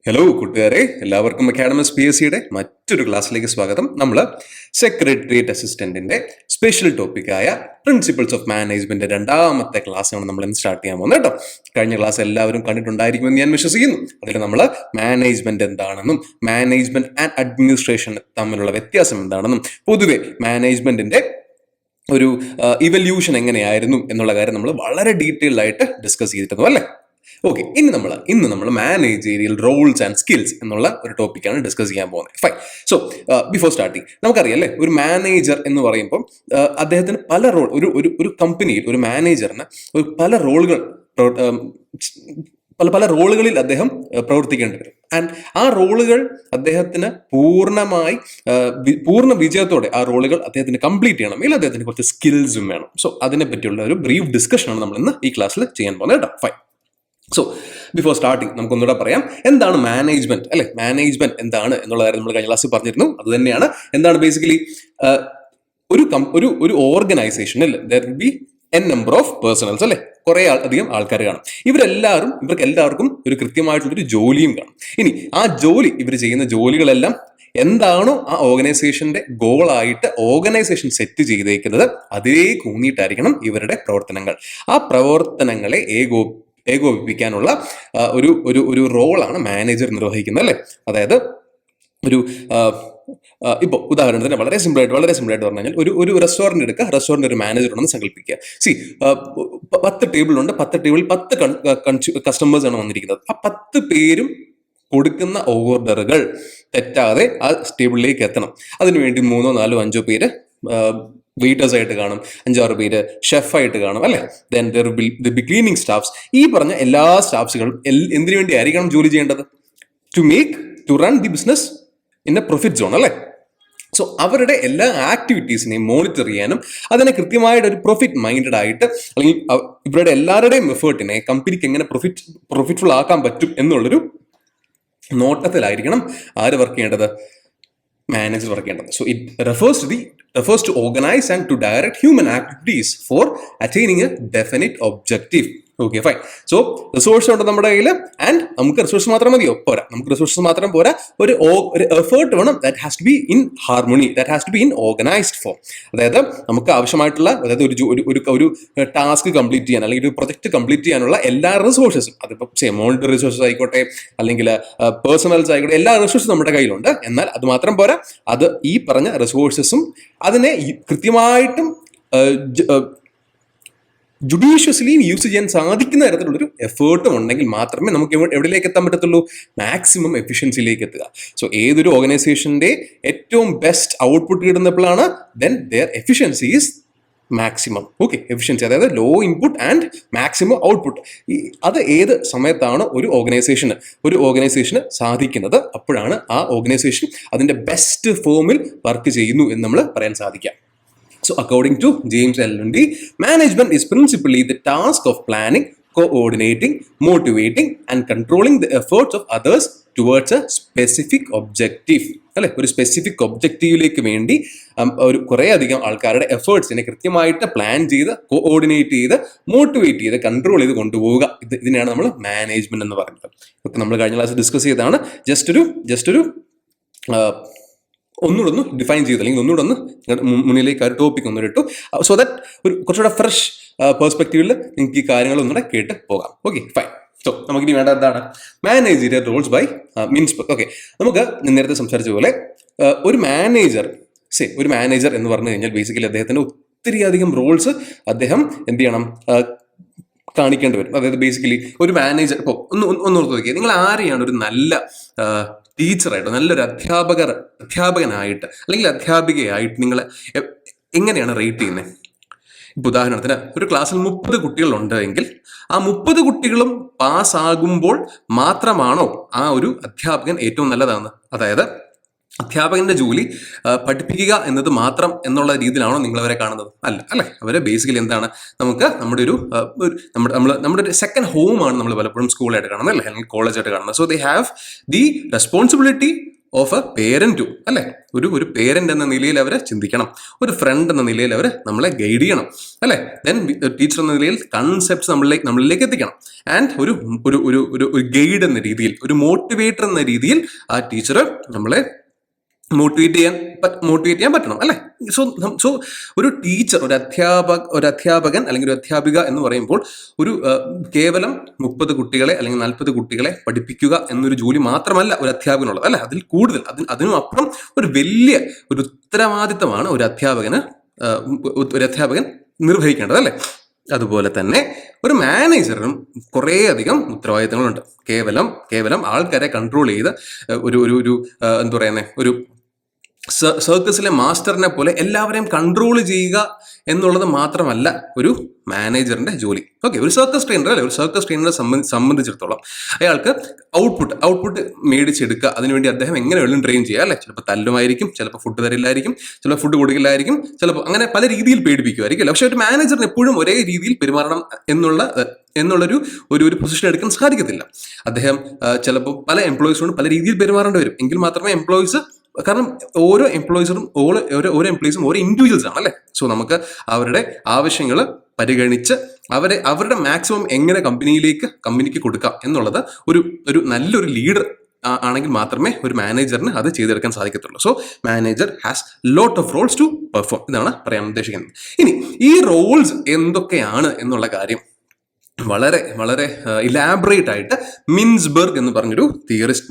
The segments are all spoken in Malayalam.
ഹലോ കൂട്ടുകാരെ, എല്ലാവർക്കും അക്കാഡമിക്സ് PSCയുടെ മറ്റൊരു ക്ലാസ്സിലേക്ക് സ്വാഗതം. നമ്മൾ സെക്രട്ടേറിയറ്റ് അസിസ്റ്റന്റിന്റെ സ്പെഷ്യൽ ടോപ്പിക്കായ പ്രിൻസിപ്പിൾസ് ഓഫ് മാനേജ്മെന്റ് രണ്ടാമത്തെ ക്ലാസ്സാണ് നമ്മൾ ഇന്ന് സ്റ്റാർട്ട് ചെയ്യാൻ പോകുന്നത് കേട്ടോ. കഴിഞ്ഞ ക്ലാസ് എല്ലാവരും കണ്ടിട്ടുണ്ടായിരിക്കുമെന്ന് ഞാൻ വിശ്വസിക്കുന്നു. അതിൽ നമ്മൾ മാനേജ്മെന്റ് എന്താണെന്നും മാനേജ്മെന്റ് ആൻഡ് അഡ്മിനിസ്ട്രേഷൻ തമ്മിലുള്ള വ്യത്യാസം എന്താണെന്നും പൊതുവെ മാനേജ്മെന്റിന്റെ ഒരു ഇവല്യൂഷൻ എങ്ങനെയായിരുന്നു എന്നുള്ള കാര്യം നമ്മൾ വളരെ ഡീറ്റെയിൽഡ് ആയിട്ട് ഡിസ്കസ് ചെയ്തിരുന്നു അല്ലേ. ഓക്കെ, ഇന്ന് നമ്മൾ മാനേജീരിയൽ റോൾസ് ആൻഡ് സ്കിൽസ് എന്നുള്ള ഒരു ടോപ്പിക്കാണ് ഡിസ്കസ് ചെയ്യാൻ പോകുന്നത്. ഫൈൻ. സോ ബിഫോർ സ്റ്റാർട്ടിങ് നമുക്കറിയാം അല്ലേ, ഒരു മാനേജർ എന്ന് പറയുമ്പോൾ അദ്ദേഹത്തിന് പല റോൾ ഒരു കമ്പനിയിൽ ഒരു മാനേജറിന് പല റോളുകൾ പല റോളുകളിൽ അദ്ദേഹം പ്രവർത്തിക്കേണ്ടി വരും. ആൻഡ് ആ റോളുകൾ അദ്ദേഹത്തിന് പൂർണ്ണ വിജയത്തോടെ ആ റോളുകൾ അദ്ദേഹത്തിന് കംപ്ലീറ്റ് ചെയ്യണമെങ്കിൽ അദ്ദേഹത്തിന് കുറച്ച് സ്കിൽസും വേണം. സോ അതിനെ പറ്റിയുള്ള ഒരു ബ്രീഫ് ഡിസ്കഷനാണ് നമ്മൾ ഇന്ന് ഈ ക്ലാസ്സിൽ ചെയ്യാൻ പോകുന്നത് കേട്ടോ. ഫൈൻ. സോ ബിഫോർ സ്റ്റാർട്ടിങ് നമുക്കൊന്നുകൂടെ പറയാം, എന്താണ് മാനേജ്മെന്റ് അല്ലെ. മാനേജ്മെന്റ് എന്താണ് എന്നുള്ള കാര്യം നമ്മൾ കഴിഞ്ഞ ക്ലാസ്സിൽ പറഞ്ഞിരുന്നു. അത് തന്നെയാണ് എന്താണ് ബേസിക്കലി ഒരു ഓർഗനൈസേഷനിൽ there will B N number of personnels അല്ലെ, കുറെ അധികം ആൾക്കാർ കാണും. ഇവർക്ക് എല്ലാവർക്കും ഒരു കൃത്യമായിട്ടുള്ളൊരു ജോലിയും കാണും. ഇനി ആ ഇവർ ചെയ്യുന്ന ജോലികളെല്ലാം എന്താണോ ആ ഓർഗനൈസേഷന്റെ ഗോളായിട്ട് ഓർഗനൈസേഷൻ സെറ്റ് ചെയ്തേക്കുന്നത് അതേ കൂന്നിയിട്ടായിരിക്കണം ഇവരുടെ പ്രവർത്തനങ്ങൾ. ആ പ്രവർത്തനങ്ങളെ ഏകോപിപ്പിക്കാനുള്ള ഒരു റോളാണ് മാനേജർ നിർവഹിക്കുന്നത് അല്ലേ. അതായത് ഇപ്പോൾ ഉദാഹരണത്തിന് വളരെ സിമ്പിൾ ആയിട്ട് പറഞ്ഞു കഴിഞ്ഞാൽ ഒരു റെസ്റ്റോറൻറ്റ് എടുക്കുക. റെസ്റ്റോറൻറ്റ് ഒരു മാനേജർ ഉണ്ടെന്ന് സങ്കല്പിക്കുക. 10 ടേബിളുണ്ട്. 10 ടേബിളിൽ 10 കസ്റ്റമേഴ്സ് ആണ് വന്നിരിക്കുന്നത്. ആ 10 പേരും കൊടുക്കുന്ന ഓർഡറുകൾ തെറ്റാതെ ആ ടേബിളിലേക്ക് എത്തണം. അതിനുവേണ്ടി 3, 4, 5 പേര് വെയിറ്റേഴ്സ് ആയിട്ട് കാണും, 5-6 പേര് ഷെഫായിട്ട് കാണും അല്ലെ. Then there will be cleaning staffs. ഈ പറഞ്ഞ എല്ലാ സ്റ്റാഫ്സുകളും എന്തിനു വേണ്ടി ആയിരിക്കണം ജോലി ചെയ്യേണ്ടത്? To run the business in a profit zone അല്ലെ. സോ അവരുടെ എല്ലാ ആക്ടിവിറ്റീസിനെയും മോണിറ്റർ ചെയ്യാനും അതിനെ കൃത്യമായിട്ട് ഒരു പ്രോഫിറ്റ് മൈൻഡഡ് ആയിട്ട് അല്ലെങ്കിൽ ഇവരുടെ എല്ലാവരുടെയും എഫേർട്ടിനെ കമ്പനിക്ക് എങ്ങനെ പ്രോഫിറ്റ്ഫുൾ ആക്കാൻ പറ്റും എന്നുള്ളൊരു നോട്ടത്തിലായിരിക്കണം ആര് വർക്ക് ചെയ്യേണ്ടത്? മാനേജർ വർക്ക് ചെയ്യേണ്ടത്. So it refers to organize and to direct human activities for attaining a definite objective. Okay, fine. So resource ഉണ്ട് നമ്മുടെ കയ്യിൽ. ആൻഡ് നമുക്ക് റിസോഴ്സ് മാത്രം മതിയോ? പോരാ. നമുക്ക് റിസോഴ്സ് മാത്രം പോരാ, ഒരു എഫേർട്ട് വേണം. That has to be in harmony, that has to be in organised form. അതായത് നമുക്ക് ആവശ്യമായിട്ടുള്ള ഒരു ടാസ്ക് കംപ്ലീറ്റ് ചെയ്യാൻ അല്ലെങ്കിൽ ഒരു പ്രൊജക്ട് കംപ്ലീറ്റ് ചെയ്യാനുള്ള എല്ലാ റിസോഴ്സസും, അതിപ്പോൾ മോണിറ്ററി റിസോഴ്സസ് ആയിക്കോട്ടെ അല്ലെങ്കിൽ പേഴ്സണൽസ് ആയിക്കോട്ടെ, എല്ലാ റിസോഴ്സും നമ്മുടെ കയ്യിലുണ്ട്. എന്നാൽ അത് മാത്രം പോരാ, അത് ഈ പറഞ്ഞ റിസോഴ്സസും അതിനെ കൃത്യമായിട്ടും ജുഡീഷ്യസ്ലി യൂസ് ചെയ്യാൻ സാധിക്കുന്ന തരത്തിലുള്ളൊരു എഫേർട്ടും ഉണ്ടെങ്കിൽ മാത്രമേ നമുക്ക് എവിടേക്ക് എത്താൻ പറ്റത്തുള്ളൂ? മാക്സിമം എഫിഷ്യൻസിയിലേക്ക് എത്തുക. സോ ഏതൊരു ഓർഗനൈസേഷന്റെ ഏറ്റവും ബെസ്റ്റ് ഔട്ട്പുട്ട് കിട്ടുന്നപ്പോഴാണ് then there efficiency is maximum. Okay, efficiency അതായത് low input and maximum output. അത് ഏത് സമയത്താണ് ഒരു ഓർഗനൈസേഷന് സാധിക്കുന്നത്, അപ്പോഴാണ് ആ ഓർഗനൈസേഷൻ അതിന്റെ ബെസ്റ്റ് ഫോമിൽ വർക്ക് ചെയ്യുന്നു എന്ന് നമ്മൾ പറയാൻ സാധിക്കുക. So according to James L. Lundy, management is principally the task of planning, coordinating, motivating and controlling the efforts of others towards a specific objective. അല്ലെ, ഒരു സ്പെസിഫിക് ഒബ്ജക്റ്റീവിലേക്ക് വേണ്ടി കുറേ അധികം ആൾക്കാരുടെ എഫേർട്സിനെ കൃത്യമായിട്ട് പ്ലാൻ ചെയ്ത് കോഓർഡിനേറ്റ് ചെയ്ത് മോട്ടിവേറ്റ് ചെയ്ത് കൺട്രോൾ ചെയ്ത് കൊണ്ടുപോവുക. ഇതിനെയാണ് നമ്മൾ മാനേജ്മെന്റ് എന്ന് പറയുന്നത്. ഇതൊക്കെ നമ്മൾ കഴിഞ്ഞ ക്ലാസ് ഡിസ്കസ് ചെയ്തതാണ്. ജസ്റ്റ് ഒരു ഒന്നുകൂടെ ഡിഫൈൻ ചെയ്ത് അല്ലെങ്കിൽ ഒന്നുകൂടെ മുന്നിലേക്ക് ആ ഒരു ടോപ്പിക് ഒന്നിട്ടു. സോ ദാറ്റ് ഒരു കുറച്ചുകൂടെ ഫ്രഷ് പെർസ്പെക്റ്റീവിൽ നിങ്ങൾക്ക് ഈ കാര്യങ്ങൾ ഒന്നുകൂടെ കേട്ട് പോകാം. Okay, fine. സോ നമുക്കിനി വേണ്ട എന്താണ്? Managerial roles by means. Okay, നമുക്ക് നേരത്തെ സംസാരിച്ച പോലെ ഒരു മാനേജർ എന്ന് പറഞ്ഞു കഴിഞ്ഞാൽ ബേസിക്കലി അദ്ദേഹത്തിന് ഒത്തിരി അധികം റോൾസ് അദ്ദേഹം എന്ത് ചെയ്യണം, കാണിക്കേണ്ടി വരും. അതായത് ബേസിക്കലി ഒരു മാനേജർ ഇപ്പോൾ ഒന്ന് ഓർത്ത് നോക്കിയാൽ, നിങ്ങൾ ആരെയാണ് ഒരു നല്ല ടീച്ചറായിട്ട്, നല്ലൊരു അധ്യാപകനായിട്ട് അല്ലെങ്കിൽ അധ്യാപികയായിട്ട് നിങ്ങൾ എങ്ങനെയാണ് റേറ്റ് ചെയ്യുന്നത്? ഇപ്പൊ ഉദാഹരണത്തിന് ഒരു ക്ലാസ്സിൽ 30 കുട്ടികളുണ്ട് എങ്കിൽ ആ 30 കുട്ടികളും പാസ്സാകുമ്പോൾ മാത്രമാണോ ആ ഒരു അധ്യാപകൻ ഏറ്റവും നല്ലതാണ്? അതായത് അധ്യാപകന്റെ ജോലി പഠിപ്പിക്കുക എന്നത് മാത്രം എന്നുള്ള രീതിയിലാണോ നിങ്ങൾ അവരെ കാണുന്നത്? അല്ലേ. അവരെ ബേസിക്കലി എന്താണ്, നമുക്ക് നമ്മുടെ ഒരു സെക്കൻഡ് ഹോമാണ് നമ്മൾ പലപ്പോഴും സ്കൂളായിട്ട് കാണുന്നത് അല്ലേ, അല്ലെങ്കിൽ കോളേജായിട്ട് കാണുന്നത്. So they have the responsibility of a parent too, അല്ലെ? ഒരു പേരന്റ് എന്ന നിലയിൽ അവരെ ചിന്തിക്കണം, ഒരു ഫ്രണ്ട് എന്ന നിലയിൽ അവർ നമ്മളെ ഗൈഡ് ചെയ്യണം, അല്ലെ? ദെൻ ടീച്ചർ എന്ന നിലയിൽ കൺസെപ്റ്റ്സ് നമ്മളിലേക്ക് എത്തിക്കണം. ആൻഡ് ഒരു ഒരു ഒരു ഒരു ഗൈഡ് എന്ന രീതിയിൽ, ഒരു മോട്ടിവേറ്റർ എന്ന രീതിയിൽ ആ ടീച്ചർ നമ്മളെ മോട്ടിവേറ്റ് ചെയ്യാൻ പറ്റണം, അല്ലെ? സോ ഒരു ടീച്ചർ, ഒരു അധ്യാപകൻ അല്ലെങ്കിൽ ഒരു അധ്യാപിക എന്ന് പറയുമ്പോൾ ഒരു കേവലം 30 കുട്ടികളെ അല്ലെങ്കിൽ 40 കുട്ടികളെ പഠിപ്പിക്കുക എന്നൊരു ജോലി മാത്രമല്ല ഒരു അധ്യാപകനുള്ളത്, അല്ലെ? അതിൽ കൂടുതൽ, അതിനും അപ്പുറം ഒരു വലിയ ഒരു ഉത്തരവാദിത്തമാണ് ഒരു അധ്യാപകൻ നിർവഹിക്കേണ്ടത്, അല്ലെ? അതുപോലെ തന്നെ ഒരു മാനേജറിനും കുറേ അധികം ഉത്തരവാദിത്തങ്ങളുണ്ട്. കേവലം ആൾക്കാരെ കൺട്രോൾ ചെയ്ത് എന്താ പറയുന്നത്, ഒരു സർക്കസിലെ മാസ്റ്ററിനെ പോലെ എല്ലാവരെയും കൺട്രോൾ ചെയ്യുക എന്നുള്ളത് മാത്രമല്ല ഒരു മാനേജറിന്റെ ജോലി. ഓക്കെ, ഒരു സർക്കസ് ട്രെയിനർ, അല്ലെ? ഒരു സർക്കസ് ട്രെയിനറെ സംബന്ധിച്ചിടത്തോളം അയാൾക്ക് ഔട്ട്പുട്ട് മേടിച്ചെടുക്കുക. അതിനുവേണ്ടി അദ്ദേഹം എങ്ങനെ വേണം ട്രെയിൻ ചെയ്യുക, അല്ലെ? ചിലപ്പോൾ തല്ലുമായിരിക്കും, ചിലപ്പോൾ ഫുഡ് തരില്ലായിരിക്കും, ചിലപ്പോൾ ഫുഡ് കൊടുക്കില്ലായിരിക്കും, ചിലപ്പോൾ അങ്ങനെ പല രീതിയിൽ പേടിപ്പിക്കുമായിരിക്കും. പക്ഷെ ഒരു മാനേജറിന് എപ്പോഴും ഒരേ രീതിയിൽ പെരുമാറണം എന്നുള്ളൊരു ഒരു പൊസിഷൻ എടുക്കാൻ സാധിക്കത്തില്ല. അദ്ദേഹം ചിലപ്പോൾ പല എംപ്ലോയീസിനോട് പല രീതിയിൽ പെരുമാറേണ്ടി വരും. എങ്കിൽ മാത്രമേ എംപ്ലോയീസ്, കാരണം ഓരോ എംപ്ലോയീസും ഓരോ എംപ്ലോയീസും ഓരോ ഇൻഡിവിജ്വൽസ് ആണ്, അല്ലെ? സോ നമുക്ക് അവരുടെ ആവശ്യങ്ങൾ പരിഗണിച്ച് അവരുടെ മാക്സിമം എങ്ങനെ കമ്പനിക്ക് കൊടുക്കാം എന്നുള്ളത് ഒരു നല്ലൊരു ലീഡർ ആണെങ്കിൽ മാത്രമേ ഒരു മാനേജറിന് അത് ചെയ്തെടുക്കാൻ സാധിക്കത്തുള്ളൂ. So manager has lot of roles to perform, ഇതാണ് പറയാൻ ഉദ്ദേശിക്കുന്നത്. ഇനി ഈ റോൾസ് എന്തൊക്കെയാണ് എന്നുള്ള കാര്യം വളരെ വളരെ ഇലാബറേറ്റ് ആയിട്ട് മിൻസ്ബർഗ് എന്ന് പറഞ്ഞൊരു തിയറിസ്റ്റ്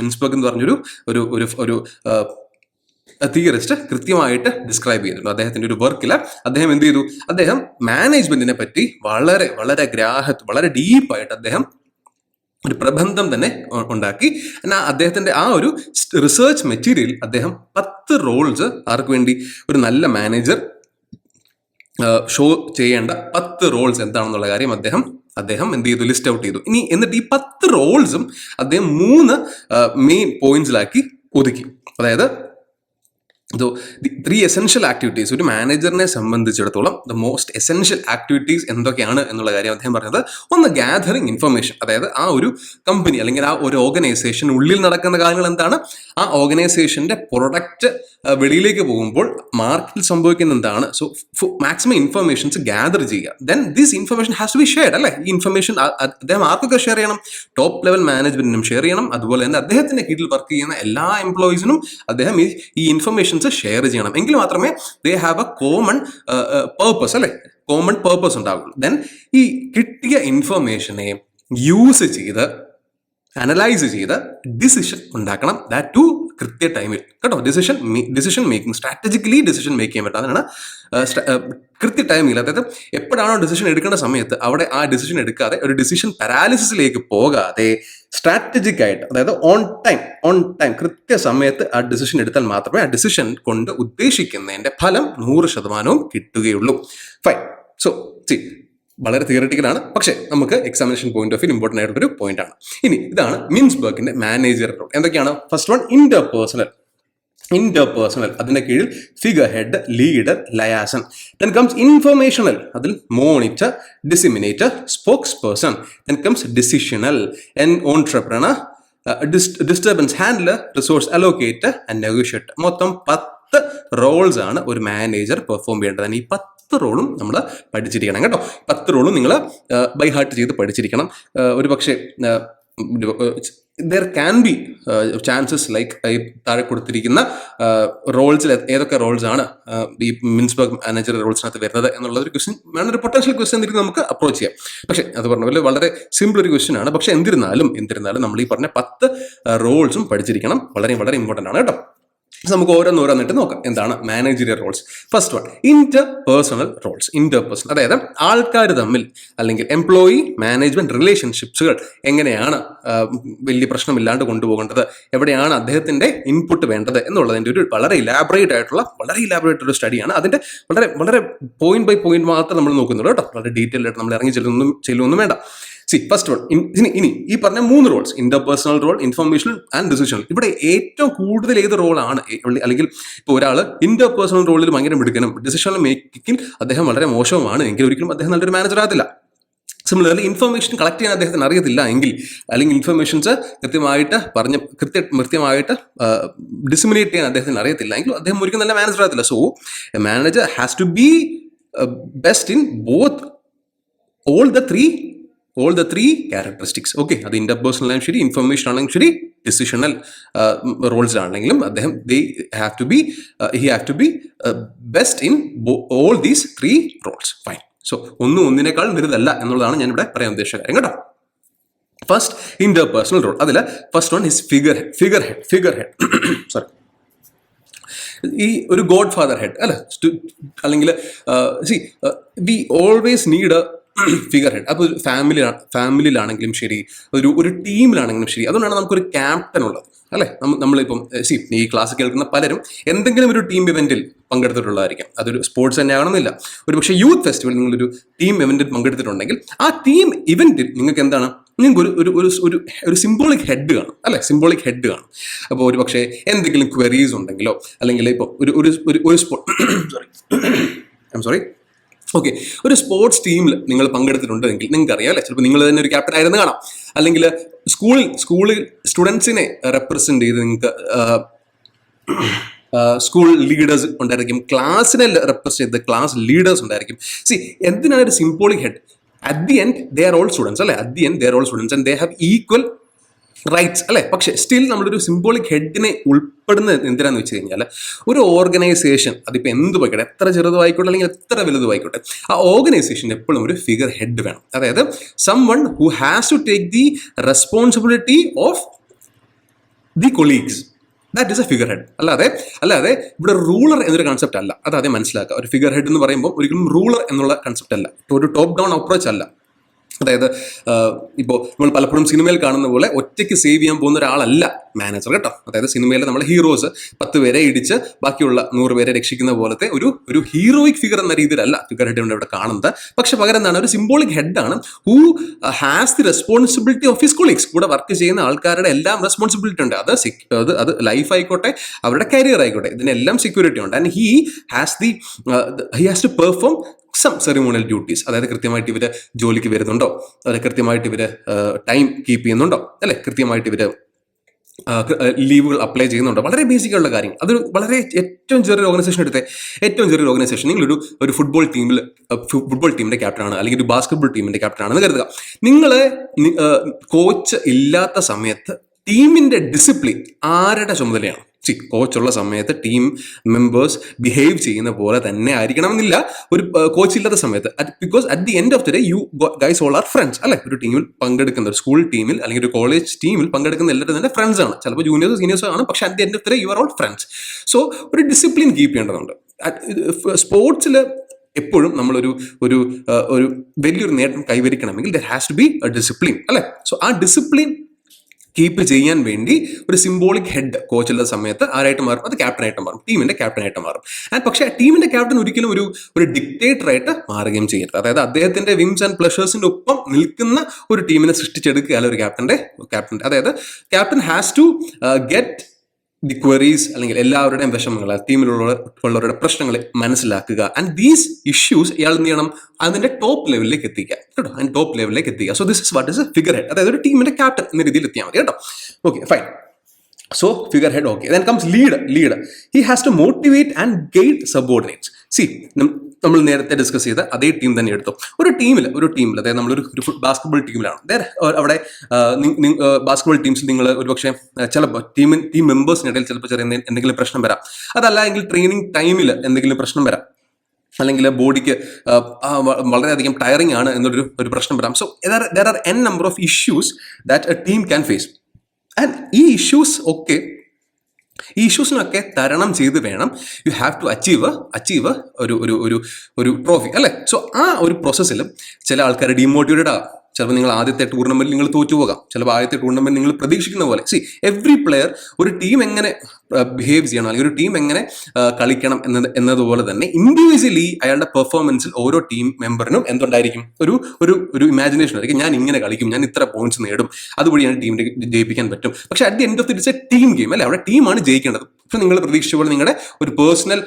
കൃത്യമായിട്ട് ഡിസ്ക്രൈബ് ചെയ്തിട്ടുണ്ട് അദ്ദേഹത്തിന്റെ ഒരു വർക്കിൽ. അദ്ദേഹം എന്ത് ചെയ്തു? അദ്ദേഹം മാനേജ്മെന്റിനെ പറ്റി വളരെ വളരെ വളരെ ഡീപ്പായിട്ട് അദ്ദേഹം ഒരു പ്രബന്ധം തന്നെ ഉണ്ടാക്കി. എന്നാൽ അദ്ദേഹത്തിന്റെ ആ ഒരു റിസർച്ച് മെറ്റീരിയൽ അദ്ദേഹം 10 റോൾസ് ആർക്ക് വേണ്ടി ഒരു നല്ല മാനേജർ ഷോ ചെയ്യേണ്ട 10 റോൾസ് എന്താണെന്നുള്ള കാര്യം അദ്ദേഹം എന്ത് ചെയ്തു? ലിസ്റ്റ് ഔട്ട് ചെയ്തു. എന്നിട്ട് ഈ 10 റോൾസും അദ്ദേഹം 3 മെയിൻ പോയിന്റ്സിലാക്കി ഒതുക്കി. അതായത് ദി 3 എസെൻഷ്യൽ ആക്ടിവിറ്റീസ്, ഒരു മാനേജറിനെ സംബന്ധിച്ചിടത്തോളം ദ മോസ്റ്റ് എസെൻഷ്യൽ ആക്ടിവിറ്റീസ് എന്തൊക്കെയാണ് എന്നുള്ള കാര്യം അദ്ദേഹം പറഞ്ഞത്. ഒന്ന്, ഗ്യാതറിങ് ഇൻഫർമേഷൻ, അതായത് ആ ഒരു കമ്പനി അല്ലെങ്കിൽ ആ ഒരു ഓർഗനൈസേഷൻ ഉള്ളിൽ നടക്കുന്ന കാര്യങ്ങൾ എന്താണ്, ആ ഓർഗനൈസേഷന്റെ പ്രൊഡക്റ്റ് വെളിയിലേക്ക് പോകുമ്പോൾ മാർക്കറ്റിൽ സംഭവിക്കുന്ന എന്താണ്, സോ മാക്സിമം ഇൻഫർമേഷൻസ് ഗ്യാദർ ചെയ്യുക. Then this information has to be shared, അല്ലെ? ഈ ഇൻഫർമേഷൻ അദ്ദേഹം ആർക്കൊക്കെ ഷെയർ ചെയ്യണം? ടോപ്പ് ലെവൽ മാനേജ്മെന്റിനും ഷെയർ ചെയ്യണം. അതുപോലെ തന്നെ അദ്ദേഹത്തിന്റെ കീഴിൽ വർക്ക് ചെയ്യുന്ന എല്ലാ എംപ്ലോയീസിനും അദ്ദേഹം ഈ ഇൻഫർമേഷൻസ് ഷെയർ ചെയ്യണം. എങ്കിൽ മാത്രമേ they have a common purpose, അല്ലെ? കോമൺ പേർപ്പസ് ഉണ്ടാകുള്ളൂ. ദെൻ ഈ കിട്ടിയ ഇൻഫർമേഷനെ യൂസ് ചെയ്ത് അനലൈസ് ചെയ്ത് ഡിസിഷൻ ഉണ്ടാക്കണം. ദാറ്റ് ടു കൃത്യ ടൈമിൽ, കേട്ടോ. Decision making, strategically decision make ചെയ്യാൻ പറ്റും. അതാണ് കൃത്യ ടൈമിൽ, അതായത് എപ്പോഴാണോ ഡിസിഷൻ എടുക്കേണ്ട സമയത്ത് അവിടെ ആ ഡിസിഷൻ എടുക്കാതെ ഒരു ഡിസിഷൻ പാരാലിസിസിലേക്ക് പോകാതെ സ്ട്രാറ്റജിക് ആയിട്ട്, അതായത് ഓൺ ടൈം കൃത്യസമയത്ത് ആ ഡിസിഷൻ എടുത്താൽ മാത്രമേ ആ ഡിസിഷൻ കൊണ്ട് ഉദ്ദേശിക്കുന്നതിന്റെ ഫലം 100% കിട്ടുകയുള്ളൂ. ഫൈൻ. സോ വളരെ തിയറിറ്റിക്കലാണ്, പക്ഷേ നമുക്ക് examination point of view important ആയിട്ടുള്ളൊരു പോയിന്റ് ആണ്. ഇനി ഇതാണ് മിൻസ്ബർഗിന്റെ മാനേജർ റോൾ. എന്തൊക്കെയാണ്? ഫസ്റ്റ് വൺ, ഇന്റർപേഴ്സണൽ, അതിന്റെ കീഴിൽ figurehead, leader, liaison. Then comes informational, അതിൽ monitor, disseminator, spokesperson. Then comes decisional, entrepreneur, disturbance handler, resource allocator and negotiator. മൊത്തം 10 റോൾസ് ആണ് ഒരു മാനേജർ പെർഫോം ചെയ്യേണ്ടത്. ഈ 10 റോളും നമ്മൾ പഠിച്ചിരിക്കണം, കേട്ടോ. 10 റോളും നിങ്ങൾ ബൈ ഹാർട്ട് ചെയ്ത് പഠിച്ചിരിക്കണം. ഒരു പക്ഷേ there can be chances like താഴെ കൊടുത്തിരിക്കുന്ന റോൾസിൽ ഏതൊക്കെ റോൾസ് ആണ് ഈ മിൻസ്ബർഗ് മാനേജർ റോൾസിനകത്ത് വരുന്നത് എന്നുള്ള ഒരു ക്വസ്റ്റ്യൻ വേണം, ഒരു പൊട്ടൻഷ്യൽ ക്വസ്റ്റ്യൻ എന്നിട്ട് നമുക്ക് അപ്രോച്ച് ചെയ്യാം. പക്ഷേ അത് പറഞ്ഞ പോലെ വളരെ സിമ്പിൾ ഒരു ക്വസ്റ്റ്യൻ ആണ്. പക്ഷെ എന്നിരുന്നാലും നമ്മൾ ഈ പറഞ്ഞ 10 റോൾസും പഠിച്ചിരിക്കണം. വളരെ വളരെ ഇമ്പോർട്ടൻ്റ് ആണ്, കേട്ടോ. നമുക്ക് ഓരോന്നിട്ട് നോക്കാം എന്താണ് managerial roles. First one, interpersonal roles. Interpersonal, അതായത് ആൾക്കാർ തമ്മിൽ അല്ലെങ്കിൽ എംപ്ലോയി മാനേജ്മെന്റ് റിലേഷൻഷിപ്സുകൾ എങ്ങനെയാണ് വലിയ പ്രശ്നമില്ലാണ്ട് കൊണ്ടുപോകേണ്ടത്, എവിടെയാണ് അദ്ദേഹത്തിന്റെ ഇൻപുട്ട് വേണ്ടത് എന്നുള്ളതിന്റെ ഒരു വളരെ ഇലാബറേറ്റ് ആയിട്ടുള്ള സ്റ്റഡിയാണ്. അതിന്റെ വളരെ വളരെ പോയിന്റ് ബൈ പോയിന്റ് മാത്രം നമ്മൾ നോക്കുന്നുള്ളൂ, കേട്ടോ. വളരെ ഡീറ്റെയിൽ ആയിട്ട് നമ്മൾ ഇറങ്ങി ചെല്ലുമൊന്നും വേണ്ട. ഫസ്റ്റ് വൺ, ഇനി ഈ പറഞ്ഞ 3 roles, interpersonal role, informational and decisional. ഇവിടെ ഏറ്റവും കൂടുതൽ ഏത് റോളാണ്, അല്ലെങ്കിൽ ഇപ്പോൾ ഒരാൾ ഇന്റർപേഴ്സണൽ റോളിൽ ഭയങ്കര മിടുക്കനും ഡിസിഷണൽ മേക്കിങ്ങിൽ അദ്ദേഹം വളരെ മോശവുമാണ് എങ്കിൽ ഒരിക്കലും അദ്ദേഹം നല്ലൊരു മാനേജർ ആകത്തില്ല. സിമിലർലി ഇൻഫർമേഷൻ കളക്ട് ചെയ്യാൻ അദ്ദേഹത്തിന് അറിയത്തില്ല എങ്കിൽ, അല്ലെങ്കിൽ ഇൻഫർമേഷൻസ് കൃത്യമായിട്ട് ഡിസിമിനേറ്റ് ചെയ്യാൻ അദ്ദേഹത്തിന് അറിയത്തില്ല എങ്കിൽ അദ്ദേഹം ഒരിക്കലും നല്ല മാനേജർ ആകത്തില്ല. So a manager has to be best in both all the three characteristics. Okay, അത് ഇന്റർപേഴ്സണൽ ആണെങ്കിലും ശരി, ഇൻഫർമേഷൻ ആണെങ്കിലും ശരി, ഡിസിഷണൽ റോൾസ് ആണെങ്കിലും അദ്ദേഹം he have to be best in all these three roles. Fine. So ഒന്നിനേക്കാൾ വലുതല്ല എന്നുള്ളതാണ് ഞാൻ ഇവിടെ പറയാൻ ഉദ്ദേശിച്ച കാര്യം കേട്ടോ. ഫസ്റ്റ് ഇന്റർപേഴ്സണൽ റോൾ, അതിൽ first one is figure head sorry, ഈ ഒരു ഗോഡ് ഫാദർ ഹെഡ് അല്ലെ, അല്ലെങ്കിൽ we always need figure head. അപ്പോൾ ഫാമിലിയിലാണെങ്കിലും ശരി, ഒരു ടീമിലാണെങ്കിലും ശരി, അതുകൊണ്ടാണ് നമുക്കൊരു ക്യാപ്റ്റൻ ഉള്ളത് അല്ലേ. നമ്മളിപ്പം ഈ ക്ലാസ് കേൾക്കുന്ന പലരും എന്തെങ്കിലും ഒരു ടീം ഇവന്റിൽ പങ്കെടുത്തിട്ടുള്ളതായിരിക്കാം. അതൊരു സ്പോർട്സ് തന്നെ ആകണമെന്നില്ല. ഒരു പക്ഷേ യൂത്ത് ഫെസ്റ്റിവൽ നിങ്ങളൊരു ടീം ഇവന്റിൽ പങ്കെടുത്തിട്ടുണ്ടെങ്കിൽ ആ ടീം ഇവന്റിൽ നിങ്ങൾക്ക് എന്താണ്, നിങ്ങൾക്ക് ഒരു സിംബോളിക് ഹെഡ് കാണും അല്ലെ, സിംബോളിക് ഹെഡ് കാണും. അപ്പോൾ ഒരു പക്ഷേ എന്തെങ്കിലും ക്വരീസ് ഉണ്ടെങ്കിലോ, അല്ലെങ്കിൽ ഇപ്പോൾ സോറി ഓക്കെ, ഒരു സ്പോർട്സ് ടീമിൽ നിങ്ങൾ പങ്കെടുത്തിട്ടുണ്ടെങ്കിൽ നിങ്ങൾക്ക് അറിയാം അല്ലെ, ചിലപ്പോൾ നിങ്ങൾ തന്നെ ഒരു ക്യാപ്റ്റൻ ആയിരുന്നു കാണാം. അല്ലെങ്കിൽ സ്കൂളിൽ സ്റ്റുഡൻസിനെ റെപ്രസെന്റ് ചെയ്ത് നിങ്ങൾക്ക് സ്കൂൾ ലീഡേഴ്സ് ഉണ്ടായിരിക്കും, ക്ലാസ്സിനെ റെപ്രസെന്റ് ചെയ്ത് ക്ലാസ് ലീഡേഴ്സ് ഉണ്ടായിരിക്കും. എന്തിനാണ് ഒരു symbolic head? At the end they are all students അല്ലെ, at the end they are all students and they have equal rights അല്ലെ. പക്ഷെ സ്റ്റിൽ നമ്മളൊരു സിംബോളിക് ഹെഡിനെ ഉൾപ്പെടുന്നത് എന്തിനാന്ന് വെച്ച് കഴിഞ്ഞാൽ, ഒരു ഓർഗനൈസേഷൻ അതിപ്പോൾ എന്ത് പോയിക്കോട്ടെ, എത്ര ചെറുതുമായിക്കോട്ടെ അല്ലെങ്കിൽ എത്ര വലുതുമായിക്കോട്ടെ, ആ ഓർഗനൈസേഷൻ എപ്പോഴും ഒരു ഫിഗർ ഹെഡ് വേണം. അതായത് someone who has to take the responsibility of the colleagues. That is a figure head. അല്ലാതെ ഇവിടെ റൂളർ എന്നൊരു കൺസെപ്റ്റ് അല്ല. അത് ആദ്യം മനസ്സിലാക്കുക. ഒരു ഫിഗർ ഹെഡ് എന്ന് പറയുമ്പോൾ ഒരിക്കലും റൂളർ എന്നുള്ള കൺസെപ്റ്റ് അല്ല, ഒരു ടോപ്പ് ഡൗൺ അപ്രോച്ച് അല്ല. അതായത് ഇപ്പോൾ നമ്മൾ പലപ്പോഴും സിനിമയിൽ കാണുന്ന പോലെ ഒറ്റയ്ക്ക് സേവ് ചെയ്യാൻ പോകുന്ന ഒരാളല്ല മാനേജർ കേട്ടോ. അതായത് സിനിമയിൽ നമ്മളെ ഹീറോസ് 10 പേരെ ഇടിച്ച് ബാക്കിയുള്ള 100 പേരെ രക്ഷിക്കുന്ന പോലത്തെ ഒരു ഹീറോയിക് ഫിഗർ എന്ന രീതിയിലല്ല ഫിഗർ ഹെഡ് ഇവിടെ കാണുന്നത്. പക്ഷെ പകരം എന്താണ്, ഒരു സിംബോളിക് ഹെഡാണ് who has the responsibility of his colleagues. കൂടെ വർക്ക് ചെയ്യുന്ന ആൾക്കാരുടെ എല്ലാം റെസ്പോൺസിബിലിറ്റി ഉണ്ട്. അത് ലൈഫ് ആയിക്കോട്ടെ, അവരുടെ കരിയർ ആയിക്കോട്ടെ, ഇതിനെല്ലാം സെക്യൂരിറ്റി ഉണ്ട്. And he has to perform some ceremonial duties. അതായത് കൃത്യമായിട്ട് ഇവർ ജോലിക്ക് വരുന്നുണ്ടോ, അതായത് കൃത്യമായിട്ട് ഇവർ ടൈം കീപ്പ് ചെയ്യുന്നുണ്ടോ അല്ലെ, കൃത്യമായിട്ട് ഇവർ ലീവുകൾ അപ്ലൈ ചെയ്യുന്നുണ്ടോ, വളരെ ബേസിക് ഉള്ള കാര്യം. അതൊരു വളരെ ഏറ്റവും ചെറിയൊരു ഓർഗനൈസേഷൻ നിങ്ങളൊരു ഫുട്ബോൾ ടീമിന്റെ ക്യാപ്റ്റൻ ആണ്, അല്ലെങ്കിൽ ഒരു ബാസ്കറ്റ്ബോൾ ടീമിന്റെ ക്യാപ്റ്റൻ ആണെന്ന് കരുതുക. നിങ്ങളെ കോച്ച് ഇല്ലാത്ത സമയത്ത് ടീമിന്റെ ഡിസിപ്ലിൻ ആരുടെ ചുമതലയാണ്? കോച്ചുള്ള സമയത്ത് ടീം മെമ്പേഴ്സ് ബിഹേവ് ചെയ്യുന്ന പോലെ തന്നെ ആയിരിക്കണമെന്നില്ല ഒരു കോച്ച് ഇല്ലാത്ത സമയത്ത്. Because at the end of the day you guys all are friends അല്ലെ. ഒരു ടീമിൽ പങ്കെടുക്കുന്ന, ഒരു സ്കൂൾ ടീമിൽ അല്ലെങ്കിൽ ഒരു കോളേജ് ടീമിൽ പങ്കെടുക്കുന്ന എല്ലാവരും തന്നെ ഫ്രണ്ട്സ് ആണ്. ചിലപ്പോൾ ജൂനിയേഴ്സ് സീനിയേഴ്സോ ആണ്, പക്ഷെ at the end of the day you are all friends. So ഒരു ഡിസിപ്ലിൻ കീപ്പ് ചെയ്യേണ്ടതുണ്ട്. സ്പോർട്സിൽ എപ്പോഴും നമ്മളൊരു വലിയൊരു നേട്ടം കൈവരിക്കണമെങ്കിൽ there has to be a discipline അല്ലെ. സോ ആ ഡിസിപ്ലിൻ കീപ്പ് ചെയ്യാൻ വേണ്ടി ഒരു സിംബോളിക് ഹെഡ് കോച്ചുള്ള സമയത്ത് ആരായിട്ട് മാറും? അത് ക്യാപ്റ്റനായിട്ട് മാറും, ടീമിന്റെ ക്യാപ്റ്റനായിട്ട് മാറും. പക്ഷേ ടീമിന്റെ ക്യാപ്റ്റൻ ഒരിക്കലും ഒരു ഡിക്റ്റേറ്ററായിട്ട് മാറുകയും ചെയ്യരുത്. അതായത് അദ്ദേഹത്തിന്റെ വിംസ് ആൻഡ് പ്ലഷേഴ്സിന്റെ ഒപ്പം നിൽക്കുന്ന ഒരു ടീമിനെ സൃഷ്ടിച്ചെടുക്കുക ഒരു ക്യാപ്റ്റന്റെ അതായത് captain has to get the queries, അല്ലെങ്കിൽ എല്ലാവരുടെയും വിഷമങ്ങൾ, ടീമിലുള്ളവരുടെ പ്രശ്നങ്ങളെ മനസ്സിലാക്കുക. ആൻഡ് ദീസ് ഇഷ്യൂസ് ഇയാൾ എന്ത് ചെയ്യണം? അതിന്റെ ടോപ്പ് ലെവലിലേക്ക് എത്തിക്കുക കേട്ടോ, അതിന്റെ ടോപ്പ് ലെവലിലേക്ക് എത്തിക്കുക. So this is what is A figure head. അതായത് ഒരു ടീമിന്റെ ക്യാപ്റ്റൻ എന്ന രീതിയിൽ എത്തിയാൽ മതി കേട്ടോ. Okay, fine. So figure head, okay. Then comes leader. He has to motivate and guide subordinates. See, നമ്മൾ നേരത്തെ ഡിസ്കസ് ചെയ്ത അതേ ടീം തന്നെ എടുത്തു. ഒരു ടീമിൽ അതായത് നമ്മളൊരു ബാസ്കറ്റ്ബോൾ ടീമിലാണ്. അവിടെ ബാസ്കറ്റ്ബോൾ ടീംസിൽ നിങ്ങൾ ഒരുപക്ഷെ ചിലപ്പോൾ ടീം മെമ്പേഴ്സിനിടയിൽ ചിലപ്പോൾ ചെറിയ എന്തെങ്കിലും പ്രശ്നം വരാം. അതല്ല എങ്കിൽ ട്രെയിനിങ് ടൈമിൽ എന്തെങ്കിലും പ്രശ്നം വരാം, അല്ലെങ്കിൽ ബോഡിക്ക് വളരെയധികം ടയറിംഗ് ആണ് എന്നൊരു പ്രശ്നം വരാം. So there are n number of issues that a team can face. And ഈ ഇഷ്യൂസിനൊക്കെ തരണം ചെയ്ത് വേണം യു ഹാവ് ടു അച്ചീവ് ഒരു ട്രോഫി അല്ലേ. സോ ആ ഒരു പ്രോസസ്സിൽ ചില ആൾക്കാർ ഡീമോട്ടിവേറ്റഡ് ആകും. ചിലപ്പോൾ നിങ്ങൾ ആദ്യത്തെ ടൂർണമെന്റിൽ നിങ്ങൾ തോറ്റുപോകാം, ചിലപ്പോൾ ആദ്യത്തെ ടൂർണമെന്റ് നിങ്ങൾ പ്രതീക്ഷിക്കുന്ന പോലെ. എവ്രി പ്ലെയർ, ഒരു ടീം എങ്ങനെ ബിഹേവ് ചെയ്യണം അല്ലെങ്കിൽ ഒരു ടീം എങ്ങനെ കളിക്കണം എന്നതുപോലെ തന്നെ ഇൻഡിവിജ്വലി അയാളുടെ പെർഫോമൻസിൽ ഓരോ ടീം മെമ്പറിനും എന്തുണ്ടായിരിക്കും? ഒരു ഇമാജിനേഷൻ ആയിരിക്കും. ഞാൻ ഇങ്ങനെ കളിക്കും, ഞാൻ ഇത്ര പോയിന്റ്സ് നേടും, അതുവഴിയാണ് ടീമിനെ ജയിപ്പിക്കാൻ പറ്റും. പക്ഷെ at the end of the it's A team game അല്ലെ. അവിടെ ടീമാണ് ജയിക്കേണ്ടത്. പക്ഷെ നിങ്ങൾ പ്രതീക്ഷിച്ച പോലെ നിങ്ങളുടെ ഒരു പേഴ്സണൽ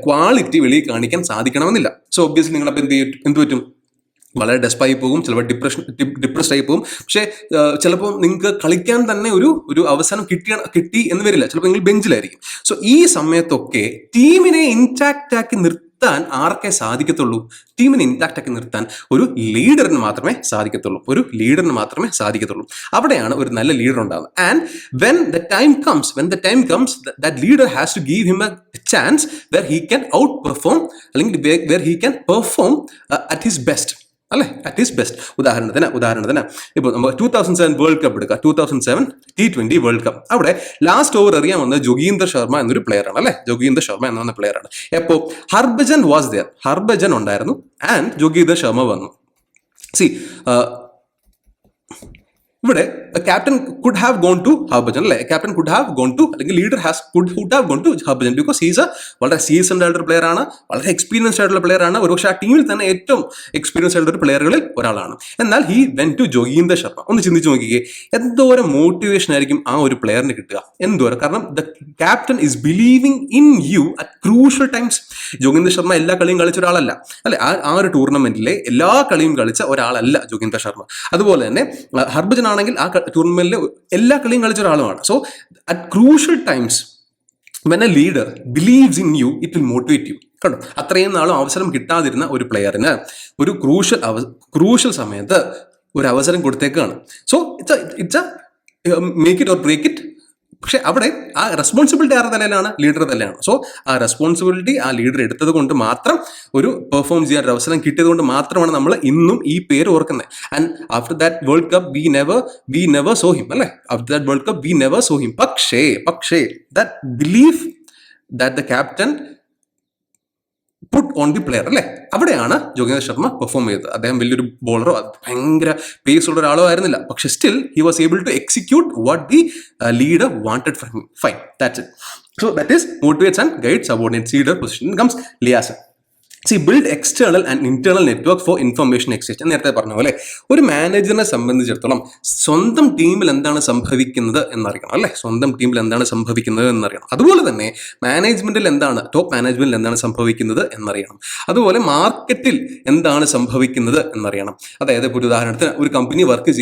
ക്വാളിറ്റി വെളിയിൽ കാണിക്കാൻ സാധിക്കണമെന്നില്ല. സോ ഒബ്വിയസ്ലി നിങ്ങൾ അപ്പോൾ എന്ത് പറ്റും? വളരെ ഡെസ്പായി പോകും, ചിലപ്പോൾ ഡിപ്രസ്ഡ് ആയി പോകും. പക്ഷേ ചിലപ്പോൾ നിങ്ങൾക്ക് കളിക്കാൻ തന്നെ ഒരു അവസരം കിട്ടി എന്ന് വരില്ല, ചിലപ്പോൾ നിങ്ങൾ ബെഞ്ചിലായിരിക്കും. സോ ഈ സമയത്തൊക്കെ ടീമിനെ ഇൻടാക്റ്റ് ആക്കി നിർത്താൻ ആർക്കേ സാധിക്കത്തുള്ളൂ? ടീമിനെ ഇൻടാക്റ്റ് ആക്കി നിർത്താൻ ഒരു ലീഡറിന് മാത്രമേ സാധിക്കത്തുള്ളൂ. അവിടെയാണ് ഒരു നല്ല ലീഡർ ഉണ്ടാകുന്നത്. And when the time comes that leader has to give him a chance where he can outperform, അല്ലെങ്കിൽ where he can perform at his best, അല്ലെ, അറ്റ് ഹിസ് ബെസ്റ്റ്. ഉദാഹരണത്തിന് ഇപ്പോൾ നമ്മൾ 2007 വേൾഡ് കപ്പ് എടുക്കുക. 2007 T20 വേൾഡ് കപ്പ്. അവിടെ ലാസ്റ്റ് ഓവർ എറിയാൻ വന്നത് ജോഗീന്ദർ ശർമ്മ എന്നൊരു പ്ലെയർ ആണ്, അല്ലെ. ജോഗീന്ദർ ശർമ്മ എന്ന പ്ലെയർ ആണ്. എപ്പോൾ ഹർഭജൻ വാസ് ദെയർ, ഹർഭജൻ ഉണ്ടായിരുന്നു ആൻഡ് ജോഗീന്ദർ ശർമ്മ വന്നു. സി ഇവിടെ captain could have gone to Harbhajan, അല്ലെ. Captain could have gone to, അല്ലെങ്കിൽ leader could have gone to Harbhajan, because he's വളരെ സീസൺഡ് ആയിട്ടൊരു പ്ലെയർ ആണ്, വളരെ എക്സ്പീരിയൻസ്ഡ് ആയിട്ടുള്ള പ്ലെയർ ആണ്. ഒരുപക്ഷെ ആ ടീമിൽ തന്നെ ഏറ്റവും എക്സ്പീരിയൻസ് ആയിട്ടുള്ള പ്ലെയറുകളിൽ ഒരാളാണ്. എന്നാൽ he went to Joginder Sharma. ഒന്ന് ചിന്തിച്ചു നോക്കിക്കേ, എന്തോരം മോട്ടിവേഷൻ ആയിരിക്കും ആ ഒരു പ്ലെയറിന് കിട്ടുക, എന്തോരം. കാരണം the captain is believing in you at crucial times. Joginder Sharma എല്ലാ കളിയും കളിച്ച ഒരാളല്ല, അല്ലെ. ആ ഒരു ടൂർണമെന്റിലെ എല്ലാ കളിയും കളിച്ച ഒരാളല്ല ജോഗീന്ദർ ശർമ്മ. അതുപോലെ തന്നെ ഹർഭജൻ ആണെങ്കിൽ ആ ടൂർണമെന്റിലെ എല്ലാ കളിയും കളിച്ച ഒരാളുമാണ്. So at crucial times when a leader believes in you, it will motivate you. കണ്ടോ, അത്രയും നാളും അവസരം കിട്ടാതിരുന്ന ഒരു പ്ലെയറിന് ഒരു ക്രൂഷ്യൽ സമയത്ത് ഒരു അവസരം കൊടുത്തേക്കാണ്. So it's make it or break it. പക്ഷെ അവിടെ ആ റെസ്പോൺസിബിലിറ്റി ആരുടെ തലയിലാണ്? ലീഡറുടെ തലയാണ്. സോ ആ റെസ്പോൺസിബിലിറ്റി ആ ലീഡർ എടുത്തത് കൊണ്ട് മാത്രം, ഒരു പെർഫോം ചെയ്യാൻ ഒരു അവസരം കിട്ടിയത് കൊണ്ട് മാത്രമാണ് നമ്മൾ ഇന്നും ഈ പേര് ഓർക്കുന്നത്. And after that world cup we never saw him, അല്ലെ. After that world cup we never saw him. പക്ഷേ that belief that the captain put on the player, അല്ലെ, അവിടെയാണ് ജോഗീന്ദർ ശർമ്മ പെർഫോം ചെയ്തത്. അദ്ദേഹം വലിയൊരു ബോളറോ ഭയങ്കര പേസ് ഉള്ള ഒരാളോ ആയിരുന്നില്ല, പക്ഷെ still he was able to execute what the leader wanted from him. Fine, that's it. So that is motivates and guide subordinates. Leader position comes liaison. Build external and internal network for information exchange. നേരത്തെ പറഞ്ഞ പോലെ ഒരു മാനേജറിനെ സംബന്ധിച്ചിടത്തോളം സ്വന്തം ടീമിൽ എന്താണ് സംഭവിക്കുന്നത് എന്നറിയണം, അല്ലെ. സ്വന്തം ടീമിൽ എന്താണ് സംഭവിക്കുന്നത് എന്നറിയണം. അതുപോലെ തന്നെ മാനേജ്മെന്റിൽ എന്താണ്, ടോപ്പ് മാനേജ്മെന്റിൽ എന്താണ് സംഭവിക്കുന്നത് എന്നറിയണം. അതുപോലെ മാർക്കറ്റിൽ എന്താണ് സംഭവിക്കുന്നത് എന്നറിയണം. അതായത് ഒരു ഉദാഹരണത്തിന് ഒരു കമ്പനി വർക്ക്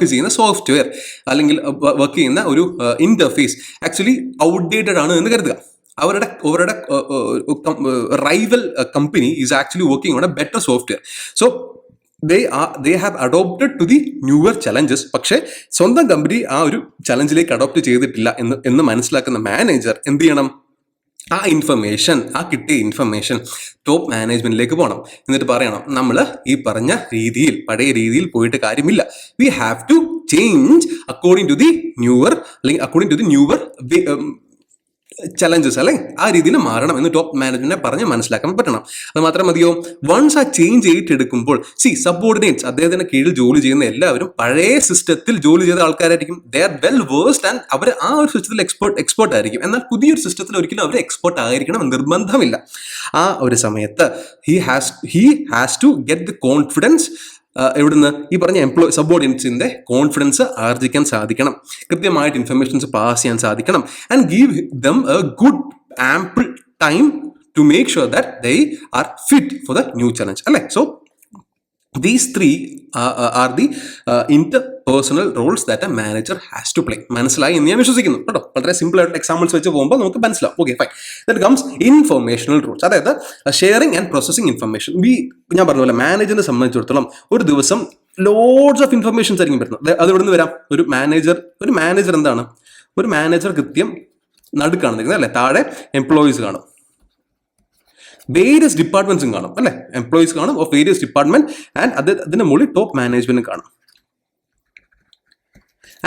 ചെയ്യുന്ന സോഫ്റ്റ്വെയർ അല്ലെങ്കിൽ വർക്ക് ചെയ്യുന്ന ഒരു ഇന്റർഫേസ് ആക്ച്വലി ഔട്ട്ഡേറ്റഡ് ആണ് എന്ന് കരുതുക. അവരുടെ rival company is actually working on A better software. So they have adopted to the newer challenges. പക്ഷേ സ്വന്തം കമ്പനി ആ ഒരു ചലഞ്ചിലേക്ക് അഡോപ്റ്റ് ചെയ്തിട്ടില്ല എന്ന് മനസ്സിലാക്കുന്ന മാനേജർ എന്ത് ചെയ്യണം? ആ കിട്ടിയ ഇൻഫർമേഷൻ ടോപ്പ് മാനേജ്മെന്റിലേക്ക് പോകണം. എന്നിട്ട് പറയണം, നമ്മൾ ഈ പറഞ്ഞ രീതിയിൽ, പഴയ രീതിയിൽ പോയിട്ട് കാര്യമില്ല. We have to change according to the newer, അല്ലെങ്കിൽ according to the newer challenges, അല്ലെ. ആ രീതിയിൽ മാറണം എന്ന് ടോപ്പ് മാനേജ്മെന്റിനെ പറഞ്ഞ് മനസ്സിലാക്കാൻ പറ്റണം. അത് മാത്രം മതിയോ? വൺസ് ആ ചേഞ്ച് ഏറ്റെടുക്കുമ്പോൾ സബോർഡിനേറ്റ്സ്, അദ്ദേഹത്തിന് കീഴിൽ ജോലി ചെയ്യുന്ന എല്ലാവരും പഴയ സിസ്റ്റത്തിൽ ജോലി ചെയ്ത ആൾക്കാരായിരിക്കും. They are well versed and അവർ ആ ഒരു സിസ്റ്റത്തിൽ എക്സ്പേർട്ട് ആയിരിക്കും. എന്നാൽ പുതിയൊരു സിസ്റ്റത്തിൽ ഒരിക്കലും അവർ എക്സ്പേർട്ട് ആയിരിക്കണം എന്ന് നിർബന്ധമില്ല. ആ ഒരു സമയത്ത് he has to get the confidence. എവിടുന്ന്? ഈ പറഞ്ഞ സബോർഡിനേറ്റ്സിന്റെ കോൺഫിഡൻസ് ആർജിക്കാൻ സാധിക്കണം, കൃത്യമായിട്ട് ഇൻഫർമേഷൻസ് പാസ് ചെയ്യാൻ സാധിക്കണം. And give them a good ample time to make sure that they are fit for the new challenge, അല്ലെ. So these three are the interpersonal roles that a manager has to play. മനസ്സിലായി എന്ന് ഞാൻ വിശ്വസിക്കുന്നു കേട്ടോ. വളരെ സിമ്പിൾ ആയിട്ട് എക്സാമ്പിൾസ് വെച്ച് പോകുമ്പോൾ നമുക്ക് മനസ്സിലാവും. Okay, fine. That comes informational rules, അതായത് ഷെയറിംഗ് ആൻഡ് പ്രോസസിങ് ഇൻഫർമേഷൻ. ഞാൻ പറഞ്ഞ പോലെ മാനേജറിനെ സംബന്ധിച്ചിടത്തോളം ഒരു ദിവസം ലോഡ്സ് ഓഫ് ഇൻഫർമേഷൻസ് ആയിരിക്കും വരുന്നത്. അത് എവിടെ നിന്ന് വരാം? ഒരു മാനേജർ എന്താണ്? ഒരു മാനേജർ കൃത്യം നടുക്കാണ് നിൽക്കുന്നത്, അല്ലെ. താഴെ എംപ്ലോയീസ് കാണും, വേരിയസ് ഡിപ്പാർട്ട്മെന്റ്സും കാണും, അല്ലെ. എംപ്ലോയീസ് കാണും ഓഫ് വേരിയസ് ഡിപ്പാർട്ട്മെന്റ്, ആൻഡ് അതിന്റെ മുകളിൽ ടോപ്പ് മാനേജ്മെന്റും കാണും.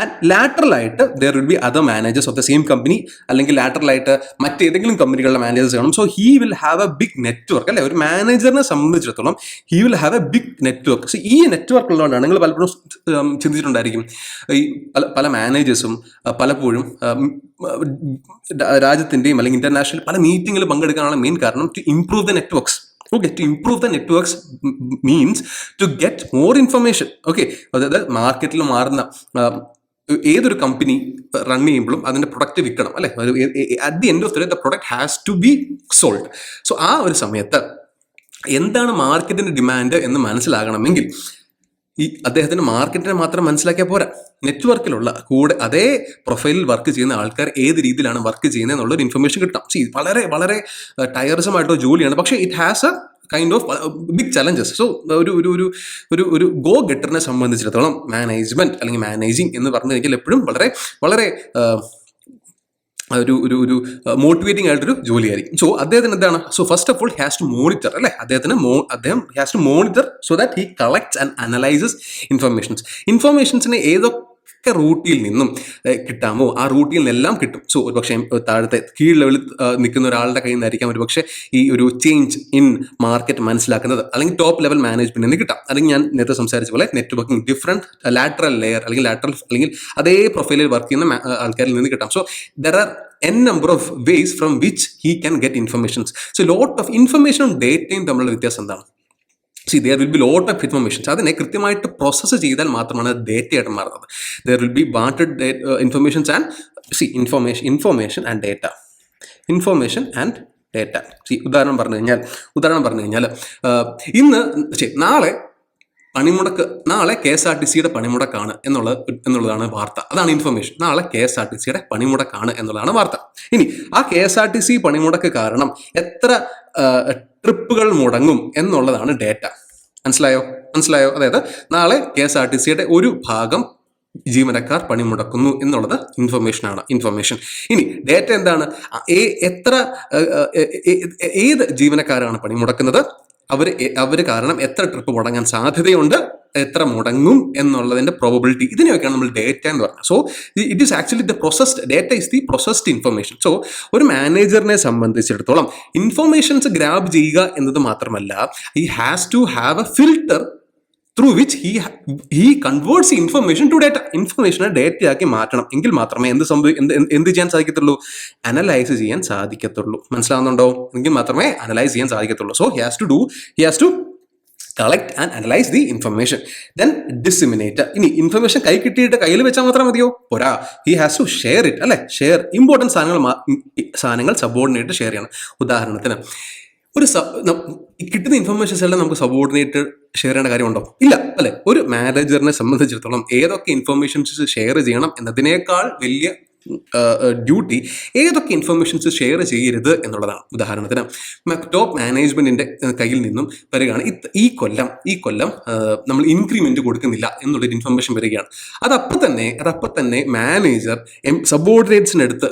ആൻഡ് ലാറ്ററൽ ആയിട്ട് there will be other managers of the same company, അല്ലെങ്കിൽ ലാറ്ററൽ ആയിട്ട് മറ്റേതെങ്കിലും കമ്പനികളുടെ മാനേജേഴ്സ് കാണും. So he will have a big network, അല്ലെ. ഒരു മാനേജറിനെ സംബന്ധിച്ചിടത്തോളം he will have a big network. So ഈ നെറ്റ്വർക്ക് ഉള്ളതുകൊണ്ടാണ് നിങ്ങൾ പലപ്പോഴും ചിന്തിച്ചിട്ടുണ്ടായിരിക്കും, ഈ പല മാനേജേഴ്സും പലപ്പോഴും രാജ്യത്തിന്റെയും അല്ലെങ്കിൽ ഇന്റർനാഷണൽ പല മീറ്റിംഗിൽ പങ്കെടുക്കാനുള്ള മെയിൻ കാരണം to improve the networks. Okay, to improve the networks means to get more information. Okay, അതായത് മാർക്കറ്റിൽ മാറുന്ന ഏതൊരു കമ്പനി റൺ ചെയ്യുമ്പോഴും അതിന്റെ പ്രൊഡക്റ്റ് വിൽക്കണം, അല്ലെ. At the end of the day the product has to be sold. So ആ ഒരു സമയത്ത് എന്താണ് മാർക്കറ്റിന്റെ ഡിമാൻഡ് എന്ന് മനസ്സിലാകണമെങ്കിൽ ഈ അദ്ദേഹത്തിന് മാർക്കറ്റിനെ മാത്രം മനസ്സിലാക്കിയാൽ പോരാ, നെറ്റ്വർക്കിലുള്ള കൂടെ അതേ പ്രൊഫൈലിൽ വർക്ക് ചെയ്യുന്ന ആൾക്കാർ ഏത് രീതിയിലാണ് വർക്ക് ചെയ്യുന്നത് എന്നുള്ളൊരു ഇൻഫർമേഷൻ കിട്ടണം. വളരെ വളരെ ടയർസം ആയിട്ടുള്ള ജോലിയാണ്, പക്ഷേ it has a kind of big challenges. So ഒരു ഒരു ഒരു ഒരു ഒരു ഗോ ഗെറ്ററിനെ സംബന്ധിച്ചിടത്തോളം മാനേജ്മെന്റ് അല്ലെങ്കിൽ മാനേജിങ് എന്ന് പറഞ്ഞു കഴിഞ്ഞാൽ എപ്പോഴും വളരെ വളരെ ഒരു ഒരു ഒരു മോട്ടിവേറ്റിംഗ് ആയിട്ടൊരു ജോലിയായിരിക്കും. സോ അദ്ദേഹത്തിന് എന്താണ്, so first of all has to monitor അല്ലേ, അദ്ദേഹം has to monitor so that he collects and analyses ഇൻഫർമേഷൻസിനെ ഏതൊക്കെ റൂട്ടിൽ നിന്നും കിട്ടാമോ ആ റൂട്ടിൽ നിന്നെല്ലാം കിട്ടും. സോ ഒരു പക്ഷേ താഴത്തെ കീഴ് ലെവലിൽ നിൽക്കുന്ന ഒരാളുടെ കയ്യിൽ നിന്നായിരിക്കാം ഒരു പക്ഷേ ഈ ഒരു ചേഞ്ച് ഇൻ മാർക്കറ്റ് മനസ്സിലാക്കുന്നത്, അല്ലെങ്കിൽ ടോപ്പ് ലെവൽ മാനേജ്മെന്റിൽ നിന്ന് കിട്ടാം, അല്ലെങ്കിൽ ഞാൻ നേരത്തെ സംസാരിച്ച പോലെ നെറ്റ്വർക്കിംഗ് ഡിഫറെന്റ് ലാറ്ററൽ ലെയർ അല്ലെങ്കിൽ അതേ പ്രൊഫൈലിൽ വർക്ക് ചെയ്യുന്ന ആൾക്കാരിൽ നിന്ന് കിട്ടാം. So there are n number of ways from which he can get informations. So lot of information on ഡേറ്റയും തമ്മിലുള്ള വ്യത്യാസം എന്താണ്? there will be lot of information. അതിനെ കൃത്യമായിട്ട് പ്രോസസ്സ് ചെയ്താൽ മാത്രമാണ് ഡേറ്റയായിട്ട് മാറുന്നത്. There will be wanted informations and information and data. Information and data. ഉദാഹരണം പറഞ്ഞു കഴിഞ്ഞാൽ ഇന്ന് നാളെ KSRTCയുടെ പണിമുടക്കാണ് എന്നുള്ളതാണ് വാർത്ത. അതാണ് ഇൻഫർമേഷൻ. നാളെ KSRTCയുടെ പണിമുടക്കാണ് എന്നുള്ളതാണ് വാർത്ത. ഇനി ആ KSRTC പണിമുടക്ക് കാരണം എത്ര ട്രിപ്പുകൾ മുടങ്ങും എന്നുള്ളതാണ് ഡേറ്റ. മനസ്സിലായോ? അതായത് നാളെ KSRTCയുടെ ഒരു ഭാഗം ജീവനക്കാർ പണിമുടക്കുന്നു എന്നുള്ളത് ഇൻഫർമേഷൻ. ഇനി ഡേറ്റ എന്താണ്? ഏത് ജീവനക്കാരാണ് പണിമുടക്കുന്നത്, അവർ കാരണം എത്ര ട്രിപ്പ് മുടങ്ങാൻ സാധ്യതയുണ്ട്, എത്ര മുടങ്ങും എന്നുള്ളതിന്റെ പ്രോബബിലിറ്റി, ഇതിനെയൊക്കെയാണ് നമ്മൾ ഡേറ്റ എന്ന് പറയുന്നത്. So it is actually data is the processed information. So ഒരു മാനേജറിനെ സംബന്ധിച്ചിടത്തോളം ഇൻഫർമേഷൻസ് ഗ്രാബ് ചെയ്യുക എന്നത് മാത്രമല്ല, he has to have a filter through which he converts the information to data. ഇൻഫർമേഷനെ ഡേറ്റയാക്കി മാറ്റണം, എങ്കിൽ മാത്രമേ എന്ത് ചെയ്യാൻ സാധിക്കത്തുള്ളൂ, അനലൈസ് ചെയ്യാൻ സാധിക്കത്തുള്ളൂ. മനസ്സിലാവുന്നുണ്ടോ? എങ്കിൽ മാത്രമേ അനലൈസ് ചെയ്യാൻ സാധിക്കത്തുള്ളൂ. So he has to collect and analyze the information, then disseminate. ഇനി ഇൻഫർമേഷൻ കിട്ടിയിട്ട് കയ്യിൽ വെച്ചാൽ മാത്രം മതിയോ? പോരാ, he has to share it അല്ലെ. ഇമ്പോർട്ടൻറ്റ് സാധനങ്ങൾ സബോർഡിനേറ്റ് ഷെയർ ചെയ്യണം. ഉദാഹരണത്തിന് കിട്ടുന്ന ഇൻഫർമേഷൻസ് എല്ലാം നമുക്ക് സബോർഡിനേറ്റ് ഷെയർ ചെയ്യേണ്ട കാര്യമുണ്ടോ? ഇല്ല അല്ലെ. ഒരു മാനേജറിനെ സംബന്ധിച്ചിടത്തോളം ഏതൊക്കെ ഇൻഫർമേഷൻസ് ഷെയർ ചെയ്യണം എന്നതിനേക്കാൾ വലിയ ഡ്യൂട്ടി ഏതൊക്കെ ഇൻഫർമേഷൻസ് ഷെയർ ചെയ്യരുത് എന്നുള്ളതാണ്. ഉദാഹരണത്തിന് ടോപ്പ് മാനേജ്മെന്റിന്റെ കയ്യിൽ നിന്നും വരികയാണ്, ഈ കൊല്ലം നമ്മൾ ഇൻക്രിമെന്റ് കൊടുക്കുന്നില്ല എന്നുള്ളൊരു ഇൻഫർമേഷൻ വരികയാണ്. അതപ്പം തന്നെ മാനേജർ സബോർഡിനേറ്റ്സിന് അടുത്ത്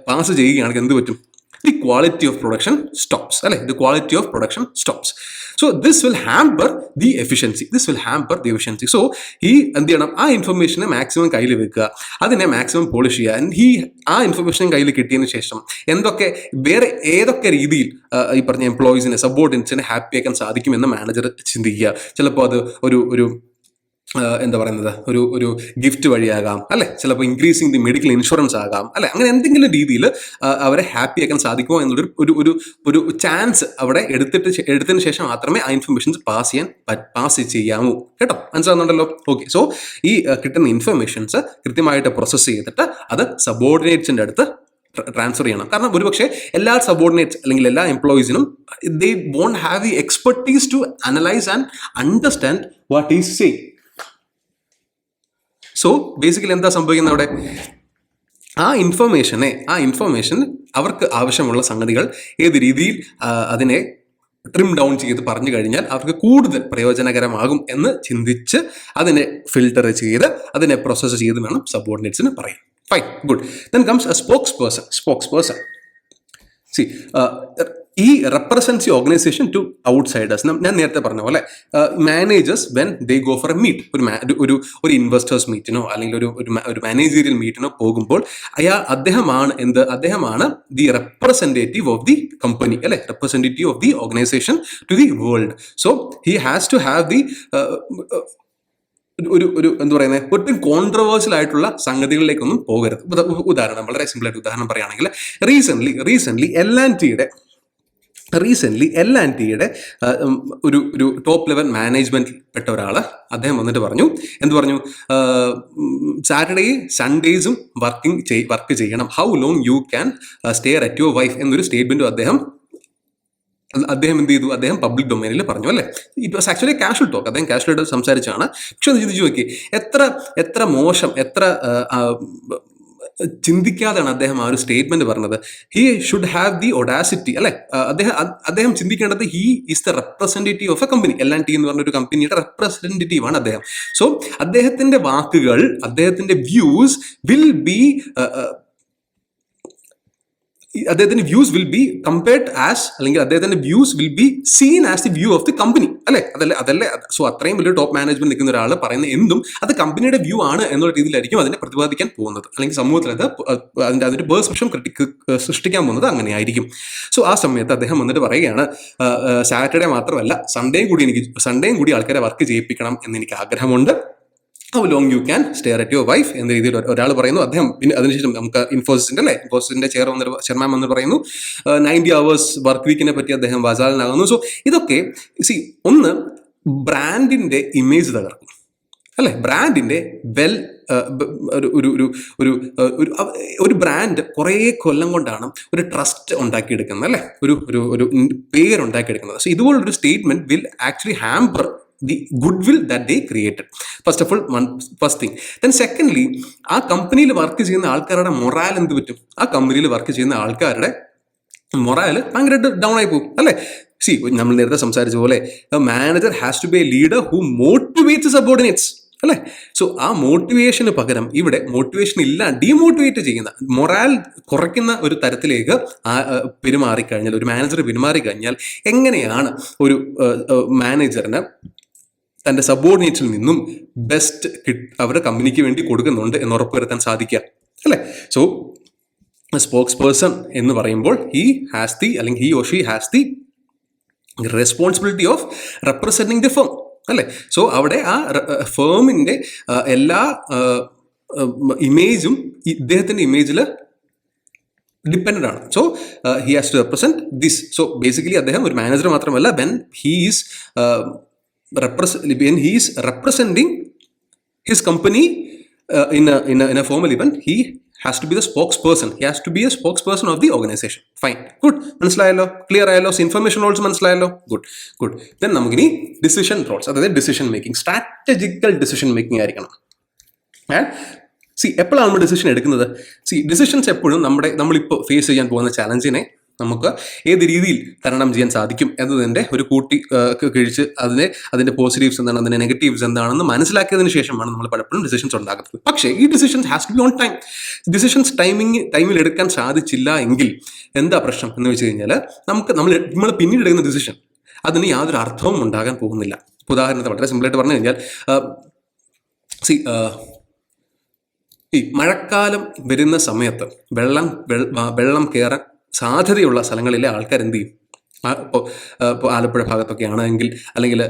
പാസ് ചെയ്യുകയാണെങ്കിൽ എന്ത് പറ്റും? The quality of production stops. So this will hamper the efficiency. So he എന്ത് ചെയ്യണം? ആ ഇൻഫർമേഷനെ മാക്സിമം കയ്യിൽ വെക്കുക, അതിനെ മാക്സിമം പോളിഷ് ചെയ്യുക. ആ ഇൻഫർമേഷൻ കയ്യിൽ കിട്ടിയതിന് ശേഷം ഏതൊക്കെ രീതിയിൽ ഈ പറഞ്ഞ എംപ്ലോയീസിനെ സബോർഡിനേറ്റ്സിനെ ഹാപ്പി ആക്കാൻ സാധിക്കുമെന്ന് മാനേജർ ചിന്തിക്കുക. ചിലപ്പോൾ അത് ഒരു ഒരു ഗിഫ്റ്റ് വഴിയാകാം അല്ലെ, ചിലപ്പോൾ ഇൻക്രീസിങ് ദി മെഡിക്കൽ ഇൻഷുറൻസ് ആകാം അല്ലെ, അങ്ങനെ എന്തെങ്കിലും രീതിയിൽ അവരെ ഹാപ്പി ആക്കാൻ സാധിക്കുമോ എന്നുള്ളൊരു ഒരു ചാൻസ് അവിടെ എടുത്തതിന് ശേഷം മാത്രമേ ആ ഇൻഫർമേഷൻസ് പാസ് ചെയ്യാമൂ. കേട്ടോ, മനസ്സിലാവുന്നുണ്ടല്ലോ? ഓക്കെ. സോ ഈ കിട്ടുന്ന ഇൻഫർമേഷൻസ് കൃത്യമായിട്ട് പ്രോസസ്സ് ചെയ്തിട്ട് അത് സബോർഡിനേറ്റ്സിന്റെ അടുത്ത് ട്രാൻസ്ഫർ ചെയ്യണം. കാരണം ഒരുപക്ഷെ എല്ലാ സബോർഡിനേറ്റ്സ് അല്ലെങ്കിൽ എല്ലാ എംപ്ലോയീസിനും they won't have the expertise to analyse and understand what is say. So basically എന്താ സംഭവിക്കുന്നത് അവിടെ? ആ ഇൻഫർമേഷൻ അവർക്ക് ആവശ്യമുള്ള സംഗതികൾ ഏത് രീതിയിൽ അതിനെ ട്രിം ഡൗൺ ചെയ്ത് പറഞ്ഞു കഴിഞ്ഞാൽ അവർക്ക് കൂടുതൽ പ്രയോജനകരമാകും എന്ന് ചിന്തിച്ച് അതിനെ ഫിൽട്ടർ ചെയ്ത് അതിനെ പ്രോസസ്സ് ചെയ്ത് വേണം സബോർഡിനേറ്റ്സിന് പറയാൻ. Fine, good. Then comes a spokesperson. ഈ represents the organisation to outsiders. ഞാൻ നേരത്തെ പറഞ്ഞ പോലെ managers when they go for a meet, ഒരു ഇൻവെസ്റ്റേഴ്സ് മീറ്റിനോ അല്ലെങ്കിൽ ഒരു മാനേജീരിയൽ മീറ്റിനോ പോകുമ്പോൾ അദ്ദേഹമാണ് the representative of the company അല്ലെ, representative of the organisation to the world. So he has to have the എന്താ പറയുന്നത്, ഒട്ടും കോൺട്രവേഴ്സ്യൽ ആയിട്ടുള്ള സംഗതികളിലേക്കൊന്നും പോകരുത്. ഉദാഹരണം, വളരെ സിമ്പിൾ ആയിട്ട് ഉദാഹരണം പറയുകയാണെങ്കിൽ, റീസെന്റ് L&Tയുടെ ഒരു ടോപ്പ് ലെവൽ മാനേജ്മെന്റിൽ പെട്ട ഒരാൾ അദ്ദേഹം വന്നിട്ട് പറഞ്ഞു, സാറ്റർഡേ സൺഡേസും വർക്ക് ചെയ്യണം, how long you can stay at your wife എന്നൊരു സ്റ്റേറ്റ്മെന്റും അദ്ദേഹം അദ്ദേഹം എന്ത് ചെയ്തു, അദ്ദേഹം പബ്ലിക് ഡൊമൈനിൽ പറഞ്ഞു അല്ലേ. It was actually casual talk, അദ്ദേഹം കാഷ്വലായിട്ട് സംസാരിച്ചാണ്. പക്ഷെ ഒന്ന് ചിന്തിച്ചു നോക്കി, എത്ര എത്ര മോശം, എത്ര ചിന്തിക്കാതെയാണ് അദ്ദേഹം ആ ഒരു സ്റ്റേറ്റ്മെന്റ് പറഞ്ഞത്. He should have the Audacity അല്ലെ. അദ്ദേഹം ചിന്തിക്കേണ്ടത് he is the representative of A company. L&T എന്ന് പറഞ്ഞ ഒരു കമ്പനിയുടെ റെപ്രസെന്റേറ്റീവ് ആണ് അദ്ദേഹം. സോ അദ്ദേഹത്തിന്റെ വാക്കുകൾ, അദ്ദേഹത്തിന്റെ വ്യൂസ് വിൽ ബി അദ്ദേഹത്തിന്റെ views will be compared as, അല്ലെങ്കിൽ അദ്ദേഹത്തിന്റെ views will be seen as the view of the company അല്ലെ. അതല്ലേ. സോ അത്രയും വലിയ ടോപ്പ് മാനേജ്മെന്റ് നിൽക്കുന്ന ഒരാൾ പറയുന്ന എന്തും അത് കമ്പനിയുടെ വ്യൂ ആണ് എന്നുള്ള രീതിയിലായിരിക്കും അതിനെ പ്രതിപാദിക്കാൻ പോകുന്നത്, അല്ലെങ്കിൽ സമൂഹത്തിൽ അത് അതിന്റെ പെർസെപ്ഷൻ സൃഷ്ടിക്കാൻ പോകുന്നത് അങ്ങനെയായിരിക്കും. സോ ആ സമയത്ത് അദ്ദേഹം വന്നിട്ട് പറയുകയാണ്, സാറ്റർഡേ മാത്രമല്ല സൺഡേയും കൂടി ആൾക്കാരെ വർക്ക് ചെയ്യിപ്പിക്കണം എന്ന് എനിക്ക് ആഗ്രഹമുണ്ട്. How long you can stair at your wife എന്ന രീതിയിൽ ഒരാൾ പറയുന്നു. അദ്ദേഹം പിന്നെ അതിനുശേഷം നമുക്ക് ഇൻഫോസിസിന്റെ ചെയർമാൻ വന്ന് പറയുന്നു 90 hours വർക്ക് വീക്കിനെ പറ്റി അദ്ദേഹം വാചാലനാകുന്നു. സോ ഇതൊക്കെ ഒന്ന് ബ്രാൻഡിന്റെ ഇമേജ് തകർക്കും അല്ലെ. ബ്രാൻഡിന്റെ ഒരു ബ്രാൻഡ് കുറേ കൊല്ലം കൊണ്ടാണ് ഒരു ട്രസ്റ്റ് ഉണ്ടാക്കിയെടുക്കുന്നത് അല്ലെ, ഒരു പേരുണ്ടാക്കിയെടുക്കുന്നത്. സോ ഇതുപോലൊരു statement will actually hamper the goodwill that they created. First thing. Then secondly, ആ കമ്പനിയിൽ വർക്ക് ചെയ്യുന്ന ആൾക്കാരുടെ മൊറാൽ എന്ത് പറ്റും? ആ കമ്പനിയിൽ വർക്ക് ചെയ്യുന്ന ആൾക്കാരുടെ മൊറാൽ ഭയങ്കരമായിട്ട് ഡൗൺ ആയി പോകും അല്ലേ. നമ്മൾ നേരത്തെ സംസാരിച്ച പോലെ manager has to be a leader who motivates subordinates അല്ലേ. സോ ആ മോട്ടിവേഷന് പകരം ഇവിടെ മോട്ടിവേഷൻ ഇല്ല, ഡീമോട്ടിവേറ്റ് ചെയ്യുന്ന, മൊറാൽ കുറയ്ക്കുന്ന ഒരു തരത്തിലേക്ക് പെരുമാറിക്കഴിഞ്ഞാൽ, ഒരു മാനേജർ പെരുമാറിക്കഴിഞ്ഞാൽ എങ്ങനെയാണ് ഒരു മാനേജറിന് തൻ്റെ സബോർഡിനേറ്റ്സിൽ നിന്നും ബെസ്റ്റ് അവരുടെ കമ്പനിക്ക് വേണ്ടി കൊടുക്കുന്നുണ്ട് എന്ന് ഉറപ്പുവരുത്താൻ സാധിക്കുക അല്ലേ. സോ സ്പോക്സ് പേഴ്സൺ എന്ന് പറയുമ്പോൾ he or she has the responsibility of representing the firm അല്ലേ. സോ അവിടെ ആ ഫേമിൻ്റെ എല്ലാ ഇമേജും ഇദ്ദേഹത്തിൻ്റെ ഇമേജിൽ ഡിപ്പെൻഡൻ്റ് ആണ്. So he has to represent this. So basically അദ്ദേഹം ഒരു മാനേജർ മാത്രമല്ല, when he is representing his company in a formal event, he has to be the spokesperson. He has to be a spokesperson of the organization. Fine, good. മനസ്സിലായല്ലോ, ക്ലിയർ ആയല്ലോ, ഇൻഫർമേഷൻ റോൾസ് മനസ്സിലായല്ലോ. ഗുഡ്. ദെൻ നമുക്കിനി ഡിസിഷൻ റോൾസ്, അതായത് decision making, strategical decision making ആയിരിക്കണം. എപ്പോഴാണ് നമ്മൾ ഡിസിഷൻ എടുക്കുന്നത്? ഡിസിഷൻസ് എപ്പോഴും നമ്മളിപ്പോൾ ഫേസ് ചെയ്യാൻ പോകുന്ന ചാലഞ്ചിനെ നമുക്ക് ഏത് രീതിയിൽ തരണം ചെയ്യാൻ സാധിക്കും എന്നതിൻ്റെ ഒരു കൂട്ടി കഴിച്ച് അതിൻ്റെ പോസിറ്റീവ്സ് എന്താണ്, അതിൻ്റെ നെഗറ്റീവ്സ് എന്താണെന്ന് മനസ്സിലാക്കിയതിന് ശേഷമാണ് നമ്മൾ പലപ്പോഴും ഡിസിഷൻസ് ഉണ്ടാക്കുന്നത്. പക്ഷേ ഈ decisions has to be on time. Decisions ടൈമിൽ എടുക്കാൻ സാധിച്ചില്ല എങ്കിൽ എന്താ പ്രശ്നം എന്ന് വെച്ച് കഴിഞ്ഞാൽ നമ്മൾ പിന്നീട് എടുക്കുന്ന ഡിസിഷൻ അതിന് യാതൊരു അർത്ഥവും ഉണ്ടാകാൻ പോകുന്നില്ല. ഉദാഹരണത്തിന് വളരെ സിമ്പിളായിട്ട് പറഞ്ഞു കഴിഞ്ഞാൽ, ഈ മഴക്കാലം വരുന്ന സമയത്ത് വെള്ളം കയറാൻ സാധ്യതയുള്ള സ്ഥലങ്ങളിലെ ആൾക്കാർ എന്ത് ചെയ്യും? ഇപ്പോൾ ആലപ്പുഴ ഭാഗത്തൊക്കെ ആണെങ്കിൽ, അല്ലെങ്കിൽ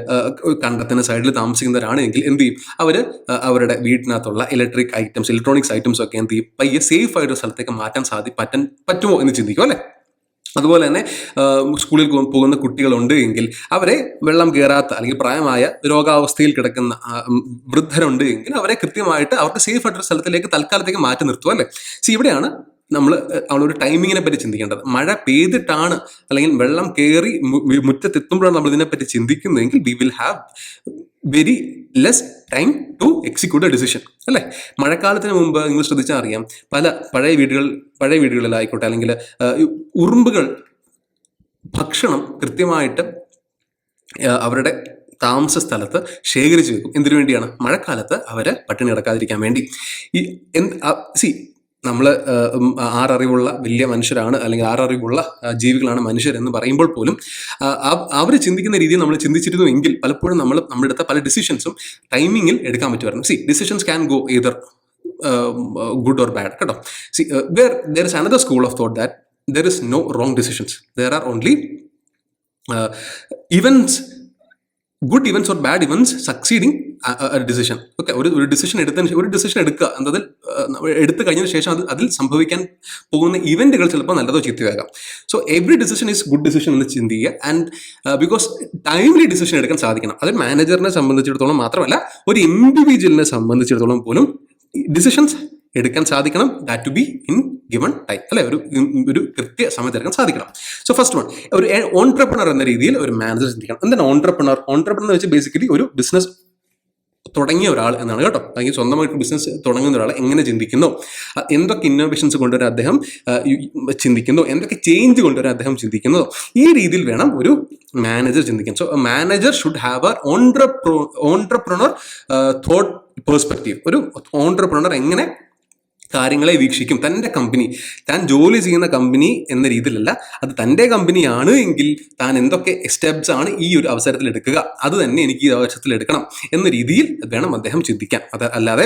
കണ്ടത്തിന് സൈഡിൽ താമസിക്കുന്നവരാണെങ്കിൽ എന്ത് ചെയ്യും? അവർ അവരുടെ വീട്ടിനകത്തുള്ള ഇലക്ട്രോണിക്സ് ഐറ്റംസ് ഒക്കെ എന്ത് ചെയ്യും? പയ്യെ സേഫ് ആയിട്ട് സ്ഥലത്തേക്ക് മാറ്റാൻ പറ്റുമോ എന്ന് ചിന്തിക്കും അല്ലേ. അതുപോലെ തന്നെ സ്കൂളിൽ പോകുന്ന കുട്ടികളുണ്ട് എങ്കിൽ അവരെ വെള്ളം കയറാത്ത അല്ലെങ്കിൽ പ്രായമായ രോഗാവസ്ഥയിൽ കിടക്കുന്ന വൃദ്ധരുണ്ട് എങ്കിൽ അവരെ കൃത്യമായിട്ട് അവർക്ക് സേഫ് ആയിട്ടൊരു സ്ഥലത്തിലേക്ക് തൽക്കാലത്തേക്ക് മാറ്റി നിർത്തും അല്ലേ. ഇവിടെയാണ് നമ്മളൊരു ടൈമിങ്ങിനെ പറ്റി ചിന്തിക്കേണ്ടത്. മഴ പെയ്തിട്ടാണ് അല്ലെങ്കിൽ വെള്ളം കയറി മുറ്റത്തെത്തുമ്പോഴാണ് നമ്മൾ ഇതിനെപ്പറ്റി ചിന്തിക്കുന്നതെങ്കിൽ we will have very less time to execute a decision അല്ലേ. മഴക്കാലത്തിന് മുമ്പ് നിങ്ങൾ ശ്രദ്ധിച്ചാൽ അറിയാം, പഴയ വീടുകളിലായിക്കോട്ടെ, അല്ലെങ്കിൽ ഉറുമ്പുകൾ ഭക്ഷണം കൃത്യമായിട്ട് അവരുടെ താമസ സ്ഥലത്ത് ശേഖരിച്ച് വെക്കും. എന്തിനു വേണ്ടിയാണ്? മഴക്കാലത്ത് അവര് പട്ടിണി കിടക്കാതിരിക്കാൻ വേണ്ടി. നമ്മൾ ആററിവുള്ള വലിയ മനുഷ്യരാണ്, അല്ലെങ്കിൽ ആററിവുള്ള ജീവികളാണ് മനുഷ്യരെന്ന് പറയുമ്പോൾ പോലും അവർ ചിന്തിക്കുന്ന രീതിയിൽ നമ്മൾ ചിന്തിച്ചിരുന്നു എങ്കിൽ പലപ്പോഴും നമ്മുടെ അടുത്ത പല ഡിസിഷൻസും ടൈമിങ്ങിൽ എടുക്കാൻ പറ്റുമായിരുന്നു. Decisions can go either good or bad കേട്ടോ. there is another school of thought that there is no wrong decisions. There are only events, good events or bad events succeeding a decision. Okay, ഒരു ഡിസിഷൻ എടുക്കുക എന്നത് എടുത്തു കഴിഞ്ഞതിന് ശേഷം അതിൽ സംഭവിക്കാൻ പോകുന്ന ഇവന്റുകൾ ചിലപ്പോൾ നല്ലതോ ചീത്തയാകാം. So every decision is good decision എന്ന് ചിന്തിക്കുക. ആൻഡ് ബിക്കോസ് ടൈംലി ഡിസിഷൻ എടുക്കാൻ സാധിക്കണം. അത് മാനേജറിനെ സംബന്ധിച്ചിടത്തോളം മാത്രമല്ല, ഒരു ഇൻഡിവിജ്വലിനെ സംബന്ധിച്ചിടത്തോളം പോലും ഡിസിഷൻസ് എടുക്കാൻ സാധിക്കണം, that to be in given time, അല്ലെ, ഒരു കൃത്യ സമയത്ത് എടുക്കാൻ സാധിക്കണം. സോ ഫസ്റ്റ് വൺ, ഒരു ഓൺട്രപ്രണർ എന്ന രീതിയിൽ ഒരു മാനേജർ ചിന്തിക്കണം. എന്താണ് ഓൺട്രപ്രണർ എന്ന് വെച്ചാൽ ബേസിക്കലി ഒരു ബിസിനസ് തുടങ്ങിയ ഒരാൾ എന്നാണ് കേട്ടോ. അല്ലെങ്കിൽ സ്വന്തമായിട്ട് ബിസിനസ് തുടങ്ങുന്ന ഒരാൾ എങ്ങനെ ചിന്തിക്കുന്നു, എന്തൊക്കെ ഇന്നോവേഷൻസ് കൊണ്ടുവരാൻ അദ്ദേഹം ചിന്തിക്കുന്നു, എന്തൊക്കെ ചേഞ്ച് കൊണ്ടുവരാൻ അദ്ദേഹം ചിന്തിക്കുന്നു, ഈ രീതിയിൽ വേണം ഒരു മാനേജർ ചിന്തിക്കാൻ. So manager should have A entrepreneur thought perspective. ഒരു ഓൺട്രപ്രണർ എങ്ങനെ കാര്യങ്ങളെ വീക്ഷിക്കും, തൻ്റെ കമ്പനി, താൻ ജോലി ചെയ്യുന്ന കമ്പനി എന്ന രീതിയിലല്ല, അത് തൻ്റെ കമ്പനിയാണ് എങ്കിൽ താൻ എന്തൊക്കെ സ്റ്റെപ്സ് ആണ് ഈ ഒരു അവസരത്തിൽ എടുക്കുക, അത് തന്നെ എനിക്ക് ഈ അവസരത്തിൽ എടുക്കണം എന്ന രീതിയിൽ വേണം അദ്ദേഹം ചിന്തിക്കാൻ. അത് അല്ലാതെ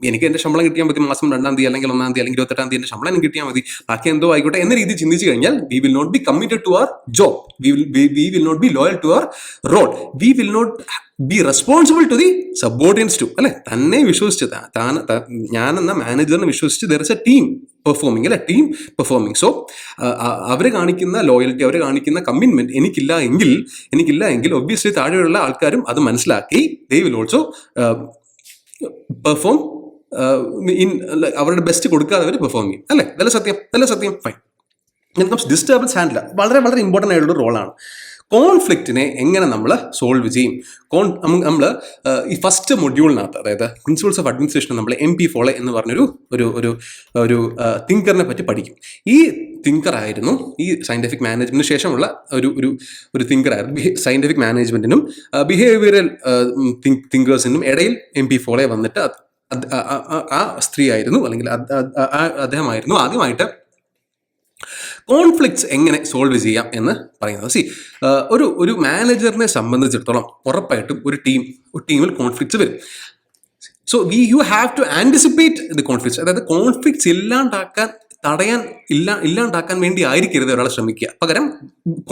എനിക്ക് എൻ്റെ ശമ്പളം കിട്ടിയാൽ മതി, മാസം 2-ാം തീയതി അല്ലെങ്കിൽ 1-ാം തീയതി അല്ലെങ്കിൽ 28-ാം തീയതി എൻ്റെ ശമ്പളം എനിക്ക് കിട്ടിയാൽ മതി, ബാക്കി എന്തോ ആയിക്കോട്ടെ എന്ന രീതിയിൽ ചിന്തിച്ചു കഴിഞ്ഞാൽ we will not be committed to our job, we will not be loyal to our role, we will not be responsible to the subordinates to, അല്ലെ, തന്നെ വിശ്വസിച്ച് ഞാൻ എന്ന മാനേജറിനെ വിശ്വസിച്ച് there is a team performing, അല്ലെ, ടീം പെർഫോമിങ്. സോ അവർ കാണിക്കുന്ന ലോയൽറ്റി, അവർ കാണിക്കുന്ന കമ്മിറ്റ്മെന്റ് എനിക്കില്ല എങ്കിൽ ഒബ്വിയസ്ലി താഴെയുള്ള ആൾക്കാരും അത് മനസ്സിലാക്കി they will also perform in, അവരുടെ ബെസ്റ്റ് കൊടുക്കാതെ അവർ പെർഫോം ചെയ്യും, അല്ലെ, ഇതല്ല സത്യം. ഫൈൻ. ഡിസ്റ്റർബൻസ് ഹാൻഡിലർ വളരെ വളരെ ഇമ്പോർട്ടൻ്റ് ആയിട്ടുള്ള റോളാണ്. കോൺഫ്ലിക്റ്റിനെ എങ്ങനെ നമ്മൾ സോൾവ് ചെയ്യും? നമ്മൾ ഈ ഫസ്റ്റ് മൊഡ്യൂളിനകത്ത്, അതായത് പ്രിൻസിപ്പിൾസ് ഓഫ് അഡ്മിനിസ്ട്രേഷൻ, നമ്മൾ MP ഫോളെ എന്ന് പറഞ്ഞൊരു ഒരു തിങ്കറിനെ പറ്റി പഠിക്കും. ഈ തിങ്കറായിരുന്നു, ഈ സയൻറ്റിഫിക് മാനേജ്മെന്റിന് ശേഷമുള്ള ഒരു തിങ്കറായിരുന്നു. സയൻറ്റിഫിക് മാനേജ്മെന്റിനും ബിഹേവിയറൽ തിങ്കേഴ്സിനും ഇടയിൽ MP ഫോളെ വന്നിട്ട് ആ സ്ത്രീ ആയിരുന്നു, അല്ലെങ്കിൽ അദ്ദേഹമായിരുന്നു ആദ്യമായിട്ട് കോൺഫ്ലിക്ട്സ് എങ്ങനെ സോൾവ് ചെയ്യാം എന്ന് പറയുന്നത്. ഒരു മാനേജറിനെ സംബന്ധിച്ചിടത്തോളം ഉറപ്പായിട്ടും ഒരു ടീമിൽ കോൺഫ്ലിക്ട്സ് വരും. So you have to anticipate the conflicts. അതായത് കോൺഫ്ലിക്ട്സ് ഇല്ലാണ്ടാക്കാൻ വേണ്ടി ആയിരിക്കരുത് ഒരാളെ ശ്രമിക്കുക. പകരം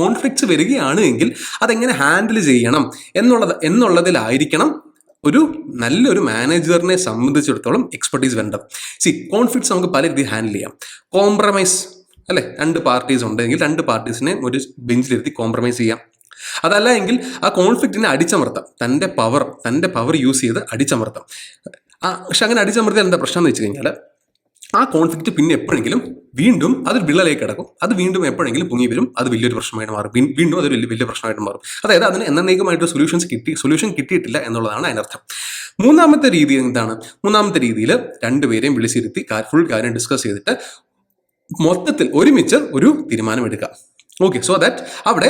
കോൺഫ്ലിക്ട്സ് വരികയാണ് എങ്കിൽ അതെങ്ങനെ ഹാൻഡിൽ ചെയ്യണം എന്നുള്ളതിലായിരിക്കണം നല്ലൊരു മാനേജറിനെ സംബന്ധിച്ചിടത്തോളം എക്സ്പെർട്ടീസ് വേണ്ടത്. കോൺഫ്ലിക്ട്സ് നമുക്ക് പല രീതിയിൽ ഹാൻഡിൽ ചെയ്യാം. കോംപ്രമൈസ്, അല്ലെ, 2 പാർട്ടീസ് ഉണ്ടെങ്കിൽ 2 പാർട്ടീസിനെ ഒരു ബെഞ്ചിലിരുത്തി കോംപ്രമൈസ് ചെയ്യാം. അതല്ല എങ്കിൽ ആ കോൺഫ്ലിക്റ്റിനെ അടിച്ചമർത്താം, തൻ്റെ പവർ യൂസ് ചെയ്ത് അടിച്ചമർത്താം. പക്ഷെ അങ്ങനെ അടിച്ചമർത്തിയാൽ എന്താ പ്രശ്നം എന്ന് വെച്ച് കഴിഞ്ഞാൽ ആ കോൺഫ്ലിക്റ്റ് പിന്നെ എപ്പോഴെങ്കിലും വീണ്ടും അതൊരു വിള്ളലേക്ക് കിടക്കും, അത് വീണ്ടും എപ്പോഴെങ്കിലും പൊങ്ങി വരും, അത് വലിയൊരു പ്രശ്നമായിട്ട് മാറും, വീണ്ടും അതൊരു വലിയ പ്രശ്നമായിട്ട് മാറും. അതായത് അതിന് എന്നേക്കുമായിട്ട് സൊല്യൂഷൻ കിട്ടിയിട്ടില്ല എന്നുള്ളതാണ് അതിനർത്ഥം. മൂന്നാമത്തെ രീതി എന്താണ്? മൂന്നാമത്തെ രീതിയിൽ 2 പേരെയും വിളിച്ചിരുത്തി ഫുൾ കാര്യം ഡിസ്കസ് ചെയ്തിട്ട് മൊത്തത്തിൽ ഒരുമിച്ച് ഒരു തീരുമാനം എടുക്കുക. ഓക്കെ, സോ ദാറ്റ് അവിടെ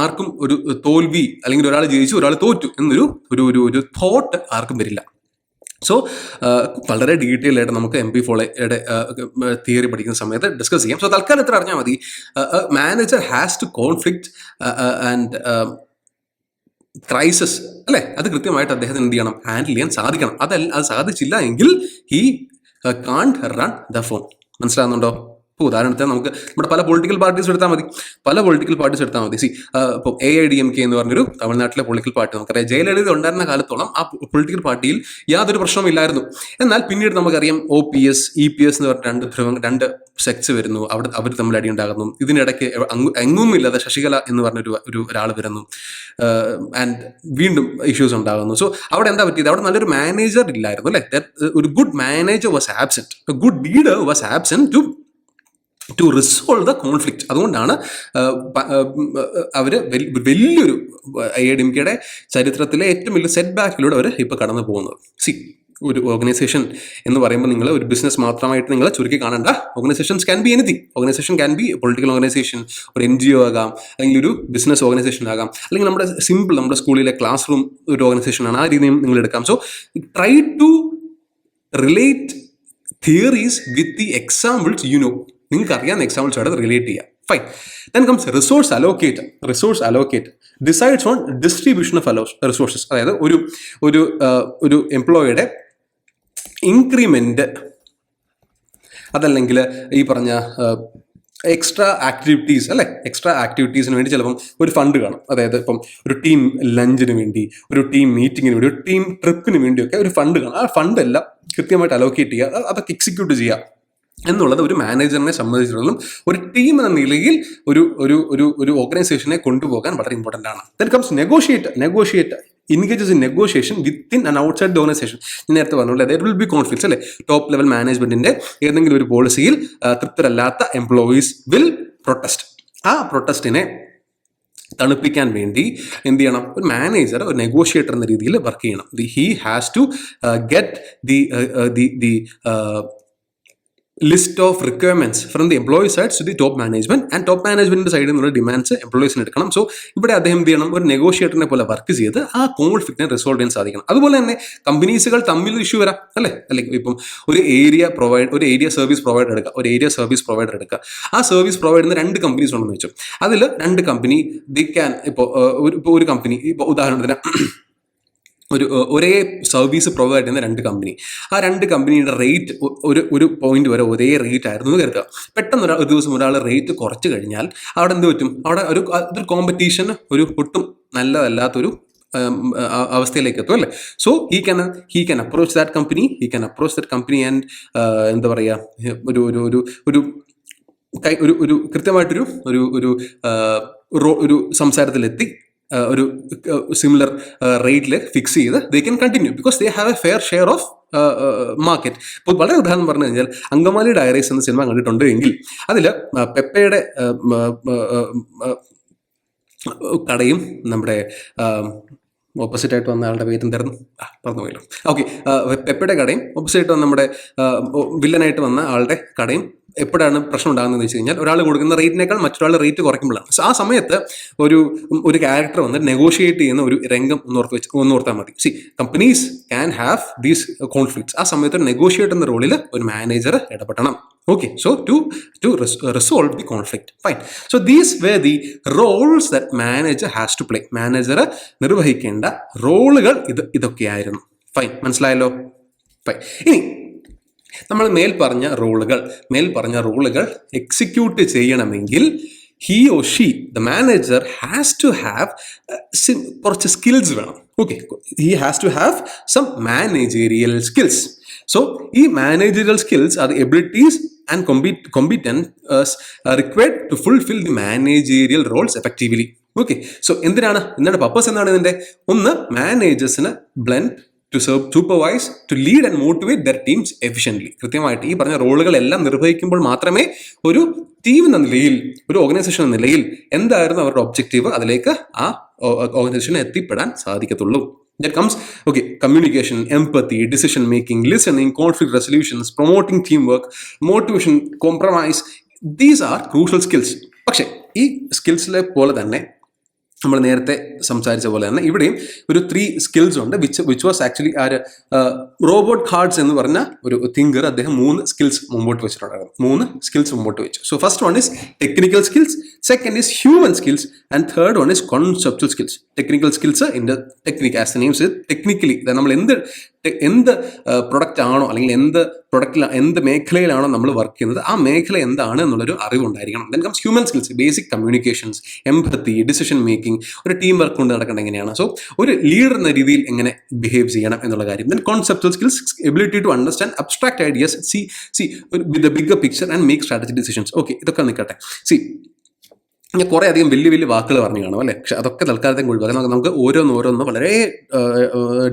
ആർക്കും ഒരു തോൽവി, അല്ലെങ്കിൽ ഒരാൾ ജയിച്ചു ഒരാൾ തോറ്റു എന്നൊരു തോട്ട് ആർക്കും വരില്ല. സോ വളരെ ഡീറ്റെയിൽ ആയിട്ട് നമുക്ക് MP ഫോളയുടെ തിയറി പഠിക്കുന്ന സമയത്ത് ഡിസ്കസ് ചെയ്യാം. സോ തൽക്കാലം എത്ര അറിഞ്ഞാൽ മതി, manager has to conflict and crisis, അല്ലേ, അത് കൃത്യമായിട്ട് അദ്ദേഹത്തിന് എന്ത് ചെയ്യണം, ഹാൻഡിൽ ചെയ്യാൻ സാധിക്കണം. അത് സാധിച്ചില്ല എങ്കിൽ he can't run the phone. മനസ്സിലാകുന്നുണ്ടോ? ഇപ്പോൾ ഉദാഹരണത്തിന് നമുക്ക് നമ്മുടെ പല പൊളിറ്റിക്കൽ പാർട്ടീസ് എടുത്താൽ മതി. ഇപ്പോൾ AIDMK എന്ന് പറഞ്ഞൊരു തമിഴ്നാട്ടിലെ പൊളിറ്റിക്കൽ പാർട്ടി നമുക്കറിയാം. ജയലളിത ഉണ്ടായിരുന്ന കാലത്തോളം ആ പൊളിറ്റിക്കൽ പാർട്ടിയിൽ യാതൊരു പ്രശ്നമില്ലായിരുന്നു. എന്നാൽ പിന്നീട് നമുക്കറിയാം OPS, EPS എന്ന് പറഞ്ഞ 2 സെക്ട്സ് വരുന്നു. അവർ തമ്മിൽ അടി ഉണ്ടാകുന്നു. ഇതിനിടയ്ക്ക് എങ്ങും ഇല്ലാതെ ശശികല എന്ന് പറഞ്ഞൊരു ഒരാൾ വരുന്നു. ആൻഡ് വീണ്ടും ഇഷ്യൂസ് ഉണ്ടാകുന്നു. സോ അവിടെ എന്താ പറ്റിയത്? അവിടെ നല്ലൊരു മാനേജർ ഇല്ലായിരുന്നു, അല്ലേ? ഒരു good manager was absent, a good leader was absent to resolve the conflict. അതുകൊണ്ടാണ് അവർ വലിയൊരു AIDMKയുടെ ചരിത്രത്തിലെ ഏറ്റവും വലിയ സെറ്റ് ബാക്കിലൂടെ അവർ ഇപ്പോൾ കടന്നു പോകുന്നത്. ഒരു ഓർഗനൈസേഷൻ എന്ന് പറയുമ്പോൾ നിങ്ങൾ ഒരു ബിസിനസ് മാത്രമായിട്ട് നിങ്ങൾ ചുരുക്കി കാണേണ്ട. Organisations can be anything. Organisation can be political organisation, ഒരു NGO ആകാം, അല്ലെങ്കിൽ ഒരു ബിസിനസ് ഓർഗനൈസേഷൻ ആകാം, അല്ലെങ്കിൽ നമ്മുടെ സ്കൂളിലെ ക്ലാസ് റൂം ഒരു ഓർഗനൈസേഷനാണ്. ആ രീതിയും നിങ്ങൾ എടുക്കാം. So try to relate theories with the examples നിങ്ങൾക്ക് അറിയാവുന്ന എക്സാമ്പിൾസ് ആയിട്ട് റിലേറ്റ് ചെയ്യുക. Fine. Then comes resource allocate decides on distribution of resources. അതായത് ഒരു എംപ്ലോയിയുടെ ഇൻക്രിമെന്റ്, അതല്ലെങ്കിൽ ഈ പറഞ്ഞ എക്സ്ട്രാ ആക്ടിവിറ്റീസ്, അല്ലെ, എക്സ്ട്രാ ആക്ടിവിറ്റീസിന് വേണ്ടി ചിലപ്പം ഒരു ഫണ്ട് കാണും. അതായത് ഇപ്പം ഒരു ടീം ലഞ്ചിന് വേണ്ടി, ഒരു ടീം മീറ്റിങ്ങിന് വേണ്ടി, ഒരു ടീം ട്രിപ്പിന് വേണ്ടിയൊക്കെ ഒരു ഫണ്ട് കാണും. ആ ഫണ്ട് എല്ലാം കൃത്യമായിട്ട് അലോക്കേറ്റ് ചെയ്യുക, അതൊക്കെ എക്സിക്യൂട്ട് ചെയ്യുക എന്നുള്ളത് ഒരു മാനേജറിനെ സംബന്ധിച്ചിടത്തോളം ഒരു ടീം എന്ന നിലയിൽ ഒരു ഓർഗനൈസേഷനെ കൊണ്ടുപോകാൻ വളരെ ഇമ്പോർട്ടൻ്റ് ആണ്. Then comes negotiate engages in negotiation within and outside the organization. നേരത്തെ പറഞ്ഞുള്ള there will be conflicts അല്ലേ, ടോപ്പ് ലെവൽ മാനേജ്മെന്റിന്റെ ഏതെങ്കിലും ഒരു പോളിസിയിൽ തൃപ്തരല്ലാത്ത എംപ്ലോയീസ് വിൽ പ്രൊട്ടസ്റ്റ്. ആ പ്രൊട്ടസ്റ്റിനെ തണുപ്പിക്കാൻ വേണ്ടി എന്ത് ചെയ്യണം, ഒരു മാനേജർ ഒരു നെഗോഷിയേറ്റർ എന്ന രീതിയിൽ വർക്ക് ചെയ്യണം. He has to get the list of requirements from the employee sides to the top management, and top മാനേജ്മെന്റിന്റെ സൈഡിൽ നിന്നുള്ള ഡിമാൻഡ്സ് എംപ്ലോയീസിന് എടുക്കണം. സോ ഇവിടെ അദ്ദേഹം എന്ത് ചെയ്യണം, ഒരു നെഗോഷിയേറ്ററിനെ പോലെ വർക്ക് ചെയ്ത് ആ കോൺഫ്ലിക്റ്റിനെ റിസോൾവ് ചെയ്യാൻ സാധിക്കണം. അതുപോലെ തന്നെ കമ്പനീസുകൾ തമ്മിൽ ഇഷ്യൂ വരാം അല്ലേ, അല്ലെങ്കിൽ ഇപ്പം ഒരു ഏരിയ സർവീസ് പ്രൊവൈഡർ എടുക്കുക. ആ സർവീസ് പ്രൊവൈഡ് ചെയ്യുന്ന 2 കമ്പനീസ് ഉണ്ടെന്ന് വെച്ചു. അതിൽ 2 കമ്പനി ഒരു കമ്പനി ഇപ്പോൾ ഉദാഹരണത്തിന് ഒരേ സർവീസ് പ്രൊവൈഡ് ചെയ്യുന്ന 2 കമ്പനി, ആ 2 കമ്പനിയുടെ റേറ്റ് ഒരു പോയിന്റ് വരെ ഒരേ റേറ്റ് ആയിരുന്നു എന്ന് കരുതുക. പെട്ടെന്ന് ഒരു ദിവസം ഒരാൾ റേറ്റ് കുറച്ച് കഴിഞ്ഞാൽ അവിടെ എന്ത് പറ്റും, അവിടെ ഒരു കോമ്പറ്റീഷൻ ഒട്ടും നല്ലതല്ലാത്തൊരു അവസ്ഥയിലേക്ക് എത്തും അല്ലേ. So he can approach that company and എന്താ പറയുക, ഒരു കൃത്യമായിട്ടൊരു ഒരു സംസാരത്തിലെത്തി ഒരു സിമിലർ റേറ്റിൽ ഫിക്സ് ചെയ്ത് they can continue because they have A fair share of market. ഇപ്പോൾ വളരെ ഉദാഹരണം പറഞ്ഞു കഴിഞ്ഞാൽ അങ്കമാലി ഡയറീസ് എന്ന സിനിമ കണ്ടിട്ടുണ്ട് എങ്കിൽ അതിൽ പെപ്പയുടെ കടയും നമ്മുടെ ഓപ്പോസിറ്റ് ആയിട്ട് വന്ന ആളുടെ പേര് എന്തായിരുന്നു, പറഞ്ഞു പോയല്ലോ. ഓക്കെ, പെപ്പയുടെ കടയും ഓപ്പോസിറ്റ് വന്ന നമ്മുടെ വില്ലനായിട്ട് വന്ന ആളുടെ കടയും എപ്പോഴാണ് പ്രശ്നം ഉണ്ടാകുന്നതെന്ന് വെച്ച് കഴിഞ്ഞാൽ ഒരാൾ കൊടുക്കുന്ന റേറ്റിനേക്കാൾ മറ്റൊരാൾ റേറ്റ് കുറയ്ക്കുമ്പോഴാണ്. സോ ആ സമയത്ത് ഒരു ക്യാരക്ടർ വന്ന് നെഗോഷിയേറ്റ് ചെയ്യുന്ന ഒരു രംഗം ഓർത്താൽ മതി. C, companies can have these conflicts. ആ സമയത്ത് നെഗോഷിയേറ്റ് എന്ന റോളിൽ ഒരു മാനേജർ ഇടപെടണം. Okay, so to resolve the conflict. Fine. So these were the roles that manager has to play. Manager നിർവഹിക്കേണ്ട റോളുകൾ ഇതൊക്കെയായിരുന്നു. ഫൈൻ, മനസ്സിലായല്ലോ? ഫൈൻ. ഇനി നമ്മൾ മേൽപ്പറഞ്ഞ റോളുകൾ എക്സിക്യൂട്ട് ചെയ്യണമെങ്കിൽ he or she, the manager, has to have കുറച്ച് സ്കിൽസ് വേണം. Okay, he has to have some managerial skills. So ഈ managerial skills are the abilities and competence required to fulfill the managerial roles effectively. Okay, so എന്താണ് പർപ്പസ് എന്താണ് ഇതിന്റെ? ഒന്ന്, മാനേജേഴ്സിന് blend to supervise, to lead and motivate their teams efficiently. കൃത്യമായിട്ട് ഈ പറഞ്ഞ റോളുകളെല്ലാം നിർവഹിക്കുമ്പോൾ മാത്രമേ ഒരു ടീം എന്ന നിലയിൽ, ഒരു ഓർഗനൈസേഷൻ എന്ന നിലയിൽ എന്തായിരുന്നു അവരുടെ ഒബ്ജക്റ്റീവ്, അതിലേക്ക് ആ ഓർഗനൈസേഷന് എത്തിപ്പെടാൻ സാധിക്കത്തുള്ളൂ. That comes, okay, communication, empathy, decision making, listening, conflict resolutions, promoting teamwork, motivation, compromise. These are crucial skills. പക്ഷേ ഈ സ്കിൽസിലെ പോലെ തന്നെ നമ്മൾ നേരത്തെ സംസാരിച്ച പോലെ തന്നെ ഇവിടെയും ഒരു 3 സ്കിൽസ് ഉണ്ട്, which was actually Robert Katz എന്ന് പറഞ്ഞ ഒരു തിങ്കർ. അദ്ദേഹം 3 സ്കിൽസ് മുമ്പോട്ട് വെച്ചു. So first one is technical skills, second is human skills, and third one is conceptual skills. Technical skills in the technique, as the names, technically നമ്മൾ എന്ത് പ്രൊഡക്റ്റ് ആണോ അല്ലെങ്കിൽ എന്ത് മേഖലയിലാണോ നമ്മൾ വർക്ക് ചെയ്യുന്നത് ആ മേഖല എന്താണ് എന്നുള്ളൊരു അറിവുണ്ടായിരിക്കണം. Then comes human skills, basic communications, empathy, decision making, ഒരു ടീം വർക്ക് കൊണ്ട് നടക്കേണ്ടത് എങ്ങനെയാണ്, സോ ഒരു ലീഡർ എന്ന രീതിയിൽ എങ്ങനെ ബിഹേവ് ചെയ്യണം എന്നുള്ള കാര്യം. Then conceptual skills, ability to understand abstract ideas, see with the bigger picture and make strategy decisions. Okay, ഇതൊക്കെ നിൽക്കട്ടെ. ഞാൻ കുറേ അധികം വലിയ വാക്കുകൾ പറഞ്ഞു കാണും അല്ലേ, പക്ഷെ അതൊക്കെ തൽക്കാലത്തേക്ക് ഒഴിവാക്കാം. നമുക്ക് ഓരോന്ന് വളരെ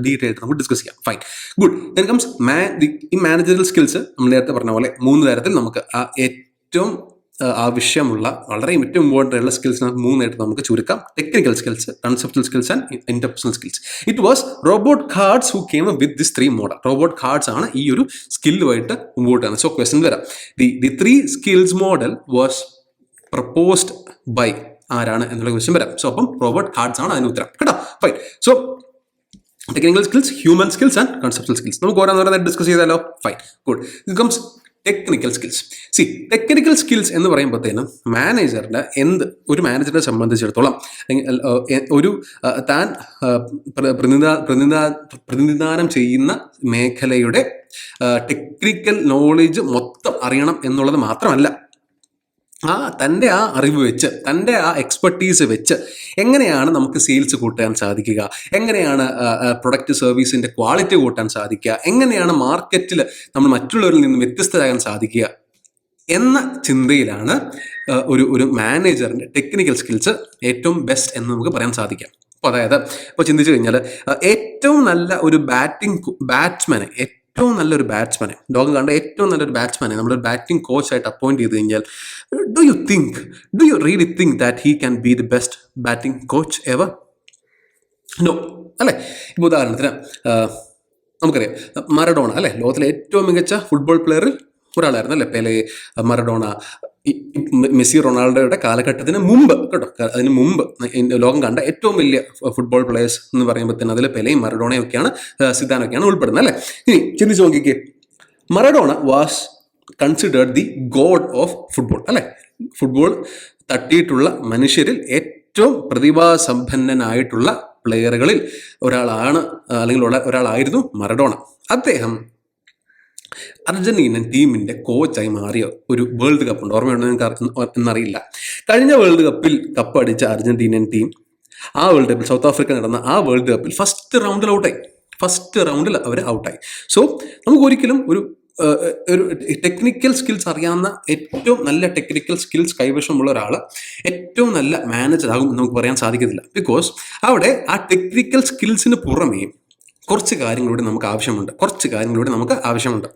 ഡീറ്റെയിൽ ആയിട്ട് നമുക്ക് ഡിസ്കസ് ചെയ്യാം. Fine, good. ദെൻ കംസ് ഈ മാനേജറൽ സ്കിൽസ്. നമ്മൾ നേരത്തെ പറഞ്ഞ പോലെ 3 തരത്തിൽ നമുക്ക് ആ ഏറ്റവും ആവശ്യമുള്ള ഏറ്റവും ഇമ്പോർട്ടൻ്റ് ആയിട്ടുള്ള സ്കിൽസ് 3 ആയിട്ട് നമുക്ക് ചുരുക്കാം. Technical skills, conceptual skills and interpersonal skills. It was Robert Katz who came with this 3 model. Robert Katz ആണ് ഈ ഒരു സ്കില്ലുമായിട്ട് മുമ്പോട്ട് വന്നത്. സോ ക്വസ്റ്റ്യൻ വരാം, the 3 skills model was proposed by ആരാണ് എന്നുള്ള ക്വസ്റ്റ്യൻ വരാം. സോ അപ്പം റോബോട്ട് ഹാർട്സ് ആണ് അതിന് ഉത്തരം കേട്ടോ. Fine. So technical skills, human skills and conceptual skills നമുക്ക് ഓരോന്നോരോന്നായിട്ട് ഡിസ്കസ് ചെയ്താലോ. Fine, good. ഇത് comes technical skills. Technical skills എന്ന് പറയുമ്പോഴത്തേനും ഒരു മാനേജറിനെ സംബന്ധിച്ചിടത്തോളം താൻ പ്രതിനിധാനം ചെയ്യുന്ന മേഖലയുടെ ടെക്നിക്കൽ നോളേജ് മൊത്തം അറിയണം എന്നുള്ളത് മാത്രമല്ല, തൻ്റെ ആ അറിവ് വെച്ച്, തൻ്റെ ആ എക്സ്പെർട്ടീസ് വെച്ച് എങ്ങനെയാണ് നമുക്ക് സെയിൽസ് കൂട്ടാൻ സാധിക്കുക, എങ്ങനെയാണ് പ്രൊഡക്റ്റ് സർവീസിൻ്റെ ക്വാളിറ്റി കൂട്ടാൻ സാധിക്കുക, എങ്ങനെയാണ് മാർക്കറ്റിൽ നമ്മൾ മറ്റുള്ളവരിൽ നിന്ന് വ്യത്യസ്തരാകാൻ സാധിക്കുക എന്ന ചിന്തയിലാണ് ഒരു മാനേജറിൻ്റെ ടെക്നിക്കൽ സ്കിൽസ് ഏറ്റവും ബെസ്റ്റ് എന്ന് നമുക്ക് പറയാൻ സാധിക്കാം. അപ്പോൾ അതായത് ഇപ്പോൾ ചിന്തിച്ചു കഴിഞ്ഞാൽ ഏറ്റവും നല്ല ഒരു ഏറ്റവും നല്ലൊരു ബാറ്റ്സ്മാനെ ലോകം കണ്ട ഏറ്റവും നല്ലൊരു ബാറ്റ്സ്മാനെ നമ്മളൊരു ബാറ്റിംഗ് കോച്ചായിട്ട് അപ്പോയിന്റ് ചെയ്ത് കഴിഞ്ഞാൽ do you really think that he can be the best batting coach ever? No, അല്ലേ? ഇപ്പോൾ ഉദാഹരണത്തിന് നമുക്കറിയാം മറഡോണ, അല്ലേ, ലോകത്തിലെ ഏറ്റവും മികച്ച ഫുട്ബോൾ പ്ലെയറിൽ ഒരാളായിരുന്നു, അല്ലേ, പെലെ, മറഡോണ, മെസ്സി, റൊണാൾഡോയുടെ കാലഘട്ടത്തിന് മുമ്പ് കേട്ടോ. അതിന് മുമ്പ് ലോകം കണ്ട ഏറ്റവും വലിയ ഫുട്ബോൾ പ്ലേയേഴ്സ് എന്ന് പറയുമ്പോഴത്തേന് അതിൽ പെലെയും മറഡോണയും ഒക്കെയാണ്, സിദാനൊക്കെയാണ് ഉൾപ്പെടുന്നത്, അല്ലേ? ഇനി ചിന്തിച്ച് നോക്കിക്കേ, Maradona was considered the God of football, അല്ലേ? ഫുട്ബോൾ തട്ടിയിട്ടുള്ള മനുഷ്യരിൽ ഏറ്റവും പ്രതിഭാസമ്പന്നനായിട്ടുള്ള പ്ലെയറുകളിൽ ഒരാളാണ്, അല്ലെങ്കിൽ ഒരാളായിരുന്നു മറഡോണ. അദ്ദേഹം അർജന്റീനൻ ടീമിന്റെ കോച്ചായി മാറിയ ഒരു വേൾഡ് കപ്പ് ഉണ്ട്, ഓർമ്മയുണ്ടോ എന്നറിയില്ല. കഴിഞ്ഞ വേൾഡ് കപ്പിൽ കപ്പ് അടിച്ച അർജന്റീനൻ ടീം ആ വേൾഡ് കപ്പിൽ, സൗത്ത് ആഫ്രിക്ക നടന്ന ആ വേൾഡ് കപ്പിൽ ഫസ്റ്റ് റൗണ്ടിൽ അവർ ഔട്ടായി. സോ നമുക്ക് ഒരിക്കലും ഒരു ടെക്നിക്കൽ സ്കിൽസ് അറിയാവുന്ന, ഏറ്റവും നല്ല ടെക്നിക്കൽ സ്കിൽസ് കൈവശമുള്ള ഒരാൾ ഏറ്റവും നല്ല മാനേജർ ആകും എന്ന് നമുക്ക് പറയാൻ സാധിക്കത്തില്ല. ബിക്കോസ് അവിടെ ആ ടെക്നിക്കൽ സ്കിൽസിന് പുറമേ കുറച്ച് കാര്യങ്ങളൂടെ നമുക്ക് ആവശ്യമുണ്ട്.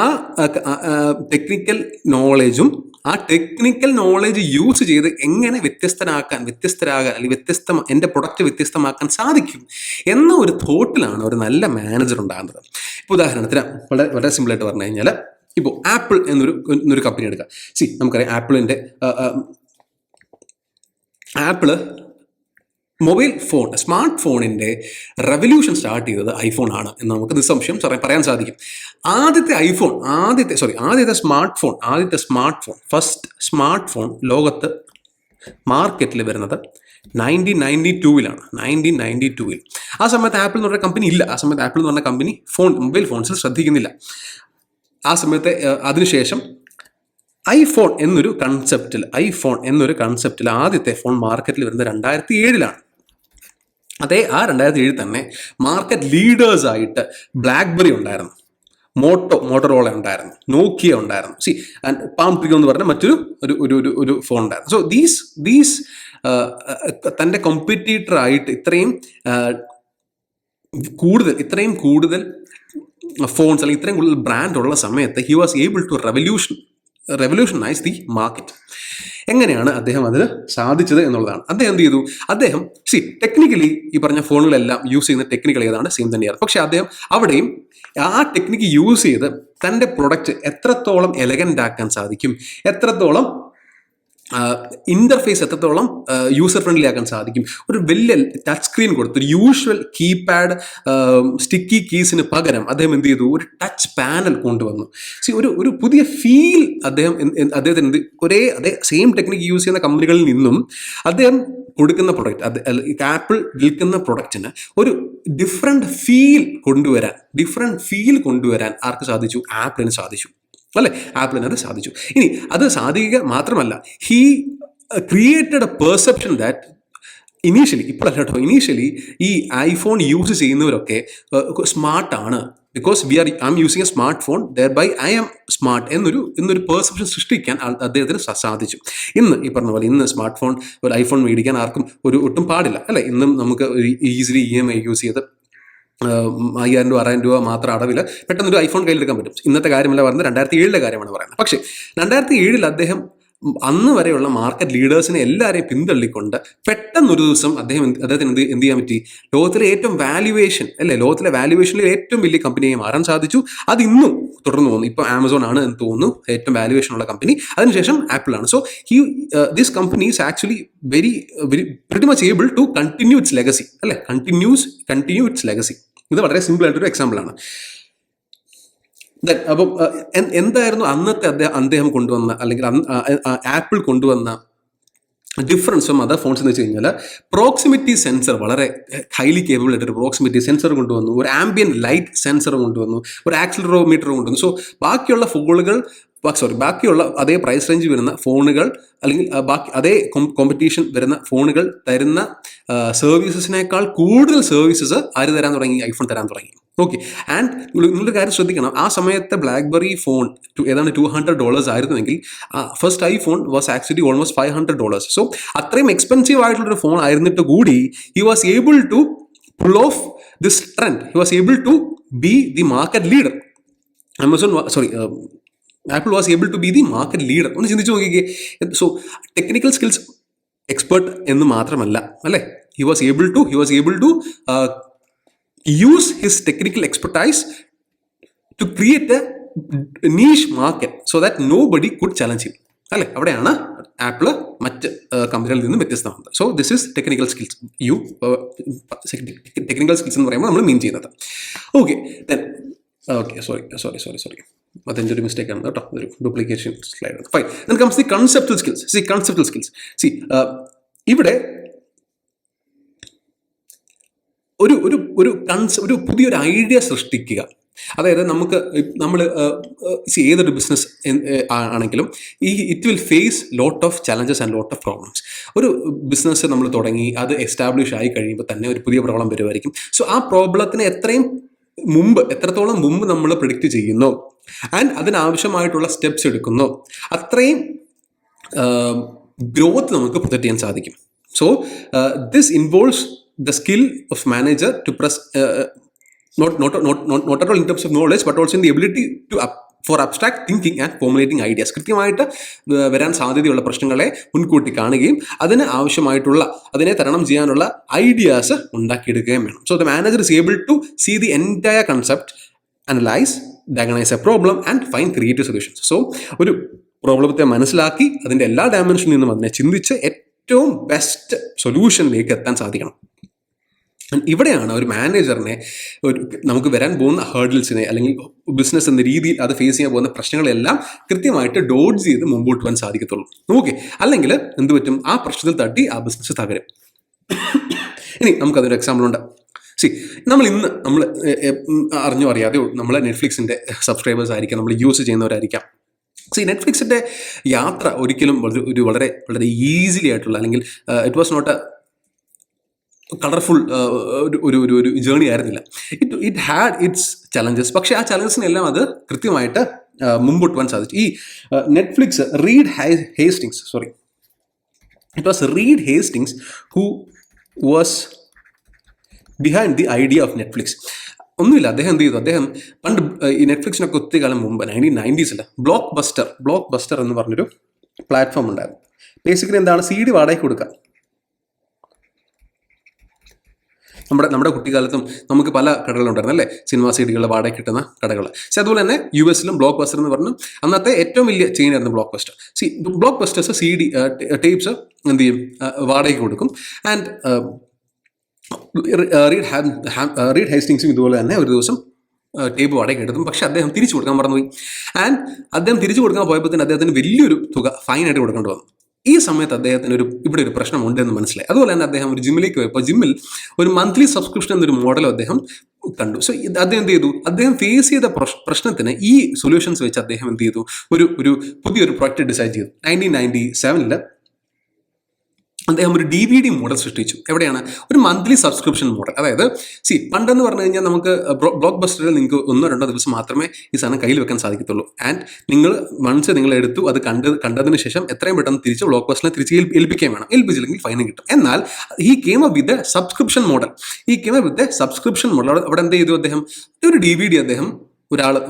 ആ ടെക്നിക്കൽ നോളേജും ആ ടെക്നിക്കൽ നോളേജ് യൂസ് ചെയ്ത് എങ്ങനെ വ്യത്യസ്തരാകാൻ അല്ലെങ്കിൽ എൻ്റെ പ്രൊഡക്റ്റ് വ്യത്യസ്തമാക്കാൻ സാധിക്കും എന്ന ഒരു തോട്ടിലാണ് ഒരു നല്ല മാനേജർ ഉണ്ടാകുന്നത്. ഇപ്പോൾ ഉദാഹരണത്തിന് വളരെ വളരെ സിമ്പിളായിട്ട് പറഞ്ഞു കഴിഞ്ഞാൽ, ഇപ്പോൾ ആപ്പിൾ എന്നൊരു കമ്പനി എടുക്കാം. നമുക്കറിയാം ആപ്പിള് മൊബൈൽ ഫോൺ, സ്മാർട്ട് ഫോണിൻ്റെ റെവല്യൂഷൻ സ്റ്റാർട്ട് ചെയ്തത് ഐഫോൺ ആണ് എന്ന് നമുക്ക് നിസ്സംശയം പറയാൻ സാധിക്കും. ഫസ്റ്റ് സ്മാർട്ട് ഫോൺ ലോകത്ത് മാർക്കറ്റിൽ വരുന്നത് 1992-ൽ. ആ സമയത്ത് ആപ്പിൾ എന്ന് പറഞ്ഞ കമ്പനി ഇല്ല. ആ സമയത്ത് ആപ്പിൾ എന്ന് പറഞ്ഞ കമ്പനി മൊബൈൽ ഫോൺസിൽ ശ്രദ്ധിക്കുന്നില്ല. ആ സമയത്ത് അതിനുശേഷം ഐഫോൺ എന്നൊരു കൺസെപ്റ്റിൽ ആദ്യത്തെ ഫോൺ മാർക്കറ്റിൽ വരുന്നത് 2007-ലാണ്. ആ 2007 തന്നെ മാർക്കറ്റ് ലീഡേഴ്സായിട്ട് ബ്ലാക്ക്ബെറി ഉണ്ടായിരുന്നു, മോട്ടോറോള ഉണ്ടായിരുന്നു, നോക്കിയ ഉണ്ടായിരുന്നു, ആൻഡ് പാം ട്രിഗോ എന്ന് പറഞ്ഞ മറ്റൊരു ഒരു ഫോൺ ഉണ്ടായിരുന്നു. സോ ദീസ് തൻ്റെ കോമ്പറ്റീറ്ററായിട്ട് ഇത്രയും കൂടുതൽ ഫോൺസ് അല്ലെങ്കിൽ ഇത്രയും കൂടുതൽ ബ്രാൻഡ് ഉള്ള സമയത്ത് he was able to revolutionise the market. എങ്ങനെയാണ് അദ്ദേഹം അതിന് സാധിച്ചത് എന്നുള്ളതാണ്. അദ്ദേഹം എന്ത് ചെയ്തു? അദ്ദേഹം ടെക്നിക്കലി ഈ പറഞ്ഞ ഫോണുകളെല്ലാം യൂസ് ചെയ്യുന്ന ടെക്നിക്കൽ ഏതാണ് സെയിം തന്നെയാണ്. പക്ഷെ അദ്ദേഹം അവിടെയും ആ ടെക്നിക്ക് യൂസ് ചെയ്ത് തൻ്റെ പ്രൊഡക്റ്റ് എത്രത്തോളം എലഗൻ്റ് ആക്കാൻ സാധിക്കും, എത്രത്തോളം ഇന്റർഫേസ് എത്രത്തോളം യൂസർ ഫ്രണ്ട്ലി ആക്കാൻ സാധിക്കും, ഒരു വലിയ ടച്ച് സ്ക്രീൻ കൊടുത്ത് ഒരു യൂഷ്വൽ കീപാഡ് സ്റ്റിക്കി കീസിന് പകരം അദ്ദേഹം എന്ത് ചെയ്തു? ഒരു ടച്ച് പാനൽ കൊണ്ടുവന്നു. ഒരു പുതിയ ഫീൽ അദ്ദേഹത്തിന് അതേ സെയിം ടെക്നിക്ക് യൂസ് ചെയ്യുന്ന കമ്പനികളിൽ നിന്നും അദ്ദേഹം കൊടുക്കുന്ന പ്രൊഡക്റ്റ്, ആപ്പിൾ വിൽക്കുന്ന പ്രൊഡക്റ്റിന് ഒരു ഡിഫറെൻറ്റ് ഫീൽ കൊണ്ടുവരാൻ ആർക്ക് സാധിച്ചു? ആപ്പിളിന് സാധിച്ചു, അല്ലേ? ആപ്പിളിന് അത് സാധിച്ചു. ഇനി അത് സാധിക്കുക മാത്രമല്ല, he created a perception that initially ഈ ഐഫോൺ യൂസ് ചെയ്യുന്നവരൊക്കെ സ്മാർട്ടാണ്, because I am using a smartphone, thereby I am smart എന്നൊരു പെർസെപ്ഷൻ സൃഷ്ടിക്കാൻ അദ്ദേഹത്തിന് സാധിച്ചു. ഈ പറഞ്ഞ പോലെ ഇന്ന് സ്മാർട്ട് ഫോൺ, ഒരു ഐഫോൺ മേടിക്കാൻ ആർക്കും ഒട്ടും പാടില്ല, അല്ലേ? ഇന്നും നമുക്ക് ഈസിലി EMI യൂസ് ചെയ്ത് 5,000 രൂപ 6,000 രൂപ മാത്രം അടവിൽ പെട്ടെന്നൊരു ഐഫോൺ കയ്യിലെടുക്കാൻ പറ്റും. ഇന്നത്തെ കാര്യമല്ല പറയുന്നത്, 2007 കാര്യമാണ് പറയുന്നത്. പക്ഷേ 2007 അദ്ദേഹം അന്ന് വരെയുള്ള മാർക്കറ്റ് ലീഡേഴ്സിനെ എല്ലാവരെയും പിന്തള്ളിക്കൊണ്ട് പെട്ടെന്നൊരു ദിവസം അദ്ദേഹത്തിന് എന്ത് ചെയ്യാൻ പറ്റി? ലോകത്തിലെ വാല്യുവേഷനിൽ ഏറ്റവും വലിയ കമ്പനിയായി മാറാൻ സാധിച്ചു. അത് ഇന്നും തുടർന്ന് പോകുന്നു. ഇപ്പോൾ ആമസോൺ ആണ് എന്ന് തോന്നുന്നു ഏറ്റവും വാല്യുവേഷൻ ഉള്ള കമ്പനി, അതിനുശേഷം ആപ്പിൾ ആണ്. So this company is actually very pretty much able to continue its legacy, അല്ലെ? continue its legacy. ഇത് വളരെ സിമ്പിൾ ആയിട്ടൊരു എക്സാമ്പിൾ ആണ്. അപ്പം എന്തായിരുന്നു അന്നത്തെ അദ്ദേഹം കൊണ്ടുവന്ന, അല്ലെങ്കിൽ ആപ്പിൾ കൊണ്ടുവന്ന ഡിഫറൻസ് അതർ ഫോൺസ് എന്ന് വെച്ച് കഴിഞ്ഞാൽ, പ്രോക്സിമിറ്റി സെൻസർ, വളരെ ഹൈലി കേബിൾ ആയിട്ടൊരു പ്രോക്സിമിറ്റി സെൻസർ കൊണ്ടുവന്നു, ഒരു ആംബിയൻ ലൈറ്റ് സെൻസർ കൊണ്ടുവന്നു, ഒരു ആക്സിലറോമീറ്റർ കൊണ്ടുവന്നു. സോ ബാക്കിയുള്ള ഫോണുകൾ ബാക്കിയുള്ള അതേ പ്രൈസ് റേഞ്ച് വരുന്ന ഫോണുകൾ അല്ലെങ്കിൽ ബാക്കി അതേ കോമ്പറ്റീഷൻ വരുന്ന ഫോണുകൾ തരുന്ന സർവീസസിനേക്കാൾ കൂടുതൽ സർവീസസ് ആര് തരാൻ തുടങ്ങി? ഐഫോൺ തരാൻ തുടങ്ങി. ഓക്കെ. ആൻഡ് നിങ്ങളൊരു കാര്യം ശ്രദ്ധിക്കണം, ആ സമയത്ത് ബ്ലാക്ക്ബെറി ഫോൺ ഏതാണ്ട് $200 ആയിരുന്നുവെങ്കിൽ first iPhone was actually almost $500. So അത്രയും എക്സ്പെൻസീവ് ആയിട്ടുള്ളൊരു ഫോൺ ആയിരുന്നിട്ട് കൂടി he was able to pull off this trend. He was able to be the market leader. Apple was able to be the market leader. ഒന്ന് ചിന്തിച്ചു നോക്കിക്കേ. സോ ടെക്നിക്കൽ സ്കിൽസ് എക്സ്പേർട്ട് എന്ന് മാത്രമല്ല അല്ലേ, he was able to use his technical expertise to create a niche market so that nobody could challenge him. അല്ലേ, അവിടെയാണ് ആപ്പിള് മറ്റ് കമ്പനികളിൽ നിന്നും വ്യത്യസ്തമാകുന്നത്. So this is technical skills. Technical skills എന്ന് പറയുമ്പോൾ നമ്മൾ മീൻ ചെയ്യുന്നത്. ഓക്കെ സോറി അതെൻ്റെ ഒരു മിസ്റ്റേക്ക് ആണ് കേട്ടോ, ഒരു duplication slide. Fine. Then comes the conceptual skills. ഇവിടെ ഒരു പുതിയൊരു ഐഡിയ സൃഷ്ടിക്കുക. അതായത് നമ്മൾ ഏതൊരു ബിസിനസ് ആണെങ്കിലും it will face lot of challenges and lot of problems. ഒരു ബിസിനസ് നമ്മൾ തുടങ്ങി അത് എസ്റ്റാബ്ലിഷ് ആയി കഴിയുമ്പോൾ തന്നെ ഒരു പുതിയ പ്രോബ്ലം വരുമായിരിക്കും. സോ ആ പ്രോബ്ലത്തിന് എത്രത്തോളം മുമ്പ് നമ്മൾ പ്രിഡിക്റ്റ് ചെയ്യുന്നു ആൻഡ് അതിനാവശ്യമായിട്ടുള്ള സ്റ്റെപ്സ് എടുക്കുന്നു, അത്രയും ഗ്രോത്ത് നമുക്ക് പ്രൊജക്റ്റ് ചെയ്യാൻ സാധിക്കും. So this involves the skill of manager to press not at all in terms of knowledge but also in the ability to for abstract thinking and formulating ideas. കൃത്യമായിട്ട് വരാൻ സാധ്യതയുള്ള പ്രശ്നങ്ങളെ മുൻകൂട്ടി കാണുകയും അതിനെ തരണം ചെയ്യാനുള്ള ഐഡിയാസ് ഉണ്ടാക്കിയെടുക്കുകയും വേണം. So the manager is able to see the entire concept, analyze, diagnose a problem and find creative solutions. So ഒരു പ്രോബ്ലത്തെ മനസ്സിലാക്കി അതിൻ്റെ എല്ലാ ഡയമെൻഷനിൽ നിന്നും അതിനെ ചിന്തിച്ച് ഏറ്റവും ബെസ്റ്റ് സൊല്യൂഷനിലേക്ക് എത്താൻ സാധിക്കണം. ഇവിടെയാണ് ഒരു മാനേജറിനെ നമുക്ക് വരാൻ പോകുന്ന ഹേർഡിൽസിനെ അല്ലെങ്കിൽ ബിസിനസ് എന്ന രീതിയിൽ അത് ഫേസ് ചെയ്യാൻ പോകുന്ന പ്രശ്നങ്ങളെല്ലാം കൃത്യമായിട്ട് ഡോഡ്ജ് ചെയ്ത് മുമ്പോട്ട് പോകാൻ സാധിക്കത്തുള്ളൂ. ഓക്കെ, അല്ലെങ്കിൽ എന്ത് പറ്റും? ആ പ്രശ്നത്തിൽ തട്ടി ആ ബിസിനസ് തകരും. ഇനി നമുക്കതൊരു എക്സാമ്പിൾ ഉണ്ട്. നമ്മൾ അറിഞ്ഞോ അറിയാതെയോ നമ്മൾ നെറ്റ്ഫ്ലിക്സിൻ്റെ സബ്സ്ക്രൈബേഴ്സ് ആയിരിക്കാം, നമ്മൾ യൂസ് ചെയ്യുന്നവരായിരിക്കാം. നെറ്റ്ഫ്ലിക്സിൻ്റെ യാത്ര ഒരിക്കലും വളരെ വളരെ ഈസിലി ആയിട്ടുള്ള അല്ലെങ്കിൽ it was not a colourful ഒരു ജേണി ആയിരുന്നില്ല. It had its challenges. പക്ഷേ ആ ചലഞ്ചസിനെല്ലാം അത് കൃത്യമായിട്ട് മുമ്പോട്ട് പോകാൻ സാധിച്ചു. ഈ Netflix it was Reed Hastings who was behind the idea of Netflix. ഒന്നുമില്ല, അദ്ദേഹം എന്ത് ചെയ്തു? അദ്ദേഹം പണ്ട് ഈ നെറ്റ്ഫ്ലിക്സിനൊക്കെ ഒത്തിരി കാലം മുമ്പ് 1990s ബ്ലോക്ക് ബസ്റ്റർ എന്ന് പറഞ്ഞൊരു പ്ലാറ്റ്ഫോം ഉണ്ടായിരുന്നു. ബേസിക്കലി എന്താണ്? CD വാടകയ്ക്ക് കൊടുക്കുക. നമ്മുടെ കുട്ടിക്കാലത്തും നമുക്ക് പല കടകളുണ്ടായിരുന്നു അല്ലേ, സിനിമ CD വാടക കിട്ടുന്ന കടകൾ. അതുപോലെ തന്നെ US ബ്ലോക്ക് ബസ്റ്റർ എന്ന് പറഞ്ഞു അന്നത്തെ ഏറ്റവും വലിയ ചെയിൻ ആയിരുന്നു block buster. Block busters CD tapes എന്ത് ചെയ്യും? വാടകയ്ക്ക് കൊടുക്കും. ആൻഡ് റീഡ് ഹേസ്റ്റിങ്സും ഇതുപോലെ തന്നെ ഒരു ദിവസം ടേപ്പ് വാടകയ്ക്ക് എടുത്തും. പക്ഷെ അദ്ദേഹം തിരിച്ചു കൊടുക്കാൻ മറന്നുപോയി. ആൻഡ് അദ്ദേഹം തിരിച്ചു കൊടുക്കാൻ പോയപ്പോൾ തന്നെ അദ്ദേഹത്തിന് വലിയൊരു തുക ഫൈനായിട്ട് കൊടുക്കേണ്ടി വന്നു. ഈ സമയത്ത് അദ്ദേഹത്തിന് ഇവിടെ ഒരു പ്രശ്നമുണ്ടെന്ന് മനസ്സിലായി. അതുപോലെ തന്നെ അദ്ദേഹം ഒരു ജിമ്മിലേക്ക് പോയപ്പോൾ ജിമ്മിൽ ഒരു മന്ത്ലി സബ്സ്ക്രിപ്ഷൻ എന്നൊരു മോഡലും അദ്ദേഹം കണ്ടു. സോ അദ്ദേഹം എന്ത് ചെയ്തു? അദ്ദേഹം ഫേസ് ചെയ്ത പ്രശ്നത്തിന് ഈ സൊല്യൂഷൻസ് വെച്ച് അദ്ദേഹം എന്ത് ചെയ്തു? ഒരു പുതിയൊരു പ്രൊജക്റ്റ് ഡിസൈഡ് ചെയ്തു. 1997 അദ്ദേഹം ഒരു DVD മോഡൽ സൃഷ്ടിച്ചു. എവിടെയാണ്? ഒരു മന്ത്ലി സബ്സ്ക്രിപ്ഷൻ മോഡൽ. അതായത് പണ്ടെന്ന് പറഞ്ഞു കഴിഞ്ഞാൽ നമുക്ക് ബ്ലോക്ക് ബസ്റ്ററിൽ നിങ്ങൾക്ക് 1-2 ദിവസം മാത്രമേ ഈ സാധനം കയ്യിൽ വെക്കാൻ സാധിക്കത്തുള്ളൂ. ആൻഡ് നിങ്ങൾ എടുത്തു, അത് കണ്ടതിന് ശേഷം എത്രയും പെട്ടെന്ന് തിരിച്ച് ബ്ലോക്ക് ബസ്റ്ററിനെ തിരിച്ച് ഏൽപ്പിക്കുകയും വേണം. ഏൽപ്പിച്ചില്ലെങ്കിൽ ഫൈനും കിട്ടും. എന്നാൽ ഈ came up with subscription model. അവിടെ എന്ത് ചെയ്തു? അദ്ദേഹം ഒരു DVD അദ്ദേഹം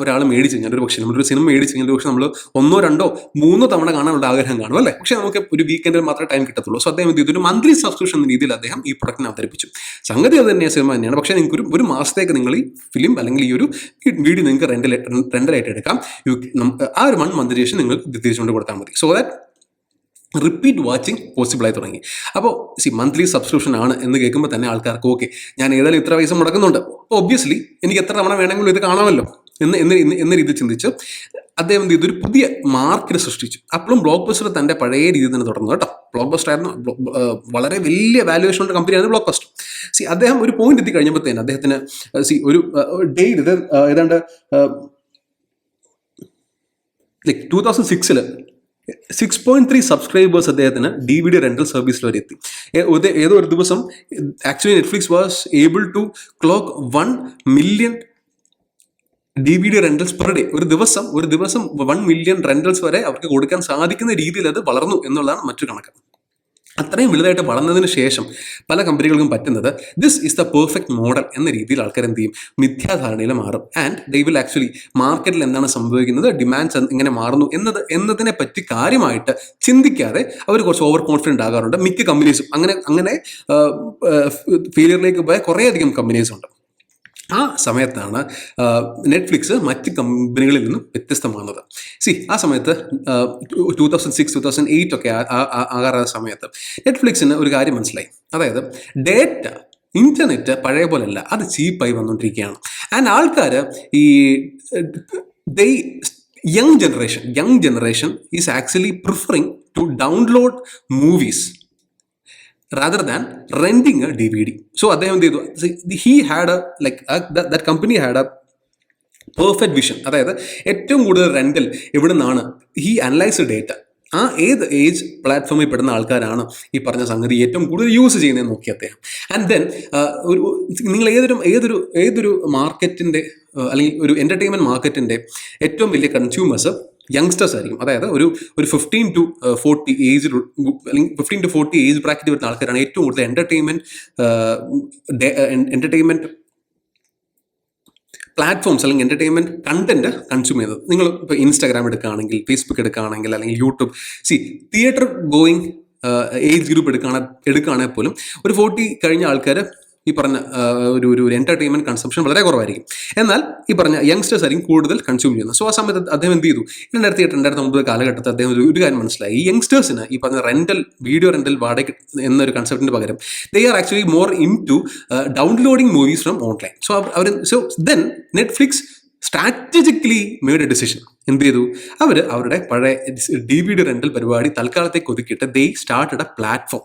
ഒരാൾ മേടിച്ച് കഴിഞ്ഞാൽ പക്ഷേ നമ്മളൊരു സിനിമ മേടിച്ച് കഴിഞ്ഞാൽ പക്ഷേ നമ്മൾ 1-2-3 തവണ കാണാനുള്ള ആഗ്രഹം കാണും അല്ലേ. പക്ഷേ നമുക്ക് ഒരു വീക്കെൻഡിൽ മാത്രമേ ടൈം കിട്ടത്തുള്ളൂ. സോ അദ്ദേഹം ഇതൊരു മന്ത്ലി സബ്സ്ക്രിപ്ഷൻ എന്ന രീതിയിൽ അദ്ദേഹം ഈ പ്രൊഡക്റ്റിനെ അവതരിപ്പിച്ചു. സംഗതി അത് തന്നെയാണ്, സിനിമ തന്നെയാണ്. പക്ഷേ നിങ്ങൾക്ക് ഒരു മാസത്തേക്ക് നിങ്ങൾ ഈ ഫിലിം അല്ലെങ്കിൽ ഈ ഒരു വീഡിയോ നിങ്ങൾക്ക് റെന്റലായിട്ട് എടുക്കാം. ആ ഒരു 1 month ശേഷം നിങ്ങൾ തിരിച്ചുകൊണ്ട് കൊടുത്താൽ മതി. സോ ദാറ്റ് റിപ്പീറ്റ് വാച്ചിങ് പോസിബിളായി തുടങ്ങി. അപ്പോൾ മന്ത്ലി സബ്സ്ക്രിപ്ഷൻ ആണ് എന്ന് കേൾക്കുമ്പോൾ തന്നെ ആൾക്കാർക്ക് ഓക്കെ, ഞാൻ ഏതായാലും ഇത്ര പൈസ മുടക്കുന്നുണ്ട്, അപ്പോൾ ഒബ്വിയസ്ലി എനിക്ക് എത്ര തവണ വേണമെങ്കിലും ഇത് കാണാമല്ലോ എന്ന രീതി ചിന്തിച്ച് അദ്ദേഹം ഇതൊരു പുതിയ മാർക്കറ്റ് സൃഷ്ടിച്ചു. അപ്പോഴും ബ്ലോക്ക് ബസ്റ്റർ തൻ്റെ പഴയ രീതിയിൽ തന്നെ തുടർന്നു കേട്ടോ. ബ്ലോക്ക് ബസ്റ്റർ ആയിരുന്നു, വളരെ വലിയ വാല്യുവേഷനുള്ള കമ്പനിയായിരുന്നു ബ്ലോക്ക് ബസ്റ്റർ. അദ്ദേഹം ഒരു പോയിന്റ് എത്തി കഴിഞ്ഞപ്പോഴത്തേന് അദ്ദേഹത്തിന് ഒരു ഡെയിലി ഏതാണ്ട് ലൈക്ക് 2006 6.3 സബ്സ്ക്രൈബേഴ്സ് അദ്ദേഹത്തിന് DVD റെന്റൽ സർവീസിൽ വരെ എത്തി. ഏതോ ഒരു ദിവസം actually Netflix was able to clock 1 million DVD rentals per day. ഒരു ദിവസം 1 മില്യൺ റെന്റൽസ് വരെ അവർക്ക് കൊടുക്കാൻ സാധിക്കുന്ന രീതിയിൽ അത് വളർന്നു എന്നുള്ളതാണ് മറ്റൊരു കണക്ക്. അത്രയും വലുതായിട്ട് വളർന്നതിന് ശേഷം പല കമ്പനികൾക്കും പറ്റുന്നത് this is the perfect model എന്ന രീതിയിൽ ആൾക്കാർ എന്ത് ചെയ്യും, മിഥ്യാധാരണയിൽ മാറും. ആൻഡ് ദേ വിൽ ആക്ച്വലി മാർക്കറ്റിൽ എന്താണ് സംഭവിക്കുന്നത്, ഡിമാൻഡ്സ് എങ്ങനെ മാറുന്നു എന്നതിനെ പറ്റി കാര്യമായിട്ട് ചിന്തിക്കാതെ അവർ കുറച്ച് ഓവർ കോൺഫിഡൻറ്റ് ആകാറുണ്ട്. മിക്ക കമ്പനീസും അങ്ങനെ ഫെയിലിയറിലേക്ക് പോയ കുറേയധികം കമ്പനീസ് ഉണ്ട്. ആ സമയത്താണ് നെറ്റ്ഫ്ലിക്സ് മറ്റ് കമ്പനികളിൽ നിന്നും വ്യത്യസ്തമാകുന്നത്. ആ സമയത്ത് 2006, 2008 ഒക്കെ ആകാറായ സമയത്ത് നെറ്റ്ഫ്ലിക്സിന് ഒരു കാര്യം മനസ്സിലായി. അതായത് ഡേറ്റ, ഇന്റർനെറ്റ് പഴയ പോലെയല്ല, അത് ചീപ്പായി വന്നുകൊണ്ടിരിക്കുകയാണ്. ആൻഡ് ആൾക്കാർ ഈ young generation is actually preferring to download movies rather than renting a DVD. So അദ്ദേഹം എന്ത് ചെയ്തു, he had a like that company had a perfect vision. അതായത് ഏറ്റവും കൂടുതൽ റെന്റൽ എവിടെ നിന്നാണ്, he analyzed data. ഏത് ഏജ് പ്ലാറ്റ്ഫോമിൽ പെടുന്ന ആൾക്കാരാണ് ഈ പറഞ്ഞ സംഗതി ഏറ്റവും കൂടുതൽ യൂസ് ചെയ്യുന്നതെന്ന് നോക്കി അദ്ദേഹം. ആൻഡ് ദെൻ നിങ്ങൾ ഏതൊരു മാർക്കറ്റിൻ്റെ അല്ലെങ്കിൽ ഒരു എൻ്റർടൈൻമെൻറ്റ് മാർക്കറ്റിൻ്റെ ഏറ്റവും വലിയ കൺസ്യൂമേഴ്സ് യങ്സ്റ്റേഴ്സ് ആയിരിക്കും. അതായത് ഒരു 15 to 40 ഏജ് അല്ലെങ്കിൽ 15 to 40 ഏജ് ബ്രാക്കറ്റ് വരുന്ന ആൾക്കാരാണ് ഏറ്റവും കൂടുതൽ എൻ്റർടൈൻമെൻറ്റ് പ്ലാറ്റ്ഫോംസ് അല്ലെങ്കിൽ എൻ്റർടൈൻമെൻറ്റ് കണ്ടന്റ് കൺസ്യൂം ചെയ്യുന്നത്. നിങ്ങൾ ഇപ്പോൾ ഇൻസ്റ്റാഗ്രാം എടുക്കുകയാണെങ്കിൽ, ഫേസ്ബുക്ക് എടുക്കുകയാണെങ്കിൽ, അല്ലെങ്കിൽ YouTube, theatre going age group എടുക്കുകയാണെങ്കിൽ പോലും ഒരു 40 കഴിഞ്ഞ ആൾക്കാർ ഈ പറഞ്ഞ ഒരു എൻ്റർടൈൻമെൻറ്റ് കൺസംഷൻ വളരെ കുറവായിരിക്കും. എന്നാൽ ഈ പറഞ്ഞ യങ്സ്റ്റേഴ്സ് ആയിരിക്കും കൂടുതൽ കൺസ്യൂം ചെയ്യുന്നത്. സോ ആ സമയത്ത് അദ്ദേഹം എന്ത് ചെയ്തു, 2008-2009 കാലഘട്ടത്തിൽ അദ്ദേഹം ഒരു കാര്യം മനസ്സിലായി. ഈ യങ്സ്റ്റേഴ്സിന് ഈ പറഞ്ഞ വീഡിയോ റെന്റൽ വാടക എന്നൊരു കൺസെപ്റ്റിന് പകരം they are actually more into downloading movies from online. So then Netflix strategically made a decision. എന്ത് ചെയ്തു, അവരുടെ പഴയ DVD റെന്റൽ പരിപാടി തൽക്കാലത്തേക്ക് ഒതുക്കിയിട്ട് they started a platform.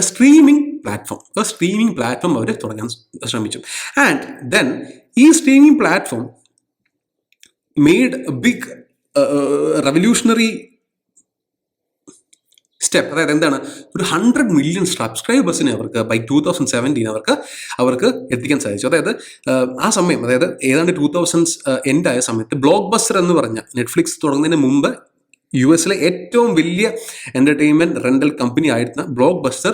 A streaming platform അവർ തുടങ്ങാൻ ശ്രമിച്ചു. ആൻഡ് ദെൻ ഈ streaming platform made a big revolutionary step. അതായത് എന്താണ്, ഒരു 100 മില്യൺ സബ്സ്ക്രൈബേഴ്സിനെ അവർക്ക് ബൈ 2017 അവർക്ക് എത്തിക്കാൻ സാധിച്ചു. അതായത് ആ സമയം, അതായത് ഏതാണ്ട് 2000s എൻഡ് ആയ സമയത്ത് ബ്ലോക്ക് ബസ്റ്റർ എന്ന് പറഞ്ഞ നെറ്റ്ഫ്ലിക്സ് തുടങ്ങുന്നതിന് മുമ്പ് US-ലെ ഏറ്റവും വലിയ എൻ്റർടൈൻമെൻറ്റ് റെൻ്റൽ കമ്പനി ആയിരുന്ന ബ്ലോക്ക് ബസ്റ്റർ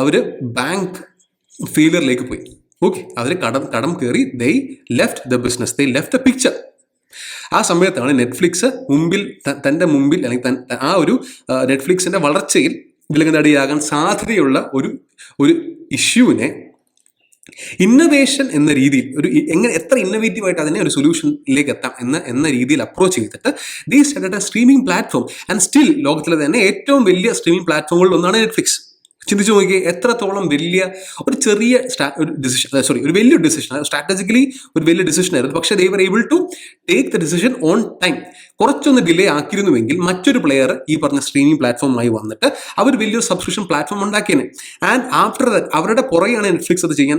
അവർ ബാങ്ക് ഫെയിലിയറിലേക്ക് പോയി. ഓക്കെ, അവർ കടം കയറി, they left the business, they left the picture. ആ സമയത്താണ് നെറ്റ്ഫ്ലിക്സ് തൻ്റെ മുമ്പിൽ അല്ലെങ്കിൽ ആ ഒരു നെറ്റ്ഫ്ലിക്സിൻ്റെ വളർച്ചയിൽ വിലങ്ങുതടിയാകാൻ സാധ്യതയുള്ള ഒരു ഇഷ്യൂവിനെ ഇന്നൊവേഷൻ എന്ന രീതിയിൽ എത്ര ഇന്നോവേറ്റീവായിട്ട് അതിനെ ഒരു സൊല്യൂഷനിലേക്ക് എത്താം എന്ന രീതിയിൽ അപ്രോച്ച് ചെയ്തിട്ട് ദേ started A streaming platform. And still ലോകത്തിലെ തന്നെ ഏറ്റവും വലിയ സ്ട്രീമിംഗ് പ്ലാറ്റ്ഫോമുകളിൽ ഒന്നാണ് നെറ്റ്ഫ്ലിക്സ്. ചിന്തിച്ചു നോക്കിയേ, എത്രത്തോളം വലിയ ഒരു വലിയ ഡിസിഷൻ, സ്ട്രാറ്റജിക്കലി ഒരു വലിയ ഡിസിഷൻ ആയിരുന്നു. പക്ഷേ they were able to take the decision on time. കുറച്ചൊന്ന് ഡിലേ ആക്കിയിരുന്നുവെങ്കിൽ മറ്റൊരു പ്ലെയർ ഈ പറഞ്ഞ സ്ട്രീമിംഗ് പ്ലാറ്റ്ഫോമായി വന്നിട്ട് അവർ വലിയൊരു സബ്സ്ക്രിപ്ഷൻ പ്ലാറ്റ്ഫോം ഉണ്ടാക്കിയേനെ. ആൻഡ് ആഫ്റ്റർ ദാറ്റ് അവരുടെ പുറകെയാണ് നെറ്റ്ഫ്ലിക്സ് അത് ചെയ്യാൻ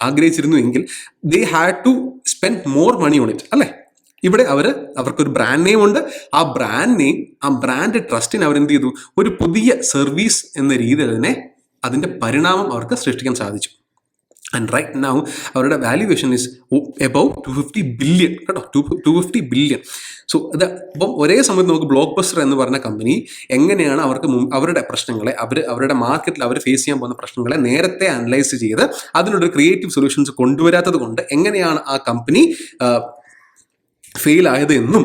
ആഗ്രഹിച്ചിരുന്നുവെങ്കിൽ they had to spend more money on it, അല്ലേ? ഇവിടെ അവർക്കൊരു ബ്രാൻഡ് നെയിം ഉണ്ട്. ആ ബ്രാൻഡ് ട്രസ്റ്റിന് അവരെന്ത് ചെയ്തു, ഒരു പുതിയ സർവീസ് എന്ന രീതിയിൽ തന്നെ അതിൻ്റെ പരിണാമം അവർക്ക് സൃഷ്ടിക്കാൻ സാധിച്ചു. ആൻഡ് റൈറ്റ് നൗ അവരുടെ വാല്യുവേഷൻ ഇസ് എബവ് 250 ബില്യൺ കേട്ടോ, 250 ബില്യൺ. സോ അപ്പം ഒരേ സമയത്ത് നമുക്ക് ബ്ലോക്ക് ബസ്റ്റർ എന്ന് പറഞ്ഞ കമ്പനി എങ്ങനെയാണ് അവരുടെ പ്രശ്നങ്ങളെ അവരുടെ മാർക്കറ്റിൽ അവർ ഫേസ് ചെയ്യാൻ പോകുന്ന പ്രശ്നങ്ങളെ നേരത്തെ അനലൈസ് ചെയ്ത് അതിനൊരു ക്രിയേറ്റീവ് സൊല്യൂഷൻസ് കൊണ്ടുവരാത്തത് കൊണ്ട് എങ്ങനെയാണ് ആ കമ്പനി ഫെയിൽ ആയത് എന്നും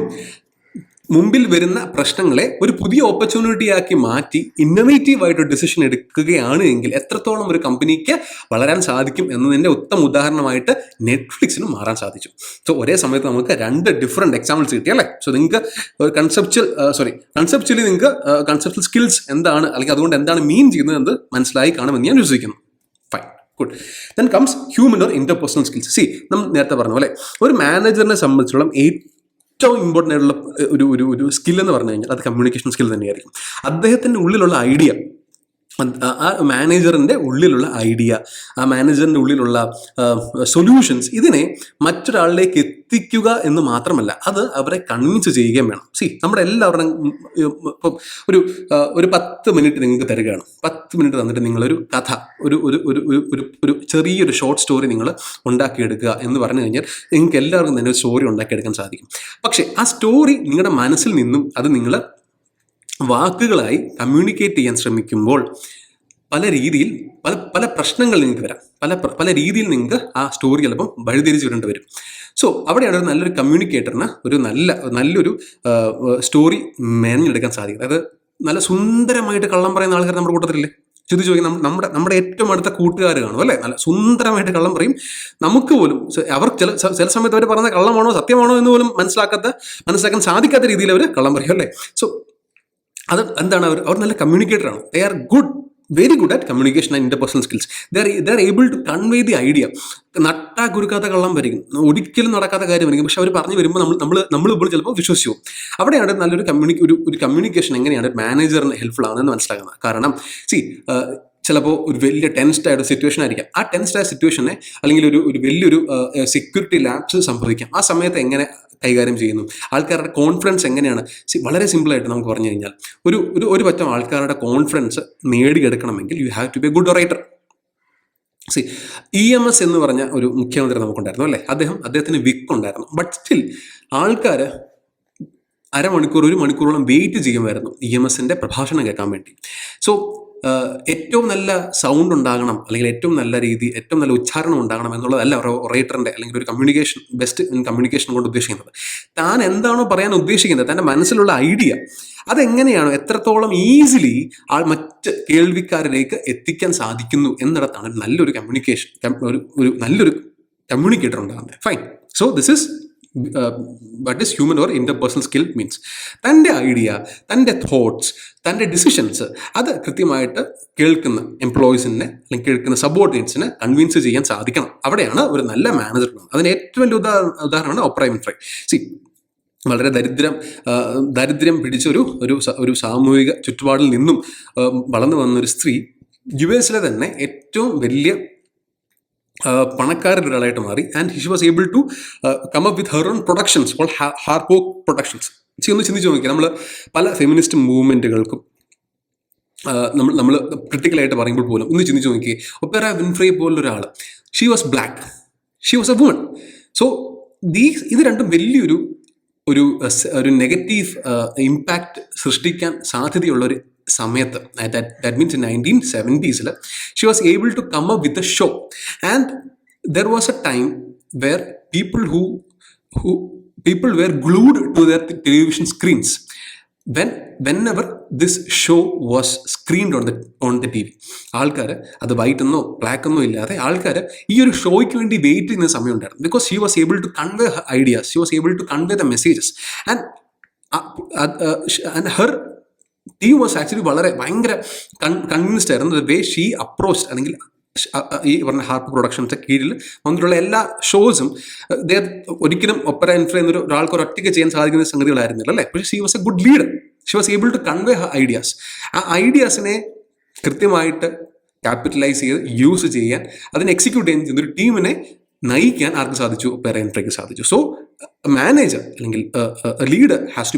മുമ്പിൽ വരുന്ന പ്രശ്നങ്ങളെ ഒരു പുതിയ ഓപ്പർച്യൂണിറ്റി ആക്കി മാറ്റി ഇന്നോവേറ്റീവായിട്ട് ഡിസിഷൻ എടുക്കുകയാണ് എങ്കിൽ എത്രത്തോളം ഒരു കമ്പനിക്ക് വളരാൻ സാധിക്കും എന്നതിൻ്റെ ഉത്തമ ഉദാഹരണമായിട്ട് നെറ്റ്ഫ്ലിക്സിന് മാറാൻ സാധിച്ചു. സോ ഒരേ സമയത്ത് നമുക്ക് 2 ഡിഫറെൻറ്റ് എക്സാമ്പിൾസ് കിട്ടി, അല്ലേ? സോ നിങ്ങൾക്ക് കൺസെപ്ച്വലി നിങ്ങൾക്ക് കൺസെപ്ച്വൽ സ്കിൽസ് എന്താണ്, അല്ലെങ്കിൽ അതുകൊണ്ട് എന്താണ് മീൻ ചെയ്യുന്നത് എന്ന് മനസ്സിലായി കാണുമെന്ന് ഞാൻ വിശ്വസിക്കുന്നു. Fine, good. Then comes human or interpersonal skills. നമ്മൾ നേരത്തെ പറഞ്ഞ പോലെ ഒരു മാനേജറിനെ സംബന്ധിച്ചോളം ഏറ്റവും ഇമ്പോർട്ടൻ്റ് ആയിട്ടുള്ള ഒരു സ്കിൽ എന്ന് പറഞ്ഞു കഴിഞ്ഞാൽ അത് കമ്മ്യൂണിക്കേഷൻ സ്കിൽ തന്നെയായിരിക്കും. അദ്ദേഹത്തിൻ്റെ ഉള്ളിലുള്ള ഐഡിയ ആ മാനേജറിൻ്റെ ഉള്ളിലുള്ള ഐഡിയ, ആ മാനേജറിൻ്റെ ഉള്ളിലുള്ള സൊല്യൂഷൻസ്, ഇതിനെ മറ്റൊരാളിലേക്ക് എത്തിക്കുക എന്ന് മാത്രമല്ല, അത് അവരെ കൺവിൻസ് ചെയ്യുകയും വേണം. നമ്മുടെ എല്ലാവരുടെയും ഇപ്പം ഒരു 10 മിനിറ്റ് നിങ്ങൾക്ക് തരികയാണ്. 10 മിനിറ്റ് തന്നിട്ട് നിങ്ങളൊരു കഥ, ഒരു ഒരു ഒരു ഒരു ഒരു ചെറിയൊരു ഷോർട്ട് സ്റ്റോറി നിങ്ങൾ ഉണ്ടാക്കിയെടുക്കുക എന്ന് പറഞ്ഞു കഴിഞ്ഞാൽ നിങ്ങൾക്ക് എല്ലാവർക്കും തന്നെ ഒരു സ്റ്റോറി ഉണ്ടാക്കിയെടുക്കാൻ സാധിക്കും. പക്ഷേ ആ സ്റ്റോറി നിങ്ങളുടെ മനസ്സിൽ നിന്നും അത് നിങ്ങൾ വാക്കുകളായി കമ്മ്യൂണിക്കേറ്റ് ചെയ്യാൻ ശ്രമിക്കുമ്പോൾ പല രീതിയിൽ പല പ്രശ്നങ്ങൾ നിങ്ങൾക്ക് വരാം. പല രീതിയിൽ നിങ്ങൾക്ക് ആ സ്റ്റോറി ചിലപ്പം വഴിതിരിച്ച് വിടേണ്ടി വരും. സോ അവിടെയാണ് ഒരു നല്ലൊരു കമ്മ്യൂണിക്കേറ്ററിന് ഒരു നല്ലൊരു സ്റ്റോറി മെനഞ്ഞെടുക്കാൻ സാധിക്കും. അതായത് നല്ല സുന്ദരമായിട്ട് കള്ളം പറയുന്ന ആൾക്കാർ നമ്മുടെ കൂട്ടത്തിലില്ലേ? ചിന്തിച്ച് ചോദിക്കും. നമ്മുടെ ഏറ്റവും അടുത്ത കൂട്ടുകാർ കാണും അല്ലേ, നല്ല സുന്ദരമായിട്ട് കള്ളം പറയും. നമുക്ക് പോലും അവർ ചില സമയത്ത് അവർ പറയുന്ന കള്ളമാണോ സത്യമാണോ എന്ന് പോലും മനസ്സിലാക്കാൻ സാധിക്കാത്ത രീതിയിൽ അവർ കള്ളം പറയും അല്ലേ. സോ അത് എന്താണ്, അവർ നല്ല കമ്മ്യൂണിക്കേറ്ററാണ്. They are very good at communication and interpersonal skills. They're able to convey the idea. നട്ടാ കുരുക്കാത്ത കള്ളം വരിക്കും, ഒരിക്കലും നടക്കാത്ത കാര്യമായിരിക്കും. പക്ഷെ അവർ പറഞ്ഞു വരുമ്പോൾ നമ്മൾ ഇപ്പോൾ ചിലപ്പോൾ വിശ്വസിച്ചു. അവിടെയാണ് നല്ലൊരു കമ്മ്യൂണിക്കേഷൻ എങ്ങനെയാണ് മാനേജറിന് ഹെൽപ്ഫുൾ ആവുന്നതെന്ന് മനസ്സിലാക്കുന്നത്. കാരണം ചിലപ്പോൾ ഒരു വലിയ ടെൻസ്ഡ് ആയിട്ട് സിറ്റുവേഷൻ ആയിരിക്കാം. ആ ടെൻസ്ഡ് ആയ സിറ്റുവേഷനെ അല്ലെങ്കിൽ ഒരു വലിയൊരു സെക്യൂരിറ്റി ലാപ്സ് സംഭവിക്കാം. ആ സമയത്ത് എങ്ങനെ കൈകാര്യം ചെയ്യുന്നു, ആൾക്കാരുടെ കോൺഫിഡൻസ് എങ്ങനെയാണ്, വളരെ സിമ്പിളായിട്ട് നമുക്ക് പറഞ്ഞു കഴിഞ്ഞാൽ ഒരു പറ്റം ആൾക്കാരുടെ കോൺഫിഡൻസ് നേടിയെടുക്കണമെങ്കിൽ you have to be a good orator. EMS എന്ന് പറഞ്ഞ ഒരു മുഖ്യമന്ത്രി നമുക്കുണ്ടായിരുന്നു അല്ലേ. അദ്ദേഹത്തിന് വിക്ക് ഉണ്ടായിരുന്നു. ബട്ട് സ്റ്റിൽ ആൾക്കാർ ഒരു മണിക്കൂറോളം വെയിറ്റ് ചെയ്യുമായിരുന്നു EMSന്റെ പ്രഭാഷണം കേൾക്കാൻ വേണ്ടി. സോ ഏറ്റവും നല്ല സൗണ്ട് ഉണ്ടാകണം, അല്ലെങ്കിൽ ഏറ്റവും നല്ല ഉച്ചാരണം ഉണ്ടാകണം എന്നുള്ളതല്ല ഒറേറ്ററിന്റെ അല്ലെങ്കിൽ ഒരു ബെസ്റ്റ് കമ്മ്യൂണിക്കേഷൻ കൊണ്ട് ഉദ്ദേശിക്കുന്നത്. താൻ എന്താണോ പറയാൻ ഉദ്ദേശിക്കുന്നത്, തൻ്റെ മനസ്സിലുള്ള ഐഡിയ അതെങ്ങനെയാണോ എത്രത്തോളം ഈസിലി മറ്റ് കേൾവിക്കാരിലേക്ക് എത്തിക്കാൻ സാധിക്കുന്നു എന്നിടത്താണ് നല്ലൊരു നല്ലൊരു കമ്മ്യൂണിക്കേറ്റർ ഉണ്ടാകുന്നത്. Fine. So this is what is human or interpersonal skill means. തൻ്റെ ഐഡിയ, തൻ്റെ തോട്ട്സ്, തൻ്റെ ഡിസിഷൻസ് അത് കൃത്യമായിട്ട് കേൾക്കുന്ന എംപ്ലോയീസിനെ അല്ലെങ്കിൽ കേൾക്കുന്ന സബോർഡിനേറ്റ്സിനെ കൺവിൻസ് ചെയ്യാൻ സാധിക്കണം. അവിടെയാണ് ഒരു നല്ല മാനേജർ. അതിന് ഏറ്റവും വലിയ ഉദാഹരണമാണ് ഓപ്ര വിൻഫ്രേ. വളരെ ദരിദ്രം പിടിച്ച ഒരു സാമൂഹിക ചുറ്റുപാടിൽ നിന്നും വളർന്നു വന്നൊരു സ്ത്രീ US തന്നെ ഏറ്റവും വലിയ പണക്കാരുടെ ഒരാളായിട്ട് മാറി. And she was able to come up with her own productions called Harpo productions. ഒന്ന് ചിന്തിച്ച് നോക്കി, നമ്മൾ പല ഫെമിനിസ്റ്റ് മൂവ്മെൻറ്റുകൾക്കും നമ്മൾ ക്രിട്ടിക്കലായിട്ട് പറയുമ്പോൾ പോലും ഒന്ന് ചിന്തിച്ച് നോക്കി, ഒപ്പേറ വിൻഫ്രേ പോലൊരാൾ, she was black, she was a woman. So ഇത് രണ്ടും വലിയൊരു നെഗറ്റീവ് ഇമ്പാക്റ്റ് സൃഷ്ടിക്കാൻ സാധ്യതയുള്ളൊരു സമയത്ത്, that means in 1970s, she was able to come up with a show. And there was a time where people were glued to their television screens whenever this show was screened on the TV. ആൾക്കാർ അത് വൈറ്റ് എന്നോ ബ്ലാക്ക് എന്നോ ഇല്ലാതെ ആൾക്കാർ ഈ ഒരു ഷോയ്ക്ക് വേണ്ടി വെയിറ്റ് ചെയ്യുന്ന സമയം ഉണ്ടായിരുന്നു. Because she was able to convey her ideas, she was able to convey the messages. And her team was actually ഭയങ്കര കൺവിൻസ്ഡ് ആയിരുന്നു ദ വേ ഷീ അപ്രോച്ച്. അല്ലെങ്കിൽ ഈ പറഞ്ഞ ഹാർപ്പ് പ്രൊഡക്ഷൻസ് കീഴിൽ വന്നിട്ടുള്ള എല്ലാ ഷോസും ഒരിക്കലും ഒപ്പറ ഇൻഫ്ലോ എന്നൊരു ഒരാൾക്ക് ഒറ്റയ്ക്ക് ചെയ്യാൻ സാധിക്കുന്ന സംഗതികളായിരുന്നില്ല അല്ലേ. പക്ഷേ she was a good leader. She was able to convey her ideas. ആ ഐഡിയാസിനെ കൃത്യമായിട്ട് ക്യാപിറ്റലൈസ് ചെയ്ത് യൂസ് ചെയ്യാൻ, അതിനെ എക്സിക്യൂട്ട് ചെയ്യുന്ന ഒരു ടീമിനെ നയിക്കാൻ ആർക്ക് സാധിച്ചു? ഒപ്പേറ ഇൻഫ്ലോയ്ക്ക് സാധിച്ചു. സോ മാനേജർ അല്ലെങ്കിൽ leader has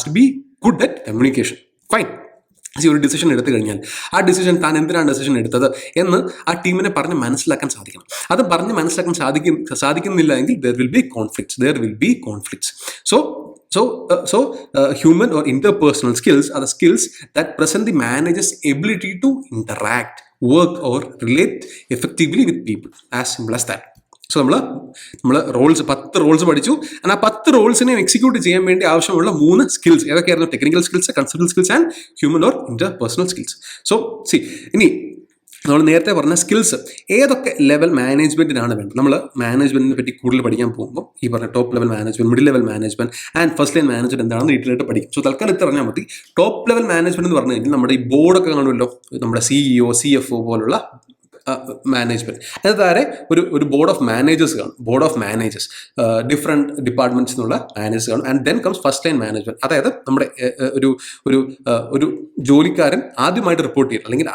to be good at communication. Fine. ഒരു ഡിസിഷൻ എടുത്തു കഴിഞ്ഞാൽ ആ ഡിസിഷൻ താൻ എന്തിനാണ് ഡിസിഷൻ എടുത്തത് എന്ന് ആ ടീമിനെ പറഞ്ഞ് മനസ്സിലാക്കാൻ സാധിക്കണം. അത് പറഞ്ഞ് മനസ്സിലാക്കാൻ സാധിക്കുന്നില്ല എങ്കിൽ there will be conflicts. So human or interpersonal skills are the skills that present the manager's ability to interact, work or relate effectively with people. As simple as that. So നമ്മൾ 10 റോൾസ് പഠിച്ചു. ആ 10 റോൾസിനെ എക്സിക്യൂട്ട് ചെയ്യാൻ വേണ്ടി ആവശ്യമുള്ള 3 സ്കിൽസ് ഏതൊക്കെയായിരുന്നു? Technical skills, conceptual skills and human or interpersonal skills. So ഇനി നമ്മൾ നേരത്തെ പറഞ്ഞ സ്കിൽസ് ഏതൊക്കെ ലെവൽ മാനേജ്മെന്റിനാണ് വേണ്ടത്? നമ്മൾ മാനേജ്മെന്റിനെ പറ്റി കൂടുതൽ പഠിക്കാൻ പോകുമ്പോൾ ഈ പറഞ്ഞ top level management, middle level management and first line management എന്താണെന്ന് ഡീറ്റെയിൽ പഠിക്കും. സോ തൽക്കാലം ഇത് അറിഞ്ഞാൽ മതി. ടോപ്പ് ലെവൽ മാനേജ്മെന്റ് എന്ന് പറഞ്ഞു കഴിഞ്ഞാൽ നമ്മുടെ ഈ ബോർഡൊക്കെ കാണുമല്ലോ, നമ്മുടെ CEO, CFO പോലുള്ള മാനേജ്മെന്റ്. അതിന് താഴെ ഒരു ബോർഡ് ഓഫ് മാനേജേഴ്സ് കാണും. Board of managers different departments എന്നുള്ള മാനേജേഴ്സ് കാണും. And then comes first line management. അതായത് നമ്മുടെ ഒരു ഒരു ഒരു ജോലിക്കാരൻ ആദ്യമായിട്ട് റിപ്പോർട്ട് ചെയ്യുന്നത്, അല്ലെങ്കിൽ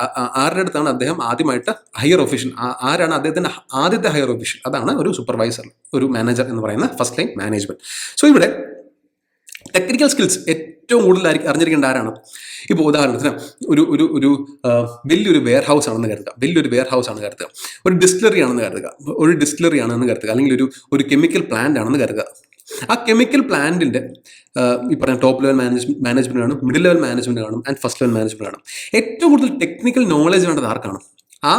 ആരുടെ അടുത്താണ് അദ്ദേഹം ആദ്യമായിട്ട് ഹയർ ഒഫീഷ്യൽ, ആരാണ് അദ്ദേഹത്തിന്റെ ആദ്യത്തെ ഹയർ ഒഫീഷ്യൽ, അതാണ് ഒരു സൂപ്പർവൈസർ, ഒരു മാനേജർ എന്ന് പറയുന്ന ഫസ്റ്റ് ലൈൻ മാനേജ്മെന്റ്. സോ ഇവിടെ ടെക്നിക്കൽ സ്കിൽസ് ഏറ്റവും കൂടുതൽ അറിഞ്ഞിരിക്കേണ്ട ആരാണ്? ഇപ്പോൾ ഉദാഹരണത്തിന് ഒരു വലിയൊരു വെയർ ഹൗസ് ആണെന്ന് കരുതുക, ഒരു ഡിസ്റ്റിലറി ആണെന്ന് കരുതുക, അല്ലെങ്കിൽ ഒരു കെമിക്കൽ പ്ലാന്റ് ആണെന്ന് കരുതുക. ആ കെമിക്കൽ പ്ലാന്റിന്റെ ഈ പറഞ്ഞ ടോപ്പ് ലെവൽ മാനേജ്മെന്റ് കാണും, മിഡിൽ ലെവൽ മാനേജ്മെന്റ് കാണും, ആൻഡ് ഫസ്റ്റ് ലെവൽ മാനേജ്മെന്റ് കാണും. ഏറ്റവും കൂടുതൽ ടെക്നിക്കൽ നോളജ് വേണ്ടത് ആർക്കാണ്? ആ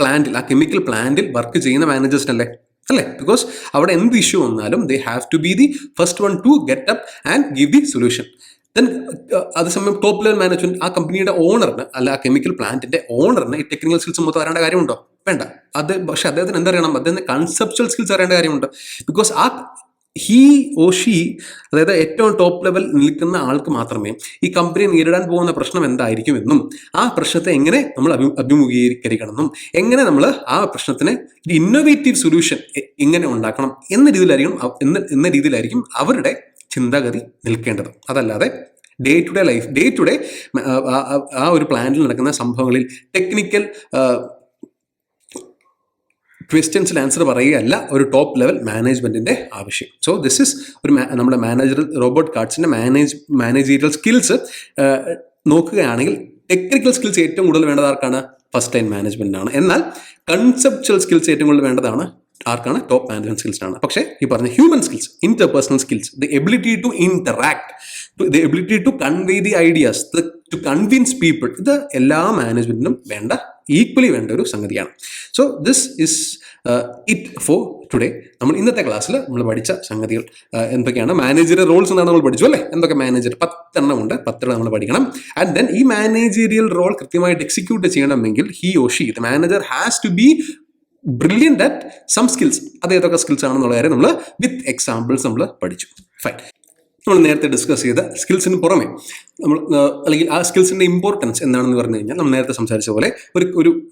പ്ലാന്റിൽ, ആ കെമിക്കൽ പ്ലാന്റിൽ വർക്ക് ചെയ്യുന്ന മാനേജേഴ്സിനല്ലേ? അല്ലേ? ബിക്കോസ് അവിടെ എന്ത് ഇഷ്യൂ വന്നാലും they have to be the first one to get up and give the solution. Then അതേസമയം ടോപ്പ് ലെവൽ മാനേജ്മെന്റ്, ആ കമ്പനിയുടെ ഓണറിന്, അല്ല ആ കെമിക്കൽ പ്ലാന്റിന്റെ ഓണറിന് ഈ ടെക്നിക്കൽ സ്കിൽസ് മൊത്തം അറിയേണ്ട കാര്യമുണ്ടോ? വേണ്ട. പക്ഷെ അദ്ദേഹത്തിന് എന്തറിയണം? അദ്ദേഹത്തിന് കൺസെപ്ച്വൽ സ്കിൽസ് അറിയേണ്ട കാര്യമുണ്ട്. ബിക്കോസ് ഹീ ഓ ഷീ, അതായത് ഏറ്റവും ടോപ്പ് ലെവൽ നിൽക്കുന്ന ആൾക്ക് മാത്രമേ ഈ കമ്പനി നേരിടാൻ പോകുന്ന പ്രശ്നം എന്തായിരിക്കും എന്നും, ആ പ്രശ്നത്തെ എങ്ങനെ നമ്മൾ അഭിമുഖീകരിക്കണം എന്നും, എങ്ങനെ നമ്മൾ ആ പ്രശ്നത്തിന് ഒരു ഇന്നോവേറ്റീവ് സൊല്യൂഷൻ എങ്ങനെ ഉണ്ടാക്കണം എന്ന രീതിയിലായിരിക്കും അവരുടെ ചിന്താഗതി നിൽക്കേണ്ടത്. അതല്ലാതെ ഡേ ടു ഡേ ആ ഒരു പ്ലാനിൽ നടക്കുന്ന സംഭവങ്ങളിൽ ടെക്നിക്കൽ ക്വസ്റ്റ്യൻസിൽ ആൻസർ പറയുകയല്ല ഒരു ടോപ്പ് ലെവൽ മാനേജ്മെന്റിന്റെ ആവശ്യം. സോ ദിസ് ഇസ് നമ്മുടെ റോബോട്ട് കാർഡ്സിന്റെ മാനേജീരിയൽ സ്കിൽസ് നോക്കുകയാണെങ്കിൽ ടെക്നിക്കൽ സ്കിൽസ് ഏറ്റവും കൂടുതൽ വേണ്ടത് ആർക്കാണ്? ഫസ്റ്റ് ലൈൻ മാനേജ്മെന്റിനാണ്. എന്നാൽ കൺസെപ്ച്വൽ സ്കിൽസ് ഏറ്റവും കൂടുതൽ വേണ്ടതാണ് ആർക്കാണ്? ടോപ്പ് മാനേജ്മെന്റ് സ്കിൽസിനാണ്. പക്ഷേ ഈ പറഞ്ഞ human skills, interpersonal skills, the ability to interact, the ability to convey the ideas, to convince people, ഇത് എല്ലാ മാനേജ്മെന്റിനും ഈക്വലി വേണ്ട ഒരു സംഗതിയാണ്. So this is it for today. നമ്മൾ ഇന്നത്തെ ക്ലാസ്സിൽ നമ്മൾ പഠിച്ച സംഗതികൾ എന്തൊക്കെയാണ്? മാനേജറിയൽ റോൾസ് എന്നാണ് നമ്മൾ പഠിച്ചു, അല്ലേ? എന്തൊക്കെ മാനേജർ? 10 ഉണ്ട്. 10 നമ്മൾ പഠിക്കണം. ആൻഡ് ദെൻ ഈ മാനേജീരിയൽ റോൾ കൃത്യമായിട്ട് എക്സിക്യൂട്ട് ചെയ്യണമെങ്കിൽ he or she, the manager has to be brilliant at some skills. അത് ഏതൊക്കെ സ്കിൽസ് ആണെന്നുള്ള കാര്യം നമ്മൾ വിത്ത് എക്സാമ്പിൾസ് നമ്മൾ പഠിച്ചു. ഫൈൻ. നമ്മൾ നേരത്തെ ഡിസ്കസ് ചെയ്ത സ്കിൽസിന് പുറമെ അല്ലെങ്കിൽ ആ സ്കിൽസിന്റെ ഇമ്പോർട്ടൻസ് എന്താണെന്ന് പറഞ്ഞു കഴിഞ്ഞാൽ, നമ്മൾ നേരത്തെ സംസാരിച്ച പോലെ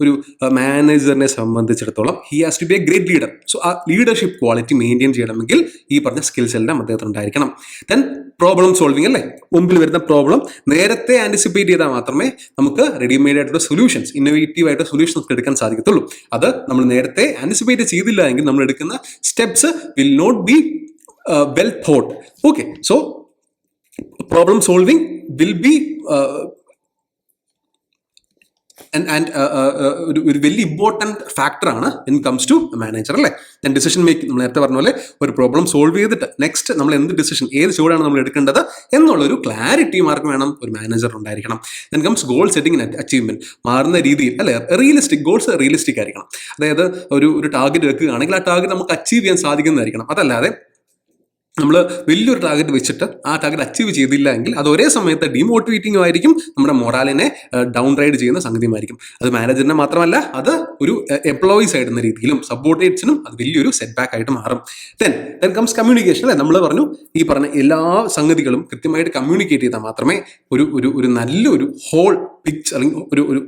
ഒരു മാനേജറിനെ സംബന്ധിച്ചിടത്തോളം he has to be a great leader. So ആ ലീഡർഷിപ്പ് ക്വാളിറ്റി മെയിൻറ്റെയിൻ ചെയ്യണമെങ്കിൽ ഈ പറഞ്ഞ സ്കിൽസ് എല്ലാം അദ്ദേഹത്തിന് ഉണ്ടായിരിക്കണം. ദെൻ പ്രോബ്ലം സോൾവിങ്, അല്ലേ? മുമ്പിൽ വരുന്ന പ്രോബ്ലം നേരത്തെ ആന്റിസിപ്പേറ്റ് ചെയ്താൽ മാത്രമേ നമുക്ക് റെഡിമെയ്ഡ് ആയിട്ടുള്ള സൊല്യൂഷൻസ്, ഇന്നോവേറ്റീവ് ആയിട്ടുള്ള സൊല്യൂഷൻസ് എടുക്കാൻ സാധിക്കത്തുള്ളൂ. അത് നമ്മൾ നേരത്തെ ആന്റിസിപ്പേറ്റ് ചെയ്തില്ല എങ്കിൽ നമ്മൾ എടുക്കുന്ന steps will not be well thought. Okay, so problem solving will be ഒരു വലിയ ഇമ്പോർട്ടൻറ്റ് ഫാക്ടറാണ് ഇൻ കംസ് ടു മാനേജർ, അല്ലേ? ദെൻ ഡിസിഷൻ മേക്കിംഗ്, നമ്മൾ നേരത്തെ പറഞ്ഞ പോലെ ഒരു പ്രോബ്ലം സോൾവ് ചെയ്തിട്ട് നെക്സ്റ്റ് നമ്മൾ എന്ത് ഡിസിഷൻ, ഏത് ചുവടാണ് നമ്മൾ എടുക്കേണ്ടത് എന്നുള്ളൊരു ക്ലാരിറ്റി മാർക്ക് വേണം ഒരു മാനേജർ ഉണ്ടായിരിക്കണം. Then comes goal setting and achievement, മാറുന്ന രീതിയിൽ, അല്ലേ? റിയലിസ്റ്റിക് ഗോൾസ് റിയലിസ്റ്റിക് ആയിരിക്കണം. അതായത് ഒരു ടാർഗറ്റ് വെക്കുകയാണെങ്കിൽ ആ ടാർഗറ്റ് നമുക്ക് അച്ചീവ് ചെയ്യാൻ സാധിക്കുന്നതായിരിക്കണം. അതല്ലാതെ നമ്മൾ വലിയൊരു ടാർഗറ്റ് വെച്ചിട്ട് ആ ടാർഗറ്റ് അച്ചീവ് ചെയ്തില്ല എങ്കിൽ അത് ഒരേ സമയത്ത് ഡിമോട്ടിവേറ്റിംഗും ആയിരിക്കും, നമ്മുടെ മൊറാലിനെ ഡൗൺ റൈഡ് ചെയ്യുന്ന സംഗതിയുമായിരിക്കും. അത് മാനേജറിനെ മാത്രമല്ല, അത് ഒരു എംപ്ലോയീസ് ആയിരുന്ന രീതിയിലും സപ്പോർട്ടേറ്റ്സിനും അത് വലിയൊരു സെറ്റ് ബാക്ക് ആയിട്ട് മാറും. ദെൻ കംസ് കമ്മ്യൂണിക്കേഷൻ, അല്ലേ? നമ്മൾ പറഞ്ഞു ഈ പറഞ്ഞ എല്ലാ സംഗതികളും കൃത്യമായിട്ട് കമ്മ്യൂണിക്കേറ്റ് ചെയ്താൽ മാത്രമേ ഒരു നല്ലൊരു ഹോൾ പിക്ചർ അല്ലെങ്കിൽ ഒരു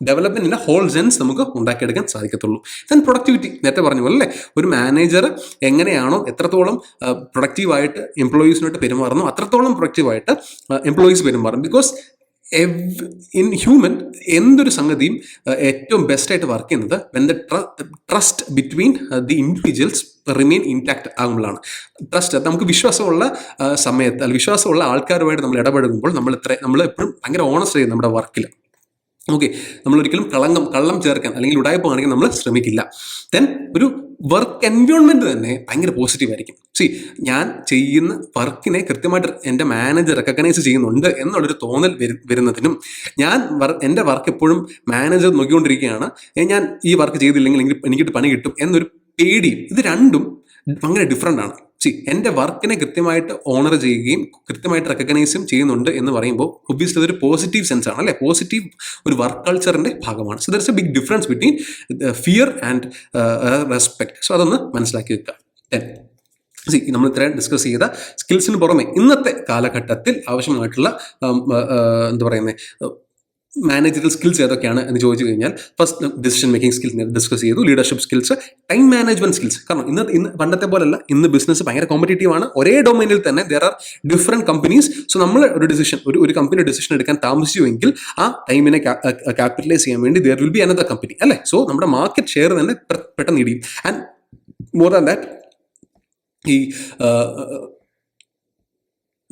ഡെവലപ്മെന്റിന്റെ ഹോൾ സെൻസ് നമുക്ക് ഉണ്ടാക്കിയെടുക്കാൻ സാധിക്കത്തുള്ളൂ. ദെൻ പ്രൊഡക്ടിവിറ്റി, നേരത്തെ പറഞ്ഞു പോലെ, അല്ലേ? ഒരു മാനേജർ എങ്ങനെയാണോ എത്രത്തോളം പ്രൊഡക്റ്റീവായിട്ട് എംപ്ലോയീസിനായിട്ട് പെരുമാറുന്നു അത്രത്തോളം പ്രൊഡക്റ്റീവായിട്ട് എംപ്ലോയീസ് പെരുമാറും. ബിക്കോസ് ഇൻ ഹ്യൂമൻ എന്തൊരു സംഗതിയും ഏറ്റവും ബെസ്റ്റായിട്ട് വർക്ക് ചെയ്യുന്നത് when the trust between the individuals remain intact ആകുമ്പോഴാണ്. ട്രസ്റ്റ്, നമുക്ക് വിശ്വാസമുള്ള സമയത്ത് അല്ലെങ്കിൽ വിശ്വാസമുള്ള ആൾക്കാരുമായിട്ട് നമ്മൾ ഇടപെടുമ്പോൾ നമ്മൾ എപ്പോഴും ഭയങ്കര ഓണസ്റ്റ് ചെയ്യും നമ്മുടെ വർക്കിൽ. ഓക്കെ, നമ്മളൊരിക്കലും കള്ളം ചേർക്കാൻ അല്ലെങ്കിൽ ഉടായ്പ കാണിക്കാൻ നമ്മൾ ശ്രമിക്കില്ല. ദെൻ ഒരു വർക്ക് എൻവയോൺമെന്റ് തന്നെ ഭയങ്കര പോസിറ്റീവ് ആയിരിക്കും. ഞാൻ ചെയ്യുന്ന വർക്കിനെ കൃത്യമായിട്ട് എൻ്റെ മാനേജർ റെക്കഗ്നൈസ് ചെയ്യുന്നുണ്ട് എന്നുള്ളൊരു തോന്നൽ വരുന്നതിനും, എൻ്റെ വർക്ക് എപ്പോഴും മാനേജർ നോക്കിക്കൊണ്ടിരിക്കുകയാണ്, ഞാൻ ഈ വർക്ക് ചെയ്തില്ലെങ്കിൽ എനിക്കിട്ട് പണി കിട്ടും എന്നൊരു പേടിയും, ഇത് രണ്ടും ഭയങ്കര ഡിഫറെൻ്റ് ആണ്. എൻ്റെ വർക്കിനെ കൃത്യമായിട്ട് ഓണർ ചെയ്യുകയും കൃത്യമായിട്ട് റെക്കഗ്നൈസും ചെയ്യുന്നുണ്ട് എന്ന് പറയുമ്പോൾ ഒബ്വിയസ്ലി അതൊരു പോസിറ്റീവ് സെൻസ് ആണ്, അല്ലേ? പോസിറ്റീവ് ഒരു വർക്ക് കൾച്ചറിന്റെ ഭാഗമാണ്. So there is a big difference between fear and respect. So അതൊന്ന് മനസ്സിലാക്കി വെക്കുക. നമ്മൾ ഇത്രയും ഡിസ്കസ് ചെയ്ത സ്കിൽസിന് പുറമെ ഇന്നത്തെ കാലഘട്ടത്തിൽ ആവശ്യമായിട്ടുള്ള എന്താ പറയുന്നത് മാനേജറൽ സ്കിൽസ് ഏതൊക്കെയാണ് എന്ന് ചോദിച്ചു കഴിഞ്ഞാൽ first decision making skills discuss ചെയ്തു, leadership skills, time management skills. കാരണം ഇന്ന് പണ്ടത്തെ പോലല്ല, ഇന്ന് ബിസിനസ് ഭയങ്കര കോമ്പറ്റീറ്റീവ് ആണ്. ഒരേ ഡൊമൈനിൽ തന്നെ there are different companies. So നമ്മൾ ഒരു കമ്പനി ഡിസിഷൻ എടുക്കാൻ താമസിച്ചുവെങ്കിൽ ആ ടൈമിനെ ക്യാപിറ്റലൈസ് ചെയ്യാൻ വേണ്ടി there will B another company, അല്ലേ? സോ നമ്മുടെ മാർക്കറ്റ് ഷെയർ തന്നെ പെട്ടെന്ന് ഇടിയും. ആൻഡ് മോർ ദാൻ ദാറ്റ്, ഈ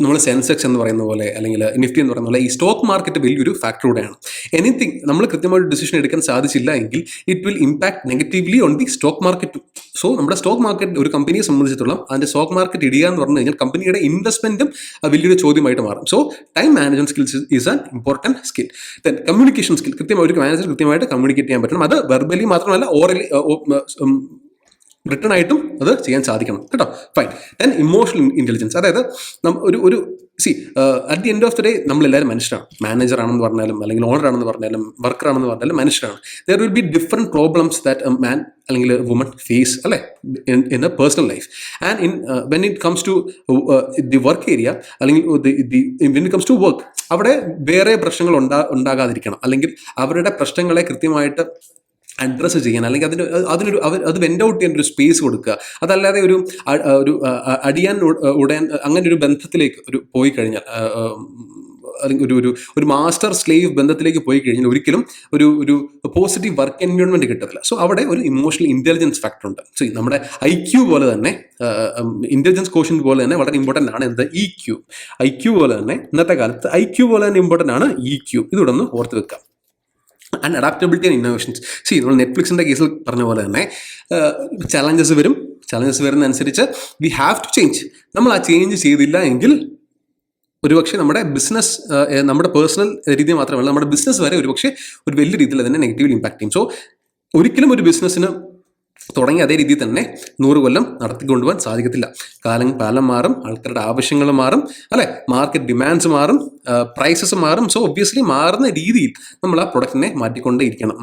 നമ്മൾ സെൻസെക്സ് എന്ന് പറയുന്ന പോലെ അല്ലെങ്കിൽ നിഫ്റ്റി എന്ന് പറയുന്ന പോലെ ഈ സ്റ്റോക്ക് മാർക്കറ്റ് വലിയൊരു ഫാക്ടർ കൂടെയാണ്. എനിത്തിങ് നമ്മൾ കൃത്യമായിട്ട് ഡിസിഷൻ എടുക്കാൻ സാധിച്ചില്ല എങ്കിൽ it will impact negatively on the stock market. So നമ്മുടെ സ്റ്റോക്ക് മാർക്കറ്റ്, ഒരു കമ്പനിയെ സംബന്ധിച്ചിടത്തോളം അതിൻ്റെ സ്റ്റോക്ക് മാർക്കറ്റ് ഇടുക എന്ന് പറഞ്ഞു കഴിഞ്ഞാൽ കമ്പനിയുടെ ഇൻവെസ്റ്റ്മെന്റും വലിയൊരു ചോദ്യമായിട്ട് മാറും. So time management skills is an important skill. Then communication skill, കൃത്യമായി ഒരു മാനേജർ കൃത്യമായിട്ട് കമ്മ്യൂണിക്കേറ്റ് ചെയ്യാൻ പറ്റണം. അത് വെർബലി മാത്രമല്ല, ഓറലി റിട്ടേൺ ആയിട്ടും അത് ചെയ്യാൻ സാധിക്കണം കേട്ടോ. ഫൈൻ. ദെൻ ഇമോഷണൽ ഇൻ്റലിജൻസ്, അതായത് ഒരു at the end of the day നമ്മളെല്ലാവരും മനുഷ്യരാണ്. മാനേജർ ആണെന്ന് പറഞ്ഞാലും അല്ലെങ്കിൽ ഓണർ ആണെന്ന് പറഞ്ഞാലും വർക്കർ ആണെന്ന് പറഞ്ഞാലും മനുഷ്യരാണ്. There will be different problems that a man അല്ലെങ്കിൽ വുമൺ ഫേസ്, അല്ലേ, in a personal life. And when it comes to the work area അല്ലെങ്കിൽ when it comes to work, അവിടെ വേറെ പ്രശ്നങ്ങൾ ഉണ്ടാകാതിരിക്കണം, അല്ലെങ്കിൽ അവരുടെ പ്രശ്നങ്ങളെ കൃത്യമായിട്ട് അഡ്രസ്സ് ചെയ്യാൻ, അല്ലെങ്കിൽ അത് വെൻ്റ് ഔട്ട് ചെയ്യാൻ ഒരു സ്പേസ് കൊടുക്കുക. അതല്ലാതെ ഒരു അടിയാൻ ഉടയാൻ അങ്ങനെ ഒരു ബന്ധത്തിലേക്ക് പോയി കഴിഞ്ഞാൽ, അല്ലെങ്കിൽ ഒരു മാസ്റ്റർ സ്ലേവ് ബന്ധത്തിലേക്ക് പോയി കഴിഞ്ഞാൽ ഒരിക്കലും ഒരു പോസിറ്റീവ് വർക്ക് എൻവയോൺമെന്റ് കിട്ടത്തില്ല. സോ അവിടെ ഒരു ഇമോഷണൽ ഇന്റലിജൻസ് ഫാക്ടർ ഉണ്ട്. സോ നമ്മുടെ IQ പോലെ തന്നെ, ഇന്റലിജൻസ് കോഷ്യന്റ് പോലെ തന്നെ വളരെ ഇമ്പോർട്ടൻ്റ് ആണ് എന്ത്, IQ പോലെ തന്നെ ഇന്നത്തെ കാലത്ത് IQ പോലെ തന്നെ ഇമ്പോർട്ടൻ്റ് ആണ് EQ. ഇതോടെ ഒന്ന് ഓർത്ത് വെക്കാം. And adaptability and innovations. നമ്മൾ നെറ്റ്ഫ്ലിക്സിൻ്റെ കേസിൽ പറഞ്ഞ പോലെ തന്നെ ചലഞ്ചസ് വരുന്നതനുസരിച്ച് വി ഹാവ് ടു ചേഞ്ച്. നമ്മൾ ആ ചേഞ്ച് ചെയ്തില്ല എങ്കിൽ ഒരുപക്ഷെ നമ്മുടെ ബിസിനസ്, നമ്മുടെ പേഴ്സണൽ രീതി മാത്രമല്ല, നമ്മുടെ ബിസിനസ് വരെ ഒരുപക്ഷെ ഒരു വലിയ രീതിയിൽ അതിനെ നെഗറ്റീവ്ലി ഇമ്പാക്ട് ചെയ്യും. സോ ഒരിക്കലും ഒരു ബിസിനസ്സിന് തുടങ്ങി അതേ രീതിയിൽ തന്നെ 100 കൊല്ലം നടത്തിക്കൊണ്ടുപോകാൻ സാധിക്കത്തില്ല. കാലം മാറും, ആൾക്കാരുടെ ആവശ്യങ്ങൾ മാറും, അല്ലെ, മാർക്കറ്റ് ഡിമാൻഡ്സ് മാറും, പ്രൈസസ് മാറും. സോ ഒബ്വിയസ്ലി മാറുന്ന രീതിയിൽ നമ്മൾ ആ പ്രൊഡക്റ്റിനെ മാറ്റിക്കൊണ്ടേ ഇരിക്കണം.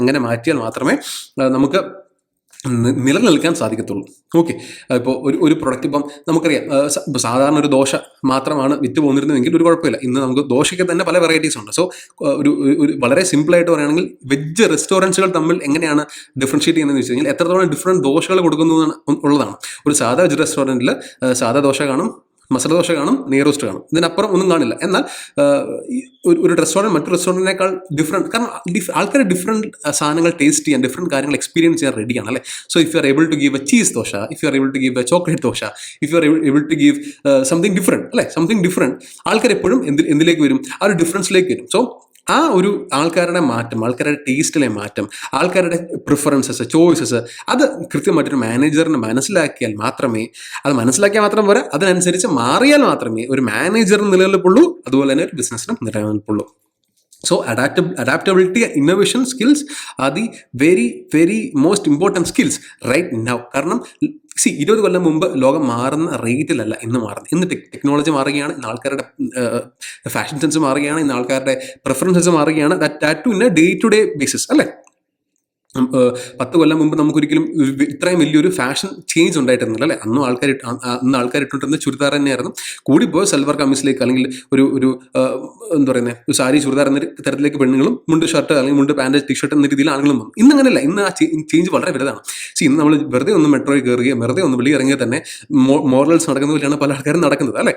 അങ്ങനെ മാറ്റിയാൽ മാത്രമേ നമുക്ക് നിലനിൽക്കാൻ സാധിക്കത്തുള്ളൂ. ഓക്കെ, ഇപ്പോൾ ഒരു പ്രൊഡക്റ്റ്, ഇപ്പം നമുക്കറിയാം, സാധാരണ ഒരു ദോശ മാത്രമാണ് വിറ്റ് പോന്നിരുന്നതെങ്കിൽ ഒരു കുഴപ്പമില്ല. ഇന്ന് നമുക്ക് ദോശയ്ക്ക് തന്നെ പല വെറൈറ്റീസ് ഉണ്ട്. സോ ഒരു വളരെ സിമ്പിളായിട്ട് പറയുകയാണെങ്കിൽ വെജ് റെസ്റ്റോറൻറ്റ്സുകൾ തമ്മിൽ എങ്ങനെയാണ് ഡിഫറൻഷിയേറ്റ് ചെയ്യുന്നതെന്ന് വെച്ച് കഴിഞ്ഞാൽ എത്രത്തോളം ഡിഫറെൻറ്റ് ദോശകൾ കൊടുക്കുന്നു ഉള്ളതാണ്. ഒരു സാധാ വെജ് റെസ്റ്റോറൻറ്റിൽ സാധാ ദോശ കാണും, മസാല ദോശ കാണും, നെയ് റോസ്റ്റ് കാണും, ഇതിനപ്പുറം ഒന്നും കാണില്ല. എന്നാൽ ഒരു റെസ്റ്റോറൻറ്റ് മറ്റു റെസ്റ്റോറൻറ്റിനേക്കാൾ ഡിഫറെൻറ്റ്, കാരണം ആൾക്കാർ ഡിഫറെൻറ്റ് സാധനങ്ങൾ ടേസ്റ്റ് ചെയ്യാൻ, ഡിഫറെൻറ്റ് കാര്യങ്ങൾ എക്സ്പീരിയൻസ് ചെയ്യാൻ റെഡിയാണ്, അല്ലേ? So if you are able to give a cheese dosa, if you are able to give a chocolate dosa, if you are able to give something different, അല്ലേ, സംതിങ് ഡിഫറെൻറ്റ്, ആൾക്കാർ എപ്പോഴും എന്തിലേക്ക് വരും? ആ ഒരു ഡിഫറൻസിലേക്ക് വരും. സോ ആ ഒരു ആൾക്കാരുടെ മാറ്റം, ആൾക്കാരുടെ ടേസ്റ്റിലെ മാറ്റം, ആൾക്കാരുടെ പ്രിഫറൻസസ്, ചോയ്സസ്, അത് കൃത്യമായിട്ടൊരു മാനേജറിന് മനസ്സിലാക്കിയാൽ മാത്രമേ, അത് മനസ്സിലാക്കിയാൽ മാത്രം പോരാ, അതിനനുസരിച്ച് മാറിയാൽ മാത്രമേ ഒരു മാനേജറിന് നിലനിൽപ്പുള്ളൂ, അതുപോലെ തന്നെ ഒരു ബിസിനസ്സിനും നിലനിൽപ്പുള്ളൂ. So adaptability and innovation skills are the very, very most important skills right now. കാരണം 20 കൊല്ലം മുമ്പ് ലോകം മാറുന്ന റേറ്റിലല്ല ഇന്ന് മാറുന്നത്. ഇന്ന് ടെക്നോളജി മാറുകയാണ്, ഇന്ന് ആൾക്കാരുടെ ഫാഷൻ സെൻസ് മാറുകയാണ്, ഇന്ന് ആൾക്കാരുടെ പ്രിഫറൻസസ് മാറുകയാണ്. That too in a day to day basis, അല്ലേ? 10 കൊല്ലം മുമ്പ് നമുക്കൊരിക്കലും ഇത്രയും വലിയൊരു ഫാഷൻ ചേഞ്ച് ഉണ്ടായിട്ടിരുന്നില്ല, അല്ലേ? അന്ന് ആൾക്കാർ ഇട്ടുകൊണ്ടിരുന്ന ചുരിദാർ തന്നെയായിരുന്നു. കൂടിപ്പോയി സൽവാർ കമ്മീസിലേക്ക്, അല്ലെങ്കിൽ ഒരു എന്താ പറയുന്നത്, ഒരു സാരി ചുരിദാർ എന്ന തരത്തിലേക്ക് പെണ്ണുങ്ങളും, മുണ്ട് ഷർട്ട് അല്ലെങ്കിൽ മുണ്ട് പാൻറ് ടീഷർട്ട് എന്ന രീതിയിൽ ആണുങ്ങളും വന്നു. ഇന്ന് അങ്ങനെയല്ല. ഇന്ന് ആ ചേഞ്ച് വളരെ വലുതാണ്. ഇന്ന് നമ്മൾ വെറുതെ ഒന്ന് മെട്രോയിൽ കയറുകയും വെറുതെ ഒന്ന് വെളിയിൽ ഇറങ്ങിയാൽ തന്നെ മോഡൽസ് നടക്കുന്ന പോലെയാണ് പല ആൾക്കാരും നടക്കുന്നത്, അല്ലേ?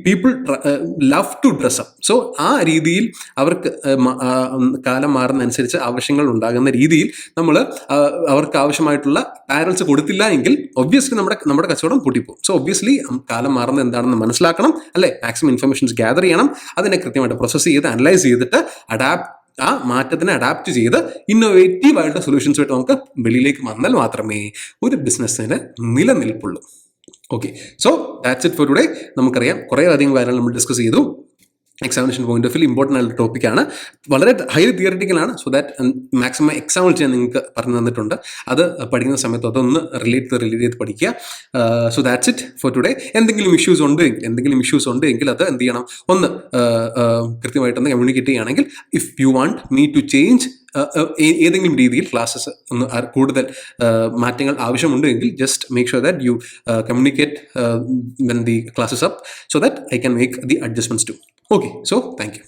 People love to dress up. So ആ രീതിയിൽ അവർക്ക് കാലം മാറുന്നതനുസരിച്ച് ആവശ്യങ്ങൾ ഉണ്ടാകുന്ന രീതിയിൽ നമ്മൾ അവർക്ക് ആവശ്യമായിട്ടുള്ള പാരൽസ് കൊടുത്തില്ല എങ്കിൽ ഒബ്വിയസ്ലി നമ്മുടെ കച്ചവടം പൂട്ടിപ്പോകും. സോ ഒബ്വിയസ്ലി കാലം മാറുന്നത് എന്താണെന്ന് മനസ്സിലാക്കണം, അല്ലെ? മാക്സിമം ഇൻഫർമേഷൻസ് ഗ്യാദർ ചെയ്യണം, അതിനെ കൃത്യമായിട്ട് പ്രോസസ്സ് ചെയ്ത് അനലൈസ് ചെയ്തിട്ട് ആ മാറ്റത്തിനെ അഡാപ്റ്റ് ചെയ്ത് ഇന്നോവേറ്റീവ് ആയിട്ട് സൊല്യൂഷൻസുമായിട്ട് നമുക്ക് വെളിയിലേക്ക് വന്നാൽ മാത്രമേ ഒരു ബിസിനസ്സിന് നിലനിൽപ്പുള്ളൂ. Okay, so that's it for today. നമുക്കറിയാം കുറേ അധികം കാര്യങ്ങൾ നമ്മൾ ഡിസ്കസ് ചെയ്തു. Examination point of view important ആയിട്ടുള്ള ടോപ്പിക്കാണ്, വളരെ ഹൈലി തിയറിറ്റിക്കലാണ്. സോ ദാറ്റ് മാക്സിമം എക്സാമ്പിൾ ചെയ്യാൻ നിങ്ങൾക്ക് പറഞ്ഞു തന്നിട്ടുണ്ട്. അത് പഠിക്കുന്ന സമയത്ത് അതൊന്ന് റിലേറ്റ് ചെയ്ത് പഠിക്കുക. So that's it for today. എന്തെങ്കിലും ഇഷ്യൂസ് ഉണ്ട് എങ്കിൽ അത് എന്ത് ചെയ്യണം, ഒന്ന് കൃത്യമായിട്ടൊന്ന് കമ്മ്യൂണിക്കേറ്റ് ചെയ്യുകയാണെങ്കിൽ, if you want me to change ഏതെങ്കിലും രീതിയിൽ ക്ലാസ്സസ് ഒന്ന് കൂടുതൽ മാറ്റങ്ങൾ ആവശ്യമുണ്ട് എങ്കിൽ just make sure that you communicate when the classes up, so that I can make the adjustments too. Okay, so thank you.